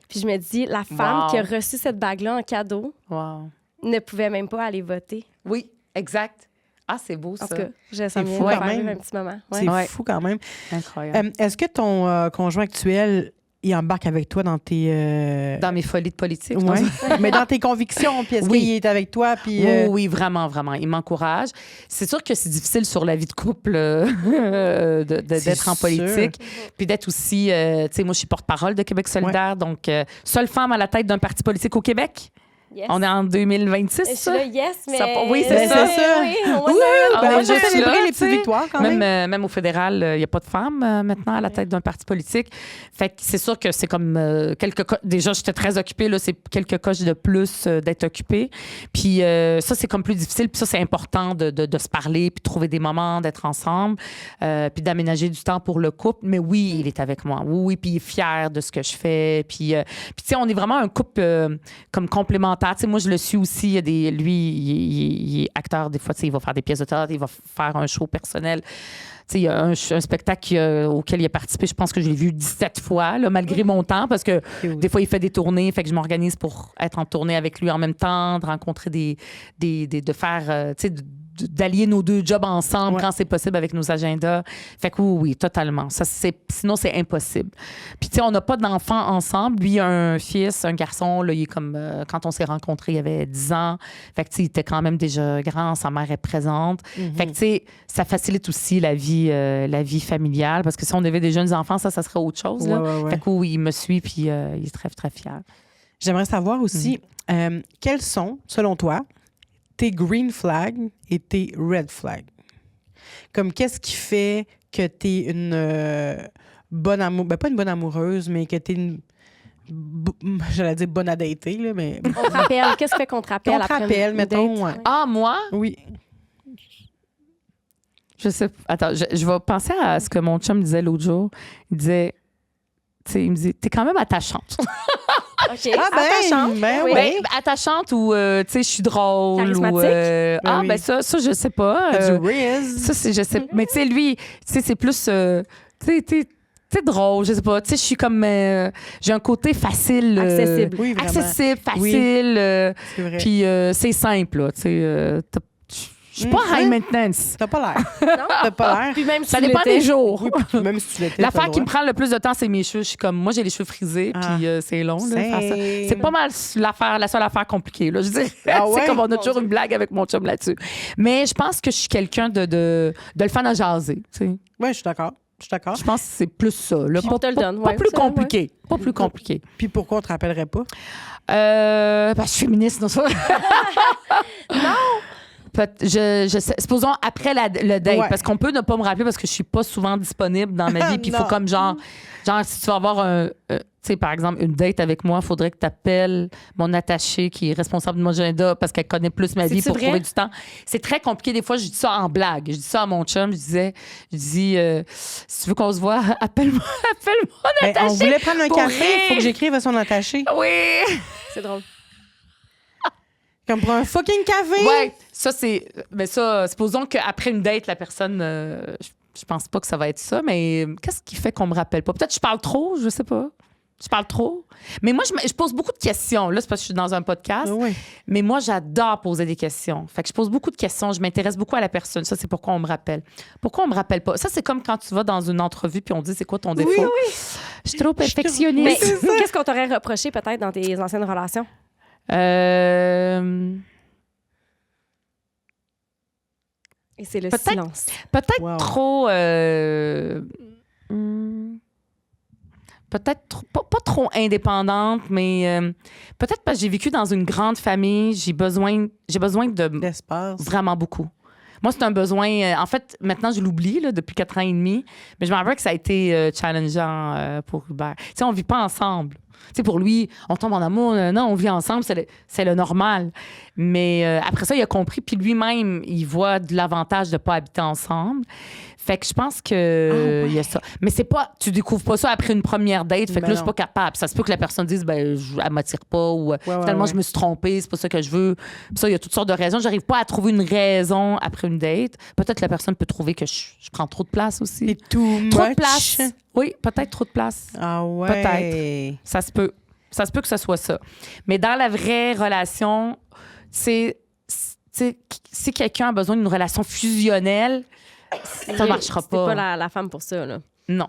[SPEAKER 2] Puis je me dis, la femme
[SPEAKER 3] Wow.
[SPEAKER 2] qui a reçu cette bague-là en cadeau
[SPEAKER 3] Wow.
[SPEAKER 2] ne pouvait même pas aller voter.
[SPEAKER 3] Oui, exact. Ah, c'est beau,
[SPEAKER 2] En
[SPEAKER 3] ça.
[SPEAKER 2] tout cas, ça
[SPEAKER 1] C'est
[SPEAKER 2] me vient
[SPEAKER 1] fou
[SPEAKER 2] de
[SPEAKER 1] quand
[SPEAKER 2] faire
[SPEAKER 1] même.
[SPEAKER 2] vivre un petit moment. Ouais.
[SPEAKER 1] C'est
[SPEAKER 3] Ouais.
[SPEAKER 1] fou quand même.
[SPEAKER 3] Incroyable.
[SPEAKER 1] Est-ce que ton conjoint actuel, il embarque avec toi dans tes...
[SPEAKER 3] Dans mes folies de politique.
[SPEAKER 1] Ouais. Mais dans tes convictions, puis est-ce
[SPEAKER 3] Oui.
[SPEAKER 1] qu'il est avec toi? Puis,
[SPEAKER 3] Oui, vraiment. Il m'encourage. C'est sûr que c'est difficile sur la vie de couple d'être en
[SPEAKER 1] sûr.
[SPEAKER 3] politique. Puis d'être aussi... tu sais, moi, je suis porte-parole de Québec solidaire. Donc, seule femme à la tête d'un parti politique au Québec.
[SPEAKER 2] Yes.
[SPEAKER 3] On est en 2026,
[SPEAKER 2] Je suis
[SPEAKER 3] ça?
[SPEAKER 2] là, yes, mais...
[SPEAKER 3] Ça- oui, c'est
[SPEAKER 1] Ben,
[SPEAKER 3] ça.
[SPEAKER 1] c'est ça.
[SPEAKER 2] Oui, au moins
[SPEAKER 3] Oui,
[SPEAKER 2] ça.
[SPEAKER 3] on
[SPEAKER 1] ben,
[SPEAKER 3] est
[SPEAKER 1] on va
[SPEAKER 3] juste
[SPEAKER 1] célébrer
[SPEAKER 3] là,
[SPEAKER 1] les
[SPEAKER 3] tu sais.
[SPEAKER 1] petites victoires quand même.
[SPEAKER 3] Même au fédéral, il n'y a pas de femmes maintenant à la tête d'un parti politique. Fait que c'est sûr que c'est comme déjà, j'étais très occupée. Là, c'est quelques coches de plus d'être occupée. Puis ça, c'est comme plus difficile. Puis ça, c'est important de se parler, puis de trouver des moments, d'être ensemble, puis d'aménager du temps pour le couple. Mais oui, il est avec moi. Oui, puis il est fier de ce que je fais. Puis tu sais, on est vraiment un couple comme complémentaire. Tu sais, moi, je le suis aussi. Il y a lui, il est acteur des fois. Tu sais, il va faire des pièces de théâtre, il va faire un show personnel. Tu sais, il y a un spectacle auquel il a participé, je pense que je l'ai vu 17 fois, là, malgré mon temps, parce que
[SPEAKER 1] Cute.
[SPEAKER 3] des fois, il fait des tournées, fait que je m'organise pour être en tournée avec lui en même temps, de rencontrer de faire, tu sais, d'allier nos deux jobs ensemble
[SPEAKER 1] Ouais.
[SPEAKER 3] quand c'est possible avec nos agendas. Fait que oui, totalement. Ça, sinon, c'est impossible. Puis, tu sais, on n'a pas d'enfants ensemble. Lui, il a un fils, un garçon. Là, il est comme... quand on s'est rencontrés, il avait 10 ans. Fait que, tu sais, il était quand même déjà grand. Sa mère est présente. Fait que, tu sais, ça facilite aussi la vie familiale. Parce que si on avait des jeunes enfants, ça serait autre chose. Là.
[SPEAKER 1] Ouais.
[SPEAKER 3] Fait que oui, il me suit, puis il est très, très fier.
[SPEAKER 1] J'aimerais savoir aussi, quels sont, selon toi, tes green flags et tes red flags? Comme qu'est-ce qui fait que t'es une bonne amoureuse, ben pas une bonne amoureuse, mais que t'es une, j'allais dire bonne à dater, là, mais
[SPEAKER 2] On te rappelle. Qu'est-ce qui fait qu'on te rappelle
[SPEAKER 1] qu'on te
[SPEAKER 2] après
[SPEAKER 1] rappelle,
[SPEAKER 2] une
[SPEAKER 1] mettons.
[SPEAKER 2] date?
[SPEAKER 1] Ouais.
[SPEAKER 3] Ah, moi?
[SPEAKER 1] Oui.
[SPEAKER 3] Je sais. Attends, je vais penser à ce que mon chum disait l'autre jour. Il disait... Tu sais, il me dit, t'es quand même attachante.
[SPEAKER 2] OK.
[SPEAKER 1] Ah
[SPEAKER 2] Attachante.
[SPEAKER 1] ben
[SPEAKER 2] Oui.
[SPEAKER 1] oui.
[SPEAKER 3] Ben, attachante ou, tu sais, je suis drôle.
[SPEAKER 2] Charismatique?
[SPEAKER 3] Ou,
[SPEAKER 1] Ben oui.
[SPEAKER 3] ben ça, je sais pas.
[SPEAKER 1] T'as du Riz.
[SPEAKER 3] Ça, je sais. Mais tu sais, lui, tu sais, c'est plus, tu sais, drôle, je sais pas. Tu sais, je suis comme, j'ai un côté facile.
[SPEAKER 2] Accessible.
[SPEAKER 1] Oui, vraiment.
[SPEAKER 3] Accessible, facile.
[SPEAKER 1] Oui. C'est vrai.
[SPEAKER 3] Puis c'est simple, là. Tu sais, je suis pas high maintenance.
[SPEAKER 1] T'as pas l'air.
[SPEAKER 2] Non?
[SPEAKER 1] T'as pas l'air.
[SPEAKER 2] Puis même si
[SPEAKER 3] Ça
[SPEAKER 2] tu
[SPEAKER 3] dépend
[SPEAKER 2] l'étais.
[SPEAKER 3] des jours.
[SPEAKER 1] Oui, puis même si tu l'étais.
[SPEAKER 3] L'affaire
[SPEAKER 1] t'as
[SPEAKER 3] qui
[SPEAKER 1] le
[SPEAKER 3] me prend le plus de temps, c'est mes cheveux. Je suis comme, moi, j'ai les cheveux frisés,
[SPEAKER 1] Ah.
[SPEAKER 3] puis c'est long, là, faire ça.
[SPEAKER 1] Same.
[SPEAKER 3] C'est pas mal la seule affaire compliquée, là. Je veux dire,
[SPEAKER 1] Ah ouais?
[SPEAKER 3] c'est comme on a toujours une blague avec mon chum là-dessus. Mais je pense que je suis quelqu'un de le fan à jaser, tu sais.
[SPEAKER 1] Ouais, je suis d'accord. Je suis d'accord.
[SPEAKER 3] Je pense que c'est plus ça, là.
[SPEAKER 2] On te le donne,
[SPEAKER 3] Pas
[SPEAKER 2] ouais,
[SPEAKER 3] plus
[SPEAKER 2] ça,
[SPEAKER 3] compliqué. Pas plus compliqué.
[SPEAKER 1] Puis pourquoi on te rappellerait pas?
[SPEAKER 3] Je suis féministe, non, ça. Supposons après le date,
[SPEAKER 1] Ouais.
[SPEAKER 3] parce qu'on peut ne pas me rappeler parce que je suis pas souvent disponible dans ma vie. Puis il faut
[SPEAKER 1] Non.
[SPEAKER 3] comme genre, si tu vas avoir tu sais, par exemple, une date avec moi, il faudrait que tu appelles mon attachée qui est responsable de mon agenda parce qu'elle connaît plus ma vie
[SPEAKER 2] C'est-tu
[SPEAKER 3] pour
[SPEAKER 2] vrai?
[SPEAKER 3] trouver du temps. C'est très compliqué. Des fois, je dis ça en blague. Je dis ça à mon chum. Je dis, si tu veux qu'on se voit, appelle-moi mon
[SPEAKER 1] Ben,
[SPEAKER 3] attaché.
[SPEAKER 1] on voulait prendre un
[SPEAKER 3] pour
[SPEAKER 1] café, il faut
[SPEAKER 3] rire.
[SPEAKER 1] que j'écrive à son attaché.
[SPEAKER 3] Oui!
[SPEAKER 2] C'est drôle.
[SPEAKER 1] Comme pour un fucking café.
[SPEAKER 3] Ouais, ça, c'est. Mais ça, supposons qu'après une date, la personne. Je pense pas que ça va être ça, mais qu'est-ce qui fait qu'on me rappelle pas? Peut-être que je parle trop, je sais pas. Je parle trop. Mais moi, je pose beaucoup de questions. Là, c'est parce que je suis dans un podcast.
[SPEAKER 1] Oui.
[SPEAKER 3] Mais moi, j'adore poser des questions. Fait que je pose beaucoup de questions. Je m'intéresse beaucoup à la personne. Ça, c'est pourquoi on me rappelle. Pourquoi on me rappelle pas? Ça, c'est comme quand tu vas dans une entrevue puis on dit c'est quoi ton défaut?
[SPEAKER 1] Oui.
[SPEAKER 3] Je suis trop
[SPEAKER 2] Mais
[SPEAKER 3] perfectionniste.
[SPEAKER 2] qu'est-ce qu'on t'aurait reproché peut-être dans tes anciennes relations? Et c'est le
[SPEAKER 3] Peut-être-
[SPEAKER 2] silence.
[SPEAKER 3] Peut-être
[SPEAKER 1] Wow.
[SPEAKER 3] trop. Peut-être pas trop indépendante, mais peut-être parce que j'ai vécu dans une grande famille, j'ai besoin de
[SPEAKER 1] L'espace.
[SPEAKER 3] vraiment beaucoup. Moi, c'est un besoin. En fait, maintenant, je l'oublie là, depuis 4 ans et demi, mais je me rappelle que ça a été challengeant pour Hubert. Tu sais, on vit pas ensemble. Tu sais, pour lui, on tombe en amour, non, on vit ensemble, c'est le normal. Mais après ça, il a compris, puis lui-même, il voit de l'avantage de pas habiter ensemble. Fait que je pense que il y a ça. Mais c'est pas, tu découvres pas ça après une première date. Fait que
[SPEAKER 1] Ben
[SPEAKER 3] là, je suis
[SPEAKER 1] non.
[SPEAKER 3] pas capable. Ça se peut que la personne dise, elle m'attire pas ou finalement,
[SPEAKER 1] ouais.
[SPEAKER 3] je me suis trompée, c'est pas ça que je veux. Puis ça, il y a toutes sortes de raisons. J'arrive pas à trouver une raison après une date. Peut-être que la personne peut trouver que je prends trop de place aussi.
[SPEAKER 1] C'est tout
[SPEAKER 3] Trop de
[SPEAKER 1] much.
[SPEAKER 3] place. Oui, peut-être trop de place.
[SPEAKER 1] Ah ouais.
[SPEAKER 3] Peut-être. Ça se peut. Ça se peut que ce soit ça. Mais dans la vraie relation, si quelqu'un a besoin d'une relation fusionnelle, ça marchera
[SPEAKER 2] C'était
[SPEAKER 3] pas.
[SPEAKER 2] pas la femme pour ça, là.
[SPEAKER 3] Non.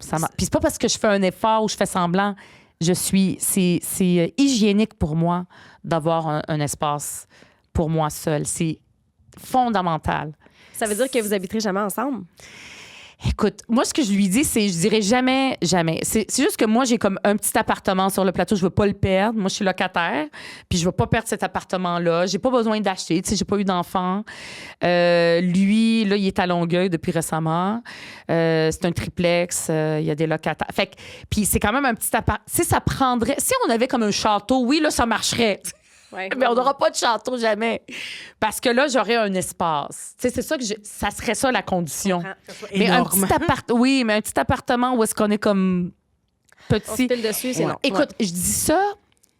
[SPEAKER 3] Ça marche. Puis c'est pas parce que je fais un effort ou je fais semblant. C'est hygiénique pour moi d'avoir un espace pour moi seul. C'est fondamental.
[SPEAKER 2] Ça veut dire que vous habiterez jamais ensemble?
[SPEAKER 3] Écoute, moi, ce que je lui dis, c'est, je dirais jamais. C'est juste que moi, j'ai comme un petit appartement sur le plateau, je veux pas le perdre. Moi, je suis locataire, puis je veux pas perdre cet appartement-là. J'ai pas besoin d'acheter, tu sais, j'ai pas eu d'enfant. Lui, là, il est à Longueuil depuis récemment. C'est un triplex, il y a des locataires. Fait que, puis c'est quand même un petit appartement. Si ça prendrait, si on avait comme un château, oui, là, ça marcherait.
[SPEAKER 2] Ouais.
[SPEAKER 3] Mais on n'aura pas de château jamais. Parce que là, j'aurais un espace. Tu sais, c'est ça que ça serait ça la condition. Mais un
[SPEAKER 1] Énorme.
[SPEAKER 3] petit oui, mais un petit appartement où est-ce qu'on est comme
[SPEAKER 2] On se
[SPEAKER 3] petit.
[SPEAKER 2] pile dessus, c'est
[SPEAKER 1] Ouais.
[SPEAKER 2] non.
[SPEAKER 3] Écoute, je dis ça,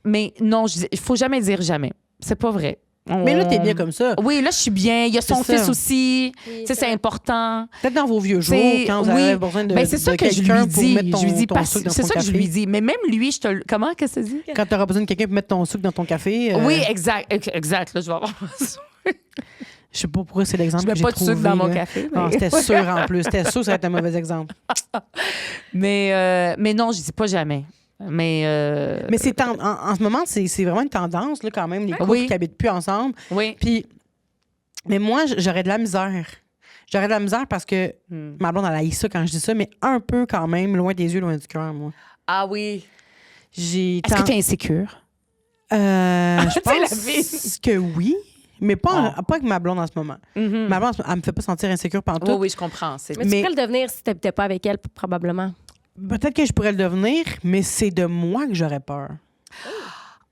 [SPEAKER 3] mais non, il faut jamais dire jamais. C'est pas vrai.
[SPEAKER 1] Mais là, t'es bien comme ça.
[SPEAKER 3] Oui, là, je suis bien. Il y a son
[SPEAKER 1] C'est ça.
[SPEAKER 3] fils aussi.
[SPEAKER 2] Oui,
[SPEAKER 3] Tu sais, c'est
[SPEAKER 2] vrai.
[SPEAKER 3] important.
[SPEAKER 1] Peut-être dans vos vieux jours,
[SPEAKER 3] C'est-
[SPEAKER 1] quand vous
[SPEAKER 3] oui.
[SPEAKER 1] avez besoin de,
[SPEAKER 3] Ben, c'est ça
[SPEAKER 1] de
[SPEAKER 3] que je
[SPEAKER 1] quelqu'un
[SPEAKER 3] lui
[SPEAKER 1] pour
[SPEAKER 3] dis.
[SPEAKER 1] mettre ton,
[SPEAKER 3] Je lui dis
[SPEAKER 1] ton
[SPEAKER 3] parce-
[SPEAKER 1] sucre dans
[SPEAKER 3] c'est
[SPEAKER 1] ton
[SPEAKER 3] ça que je
[SPEAKER 1] café.
[SPEAKER 3] lui dis. Mais même lui, comment qu'est-ce que ça dit?
[SPEAKER 1] Quand tu auras besoin de quelqu'un pour mettre ton sucre dans ton café.
[SPEAKER 3] Oui, exact. Exact. Là, je vais avoir.
[SPEAKER 1] Je sais pas pourquoi c'est l'exemple
[SPEAKER 3] Je
[SPEAKER 1] que
[SPEAKER 3] mets
[SPEAKER 1] j'ai
[SPEAKER 3] pas de
[SPEAKER 1] trouvé.
[SPEAKER 3] sucre dans mon
[SPEAKER 1] là.
[SPEAKER 3] café.
[SPEAKER 1] Ah,
[SPEAKER 3] Mais,
[SPEAKER 1] c'était sûr en plus. C'était sûr que ça va être un mauvais exemple.
[SPEAKER 3] mais non, je dis pas jamais. Mais
[SPEAKER 1] Mais en ce moment, c'est vraiment une tendance, là, quand même, les couples
[SPEAKER 3] Oui.
[SPEAKER 1] qui habitent plus ensemble.
[SPEAKER 3] oui.
[SPEAKER 1] Puis, mais moi, j'aurais de la misère. J'aurais de la misère parce que ma blonde, elle haït ça quand je dis ça, mais un peu quand même, loin des yeux, loin du cœur, moi.
[SPEAKER 3] Ah oui.
[SPEAKER 1] J'ai
[SPEAKER 3] Est-ce que tu es insécure?
[SPEAKER 1] Je
[SPEAKER 3] C'est la
[SPEAKER 1] pense
[SPEAKER 3] vie.
[SPEAKER 1] que oui, mais pas
[SPEAKER 3] Ah.
[SPEAKER 1] avec ma blonde en ce moment.
[SPEAKER 3] Mhm.
[SPEAKER 1] Ma blonde, elle me fait pas sentir insécure
[SPEAKER 3] Oui,
[SPEAKER 1] pantoute.
[SPEAKER 3] oui, je comprends.
[SPEAKER 2] Mais tu
[SPEAKER 1] Mais-
[SPEAKER 2] pourrais le devenir si t'habitais pas avec elle, probablement.
[SPEAKER 1] Peut-être que je pourrais le devenir, mais c'est de moi que j'aurais peur.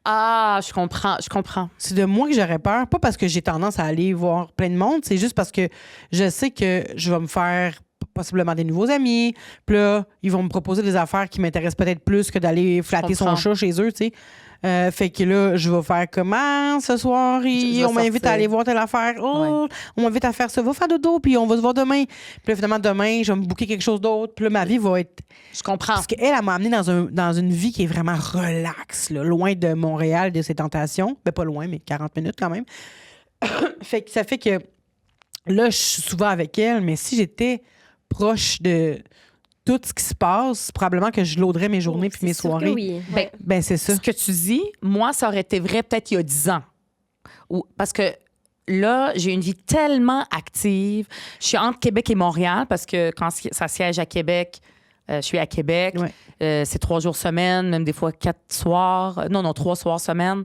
[SPEAKER 3] Ah, je comprends.
[SPEAKER 1] C'est de moi que j'aurais peur. Pas parce que j'ai tendance à aller voir plein de monde, c'est juste parce que je sais que je vais me faire possiblement des nouveaux amis. Puis là, ils vont me proposer des affaires qui m'intéressent peut-être plus que d'aller flatter son
[SPEAKER 3] comprends.
[SPEAKER 1] chat chez eux, tu sais. Fait que là, je vais faire comment ce soir?
[SPEAKER 3] Je vais
[SPEAKER 1] On m'invite
[SPEAKER 3] sortir.
[SPEAKER 1] à aller voir telle affaire. Oh, on m'invite à faire ça. Va faire dodo, puis on va se voir demain. Puis là, finalement, demain, je vais me booker quelque chose d'autre. Puis là, ma vie va être.
[SPEAKER 3] Je comprends.
[SPEAKER 1] Parce qu'elle, elle m'a amenée dans une vie qui est vraiment relaxe, là, loin de Montréal, de ses tentations. Ben, pas loin, mais 40 minutes quand même. Fait que ça fait que là, je suis souvent avec elle, mais si j'étais proche de tout ce qui se passe, probablement que je lauderais mes journées puis mes
[SPEAKER 2] C'est sûr que
[SPEAKER 1] soirées.
[SPEAKER 2] oui.
[SPEAKER 3] Ben,
[SPEAKER 1] Ben, c'est ça.
[SPEAKER 3] ce que tu dis, moi, ça aurait été vrai peut-être il y a 10 ans. Parce que là, j'ai une vie tellement active. Je suis entre Québec et Montréal parce que quand ça siège à Québec, je suis à Québec.
[SPEAKER 1] Ouais.
[SPEAKER 3] C'est 3 jours semaine, même des fois 4 soirs. Non, 3 soirs semaine.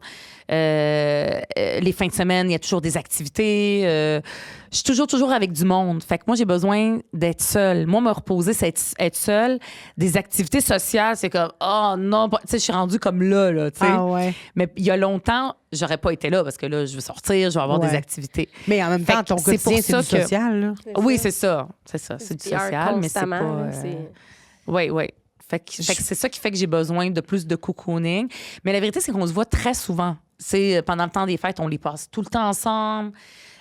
[SPEAKER 3] Les fins de semaine, il y a toujours des activités. Je suis toujours avec du monde. Fait que moi, j'ai besoin d'être seule. Moi, me reposer, c'est être seule. Des activités sociales, c'est comme, oh non, tu sais, je suis rendue comme là, tu sais.
[SPEAKER 1] Ah ouais.
[SPEAKER 3] Mais il y a longtemps, j'aurais pas été là parce que là, je veux sortir, je vais avoir des activités.
[SPEAKER 1] Mais en même
[SPEAKER 3] Fait
[SPEAKER 1] temps,
[SPEAKER 3] que
[SPEAKER 1] ton
[SPEAKER 3] c'est pour
[SPEAKER 1] quotidien, c'est
[SPEAKER 3] ça
[SPEAKER 1] du
[SPEAKER 3] que-
[SPEAKER 1] social, là.
[SPEAKER 3] Oui, c'est ça. C'est ça. C'est du social, mais c'est pas...
[SPEAKER 2] constamment, là,
[SPEAKER 3] Oui, oui. Fait que c'est ça qui fait que j'ai besoin de plus de cocooning. Mais la vérité, c'est qu'on se voit très souvent. C'est pendant le temps des fêtes, on les passe tout le temps ensemble.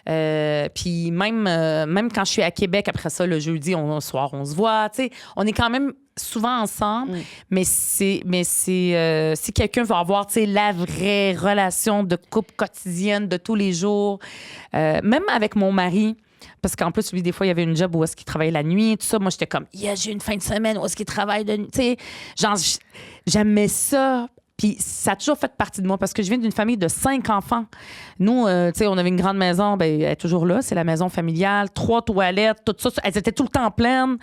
[SPEAKER 3] Puis même quand je suis à Québec, après ça, le jeudi, soir, on se voit. Tu sais, on est quand même souvent ensemble. Mais si quelqu'un veut avoir, tu sais, la vraie relation de couple quotidienne de tous les jours, même avec mon mari. Parce qu'en plus, lui, des fois, il y avait une job où est-ce qu'il travaillait la nuit, tout ça. Moi, j'étais comme, j'ai une fin de semaine où est-ce qu'il travaille de nuit. Tu sais, genre, j'aimais ça. Puis ça a toujours fait partie de moi parce que je viens d'une famille de 5 enfants. Nous, tu sais, on avait une grande maison, ben, elle est toujours là, c'est la maison familiale, 3 toilettes, tout ça. Elles étaient tout le temps pleines.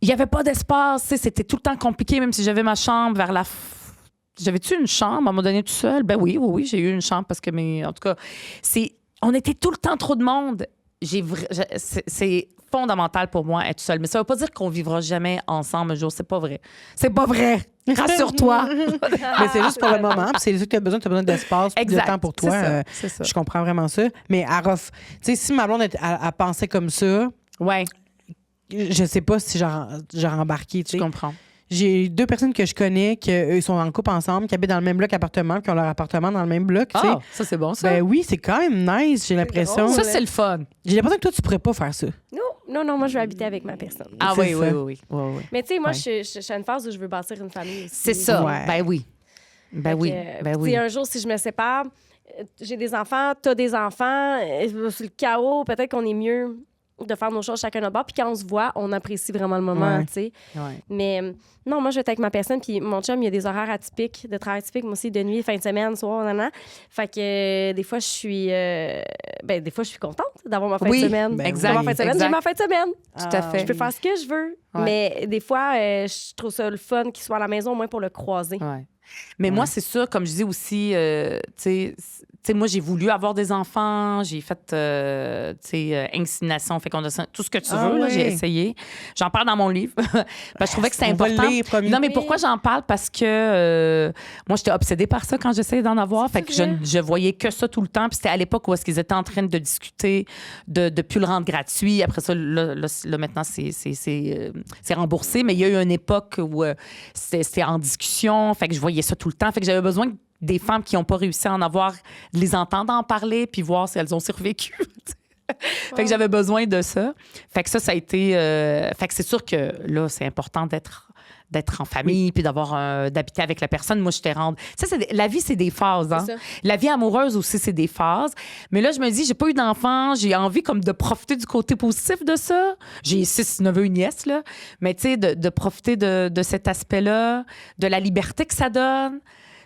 [SPEAKER 3] Il n'y avait pas d'espace, tu sais, c'était tout le temps compliqué, même si j'avais ma chambre vers la... J'avais-tu une chambre à un moment donné tout seul? Ben oui, j'ai eu une chambre parce que, en tout cas, on était tout le temps trop de monde. C'est fondamental pour moi être seule. Mais ça veut pas dire qu'on vivra jamais ensemble un jour. C'est pas vrai. C'est pas vrai. Rassure-toi.
[SPEAKER 1] Mais c'est juste pour le moment. Puis c'est ça que tu as besoin d'espace, puis de
[SPEAKER 3] Exact.
[SPEAKER 1] temps pour toi.
[SPEAKER 3] C'est ça.
[SPEAKER 1] Je comprends vraiment ça. Mais Arof, tu sais, si ma blonde elle pensait comme ça,
[SPEAKER 3] Ouais,
[SPEAKER 1] je sais pas si j'aurais embarqué, tu
[SPEAKER 3] je
[SPEAKER 1] sais.
[SPEAKER 3] comprends.
[SPEAKER 1] J'ai 2 personnes que je connais qui eux, sont en couple ensemble, qui habitent dans le même bloc appartement, qui ont leur appartement dans le même bloc, tu sais.
[SPEAKER 3] Ah, ça, c'est bon, ça.
[SPEAKER 1] Ben oui, c'est quand même nice, j'ai l'impression.
[SPEAKER 2] drôle.
[SPEAKER 3] Ça, c'est le fun.
[SPEAKER 1] J'ai l'impression que toi, tu pourrais pas faire ça.
[SPEAKER 2] Non, moi, je veux habiter avec ma personne.
[SPEAKER 3] Ah
[SPEAKER 1] C'est
[SPEAKER 3] oui,
[SPEAKER 1] ça.
[SPEAKER 3] oui, oui, oui.
[SPEAKER 1] Ouais.
[SPEAKER 2] Mais tu sais, moi,
[SPEAKER 3] Ouais.
[SPEAKER 2] je suis à une phase où je veux bâtir une famille aussi.
[SPEAKER 3] C'est ça.
[SPEAKER 1] Ouais.
[SPEAKER 3] Ben oui. Ben
[SPEAKER 2] Fait
[SPEAKER 3] oui.
[SPEAKER 2] que,
[SPEAKER 3] Ben
[SPEAKER 2] tu
[SPEAKER 3] oui.
[SPEAKER 2] sais, un jour, si je me sépare, j'ai des enfants, t'as des enfants, c'est le chaos, peut-être qu'on est mieux de faire nos choses chacun à notre bord. Puis quand on se voit, on apprécie vraiment le moment,
[SPEAKER 1] Ouais.
[SPEAKER 2] tu sais.
[SPEAKER 3] Ouais.
[SPEAKER 2] Mais non, moi, je vais être avec ma personne. Puis mon chum, il y a des horaires atypiques, de travail atypique, moi aussi, de nuit, fin de semaine, soir, nanana. Fait que des fois, je suis contente d'avoir ma fin
[SPEAKER 3] Oui,
[SPEAKER 2] de semaine.
[SPEAKER 1] ben
[SPEAKER 3] exact.
[SPEAKER 2] D'avoir ma fin de semaine,
[SPEAKER 3] exact.
[SPEAKER 2] j'ai ma fin de semaine.
[SPEAKER 3] Tout à fait.
[SPEAKER 2] Je peux faire ce que je veux.
[SPEAKER 3] Ouais.
[SPEAKER 2] Mais des fois, je trouve ça le fun qu'il soit à la maison, au moins pour le croiser.
[SPEAKER 3] Ouais. Mais moi, c'est sûr, comme je dis aussi, tu sais, moi, j'ai voulu avoir des enfants, j'ai fait, tu sais, insémination, fécondation, tout ce que tu veux, là,
[SPEAKER 1] ouais.
[SPEAKER 3] j'ai essayé. J'en parle dans mon livre. Parce que je trouvais que c'était
[SPEAKER 1] On va
[SPEAKER 3] important.
[SPEAKER 1] le lire, promis.
[SPEAKER 3] Non, mais pourquoi j'en parle? Parce que moi, j'étais obsédée par ça quand j'essayais d'en avoir. Fait que je voyais que ça tout le temps. Puis c'était à l'époque où est-ce qu'ils étaient en train de discuter de plus le rendre gratuit. Après ça, là maintenant, c'est remboursé. Mais il y a eu une époque où c'était en discussion. Fait que je voyais ça tout le temps. Fait que j'avais besoin des femmes qui n'ont pas réussi à en avoir, de les entendre en parler puis voir si elles ont survécu. Fait que j'avais besoin de ça. Fait que ça a été... fait que c'est sûr que là, c'est important d'être en famille puis d'habiter avec la personne. Moi, je t'ai rendu... Ça, la vie, c'est des phases. Hein?
[SPEAKER 2] C'est ça.
[SPEAKER 3] La vie amoureuse aussi, c'est des phases. Mais là, je me dis, j'ai pas eu d'enfant. J'ai envie comme de profiter du côté positif de ça. J'ai 6 neveux, une nièce, là. Mais tu sais, de profiter de cet aspect-là, de la liberté que ça donne.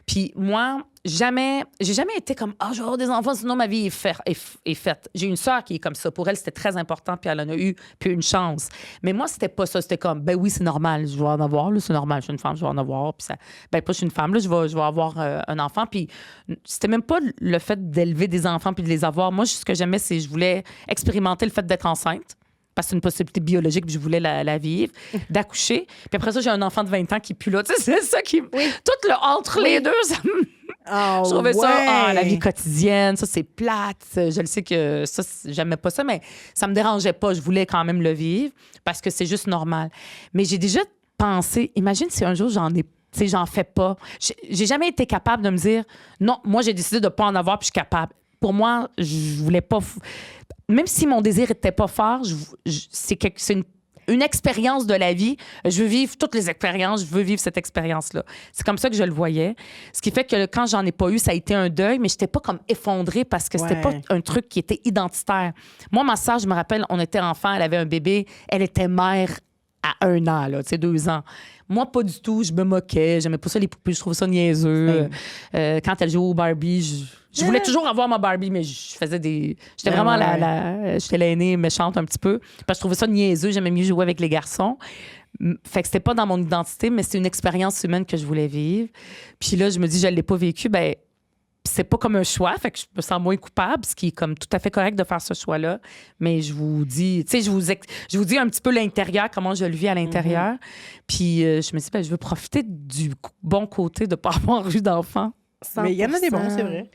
[SPEAKER 3] Puis moi, j'ai jamais été comme je vais avoir des enfants, sinon ma vie est faite. J'ai une sœur qui est comme ça. Pour elle, c'était très important, puis elle en a eu, puis une chance. Mais moi, c'était pas ça. C'était comme, ben oui, c'est normal, je vais en avoir, là, c'est normal, je suis une femme, je vais en avoir. Puis ça, ben pas, je suis une femme, là, je vais avoir un enfant. Puis c'était même pas le fait d'élever des enfants puis de les avoir. Moi, ce que j'aimais, c'est je voulais expérimenter le fait d'être enceinte. Parce que c'est une possibilité biologique, puis je voulais la vivre, d'accoucher. Puis après ça, j'ai un enfant de 20 ans qui est plus là. Tu sais, c'est ça qui... Tout le entre les deux, ça me... Je trouvais ça, la vie quotidienne, ça, c'est plate. Je le sais que ça, j'aimais pas ça, mais ça me dérangeait pas. Je voulais quand même le vivre parce que c'est juste normal. Mais j'ai déjà pensé, imagine si un jour j'en fais pas. J'ai jamais été capable de me dire, non, moi, j'ai décidé de pas en avoir, puis je suis capable. Pour moi, je voulais pas... Même si mon désir était pas fort, c'est une expérience de la vie. Je veux vivre toutes les expériences. Je veux vivre cette expérience-là. C'est comme ça que je le voyais. Ce qui fait que quand j'en ai pas eu, ça a été un deuil, mais j'étais pas comme effondrée parce que c'était pas un truc qui était identitaire. Moi, ma sœur, je me rappelle, on était enfants, elle avait un bébé, elle était mère à 1 an, là, tu sais, 2 ans. Moi, pas du tout. Je me moquais. J'aimais pas ça, les poupées. Je trouvais ça niaiseux. Quand elle jouait au Barbie, je voulais toujours avoir ma Barbie, mais je faisais des... J'étais vraiment j'étais l'aînée méchante un petit peu. Parce que je trouvais ça niaiseux. J'aimais mieux jouer avec les garçons. Fait que c'était pas dans mon identité, mais c'est une expérience humaine que je voulais vivre. Puis là, je me dis, je l'ai pas vécu. Ben c'est pas comme un choix, fait que je me sens moins coupable, ce qui est comme tout à fait correct de faire ce choix-là. Mais je vous dis, tu sais, je vous dis un petit peu l'intérieur, comment je le vis à l'intérieur. Puis je me dis, je veux profiter du bon côté de ne pas avoir eu d'enfant.
[SPEAKER 1] Mais il y en a des bons, c'est vrai.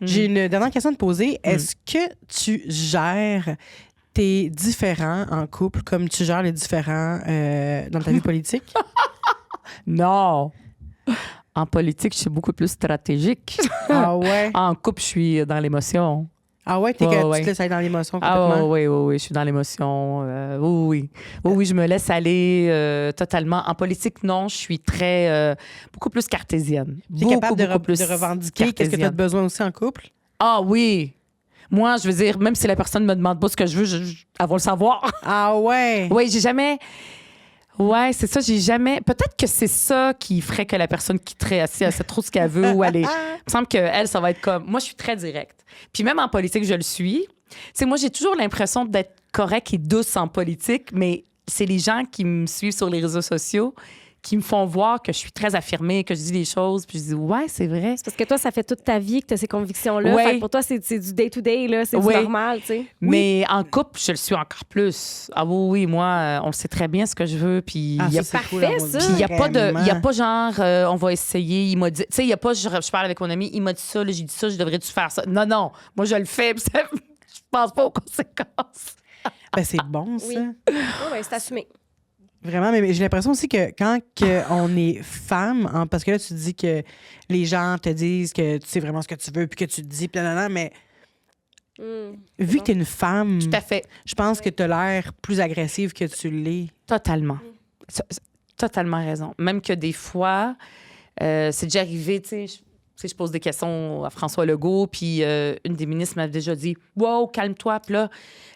[SPEAKER 1] J'ai une dernière question à te poser. Est-ce que tu gères tes différends en couple comme tu gères les différends dans ta vie politique?
[SPEAKER 3] Non! En politique, je suis beaucoup plus stratégique.
[SPEAKER 1] Ah ouais?
[SPEAKER 3] En couple, je suis dans l'émotion.
[SPEAKER 1] Ah ouais? Tu te laisses aller dans l'émotion complètement?
[SPEAKER 3] Oui, je suis dans l'émotion. Oui, je me laisse aller totalement. En politique, non, je suis beaucoup plus cartésienne.
[SPEAKER 1] Tu es capable de revendiquer qu'est-ce que tu as besoin aussi en couple?
[SPEAKER 3] Ah oui! Moi, je veux dire, même si la personne me demande pas ce que je veux, elle va le savoir.
[SPEAKER 1] Ah ouais?
[SPEAKER 3] Oui, j'ai jamais... Ouais, c'est ça, j'ai jamais... Peut-être que c'est ça qui ferait que la personne quitterait assez, elle sait trop ce qu'elle veut ou elle est... Il me semble qu'elle, ça va être comme... Moi, je suis très directe. Puis même en politique, je le suis. Tu sais, moi, j'ai toujours l'impression d'être correcte et douce en politique, mais c'est les gens qui me suivent sur les réseaux sociaux qui me font voir que je suis très affirmée, que je dis des choses, puis je dis, ouais, c'est vrai.
[SPEAKER 2] C'est parce que toi, ça fait toute ta vie que tu as ces convictions-là.
[SPEAKER 3] Ouais.
[SPEAKER 2] Fait que pour toi, c'est du day-to-day, là, c'est du normal, tu sais.
[SPEAKER 3] Mais en couple, je le suis encore plus. Ah oui, moi, on sait très bien ce que je veux, puis il y a
[SPEAKER 2] parfait, ça.
[SPEAKER 3] Puis il y a pas genre, on va essayer, il m'a dit, tu sais, il y a pas, je parle avec mon ami, il m'a dit ça, là, j'ai dit ça, je devrais-tu faire ça. Non, moi, je le fais, puis je pense pas aux conséquences.
[SPEAKER 1] Ben, c'est bon, ça.
[SPEAKER 2] Oui, c'est assumé.
[SPEAKER 1] Vraiment, mais j'ai l'impression aussi que quand on est femme, parce que là, tu dis que les gens te disent que tu sais vraiment ce que tu veux, puis que tu te dis, mais vu que tu es une femme,
[SPEAKER 3] tout à fait.
[SPEAKER 1] Je pense que tu as l'air plus agressive que tu l'es.
[SPEAKER 3] Totalement. Totalement raison. Même que des fois, c'est déjà arrivé, tu sais, je pose des questions à François Legault, puis une des ministres m'avait déjà dit « Wow, calme-toi ». Puis là,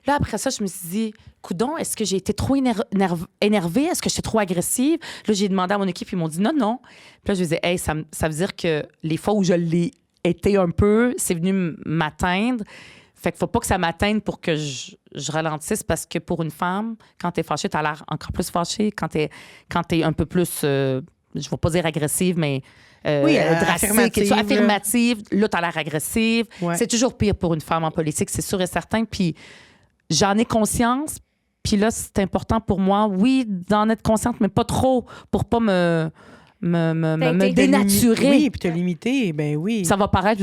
[SPEAKER 3] après ça, je me suis dit « Coudon, est-ce que j'ai été trop énervée? Est-ce que j'étais trop agressive? » Là, j'ai demandé à mon équipe, ils m'ont dit « Non. » Puis là, je disais « Hey, ça veut dire que les fois où je l'ai été un peu, c'est venu m'atteindre. Fait qu'il faut pas que ça m'atteigne pour que je ralentisse, parce que pour une femme, quand t'es fâchée, t'as l'air encore plus fâchée. Quand t'es un peu plus, je vais pas dire agressive, mais... drastique, affirmative. Là, t'as l'air agressive. Ouais. C'est toujours pire pour une femme en politique, c'est sûr et certain. Puis j'en ai conscience. Puis là, c'est important pour moi, oui, d'en être consciente, mais pas trop, pour pas me dénaturer.
[SPEAKER 1] Oui, puis te limiter, ben oui.
[SPEAKER 3] Ça va paraître,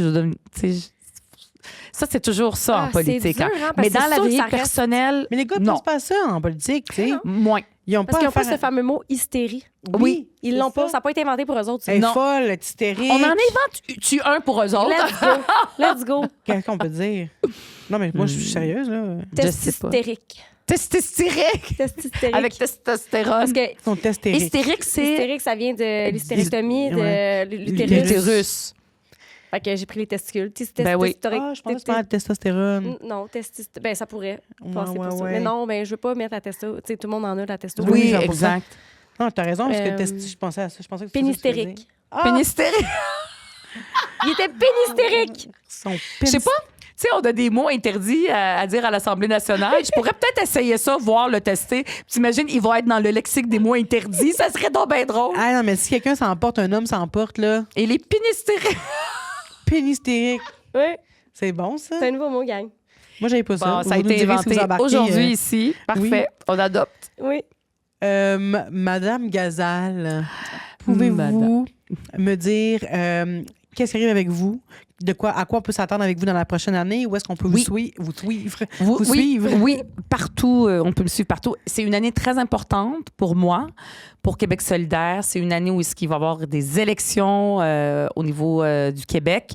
[SPEAKER 3] ça, c'est toujours ça en politique.
[SPEAKER 2] Dur, hein,
[SPEAKER 3] mais dans la vie personnelle,
[SPEAKER 1] mais les gars ne pensent pas à ça en politique, tu sais.
[SPEAKER 3] Moins.
[SPEAKER 2] Parce qu'ils n'ont pas ce fameux mot hystérie.
[SPEAKER 3] Oui.
[SPEAKER 2] Ils l'ont pas. Ça n'a pas été inventé pour eux autres.
[SPEAKER 1] Elle est folle, hystérique.
[SPEAKER 3] On en invente un pour eux autres.
[SPEAKER 2] Let's go.
[SPEAKER 1] Qu'est-ce qu'on peut dire? Non, mais moi, je suis sérieuse, là.
[SPEAKER 2] Testystérique.
[SPEAKER 3] Testystérique. Avec testostérone.
[SPEAKER 2] Parce que
[SPEAKER 1] ton testérique.
[SPEAKER 2] Hystérique, ça vient de l'hystérectomie de l'utérus. Fait que j'ai pris les testicules.
[SPEAKER 1] Ben oui. Je pense pas à la testostérone.
[SPEAKER 2] Non, ben ça pourrait passer pour ça. Mais non, ben je veux pas mettre la testo. Tu sais, tout le monde en a la testo.
[SPEAKER 3] Oui, exact.
[SPEAKER 1] Non, t'as raison, parce que je pensais à ça. Je pensais que
[SPEAKER 2] pénistérique.
[SPEAKER 3] Pénistérique.
[SPEAKER 2] Il était pénistérique.
[SPEAKER 3] Je sais pas. Tu sais, on a des mots interdits à dire à l'Assemblée nationale. Je pourrais peut-être essayer ça, voir, le tester. T'imagines, il va être dans le lexique des mots interdits. Ça serait donc bien drôle.
[SPEAKER 1] Ah non, mais si quelqu'un s'emporte, un homme s'emporte, là.
[SPEAKER 3] Et les pénistériques.
[SPEAKER 1] Pénistérique.
[SPEAKER 2] Oui.
[SPEAKER 1] C'est bon, ça?
[SPEAKER 2] C'est un nouveau mot, gang.
[SPEAKER 1] Moi, j'avais pas ça.
[SPEAKER 3] Bon, ça a été inventé aujourd'hui ici. Parfait. Oui. On adopte.
[SPEAKER 2] Oui.
[SPEAKER 1] Madame Gazal, pouvez-vous me dire qu'est-ce qui arrive avec vous? À quoi on peut s'attendre avec vous dans la prochaine année? Où est-ce qu'on peut vous suivre?
[SPEAKER 3] Oui, partout. On peut me suivre partout. C'est une année très importante pour moi, pour Québec solidaire. C'est une année où il va y avoir des élections au niveau du Québec.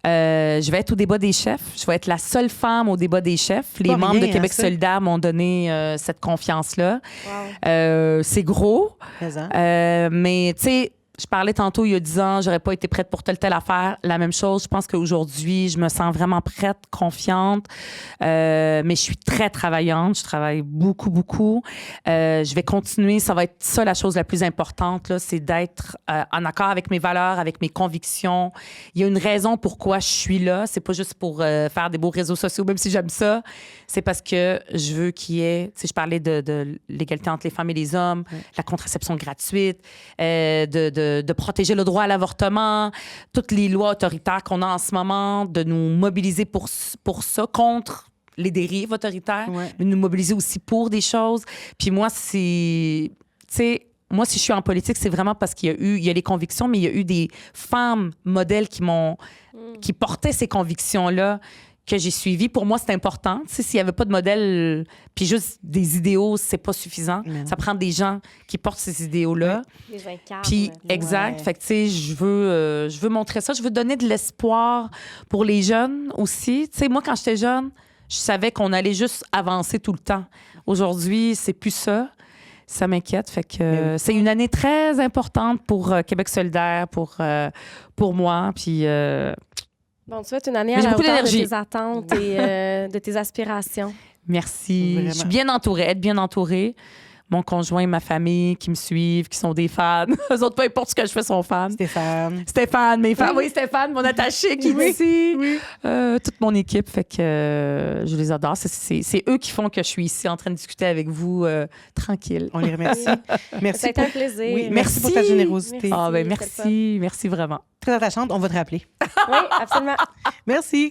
[SPEAKER 3] Je vais être au débat des chefs. Je vais être la seule femme au débat des chefs. Les membres de Québec solidaire m'ont donné cette confiance-là. Wow. C'est gros. Mais tu sais, je parlais tantôt, il y a 10 ans, j'aurais pas été prête pour telle affaire. La même chose, je pense qu'aujourd'hui, je me sens vraiment prête, confiante. Mais je suis très travaillante. Je travaille beaucoup. Je vais continuer. Ça va être ça la chose la plus importante, là, c'est d'être en accord avec mes valeurs, avec mes convictions. Il y a une raison pourquoi je suis là. C'est pas juste pour faire des beaux réseaux sociaux, même si j'aime ça. C'est parce que je veux qu'il y ait... Tu sais, je parlais de l'égalité entre les femmes et les hommes, la contraception gratuite, de de protéger le droit à l'avortement, toutes les lois autoritaires qu'on a en ce moment, de nous mobiliser pour ça, contre les dérives autoritaires,
[SPEAKER 1] Ouais.
[SPEAKER 3] mais nous mobiliser aussi pour des choses. Puis moi, tu sais, moi, si je suis en politique, c'est vraiment parce qu'il y a les convictions, mais il y a eu des femmes modèles qui portaient ces convictions-là, que j'ai suivies. Pour moi, c'est important. Tu sais, s'il n'y avait pas de modèle, puis juste des idéaux, c'est pas suffisant.
[SPEAKER 1] Non.
[SPEAKER 3] Ça prend des gens qui portent ces idéaux-là.
[SPEAKER 2] Les incarnes.
[SPEAKER 3] Puis, exact.
[SPEAKER 1] Ouais.
[SPEAKER 3] Fait que, tu sais, je veux montrer ça. Je veux donner de l'espoir pour les jeunes aussi. Tu sais, moi, quand j'étais jeune, je savais qu'on allait juste avancer tout le temps. Aujourd'hui, c'est plus ça. Ça m'inquiète. Fait que c'est une année très importante pour Québec solidaire, pour moi. Puis,
[SPEAKER 2] Bon, tu souhaites une année
[SPEAKER 3] Mais
[SPEAKER 2] à
[SPEAKER 3] j'ai
[SPEAKER 2] la
[SPEAKER 3] beaucoup
[SPEAKER 2] hauteur de
[SPEAKER 3] d'énergie.
[SPEAKER 2] tes attentes et de tes aspirations.
[SPEAKER 3] merci.
[SPEAKER 1] Vraiment.
[SPEAKER 3] Je suis bien entourée, être bien entourée. Mon conjoint, ma famille qui me suivent, qui sont des fans. Eux autres, peu importe ce que je fais, sont fans. Stéphane, mes fans. Oui, Stéphane, mon attaché qui est ici.
[SPEAKER 1] Oui.
[SPEAKER 3] Toute mon équipe, fait que je les adore. C'est eux qui font que je suis ici en train de discuter avec vous tranquille.
[SPEAKER 1] On les remercie. Merci
[SPEAKER 2] Ça a été un plaisir.
[SPEAKER 1] Oui, merci pour ta générosité.
[SPEAKER 2] Merci.
[SPEAKER 3] Ah, ben
[SPEAKER 2] c'était le fun.
[SPEAKER 3] merci vraiment.
[SPEAKER 1] Très attachante. On va te rappeler.
[SPEAKER 2] Oui, absolument.
[SPEAKER 1] Merci.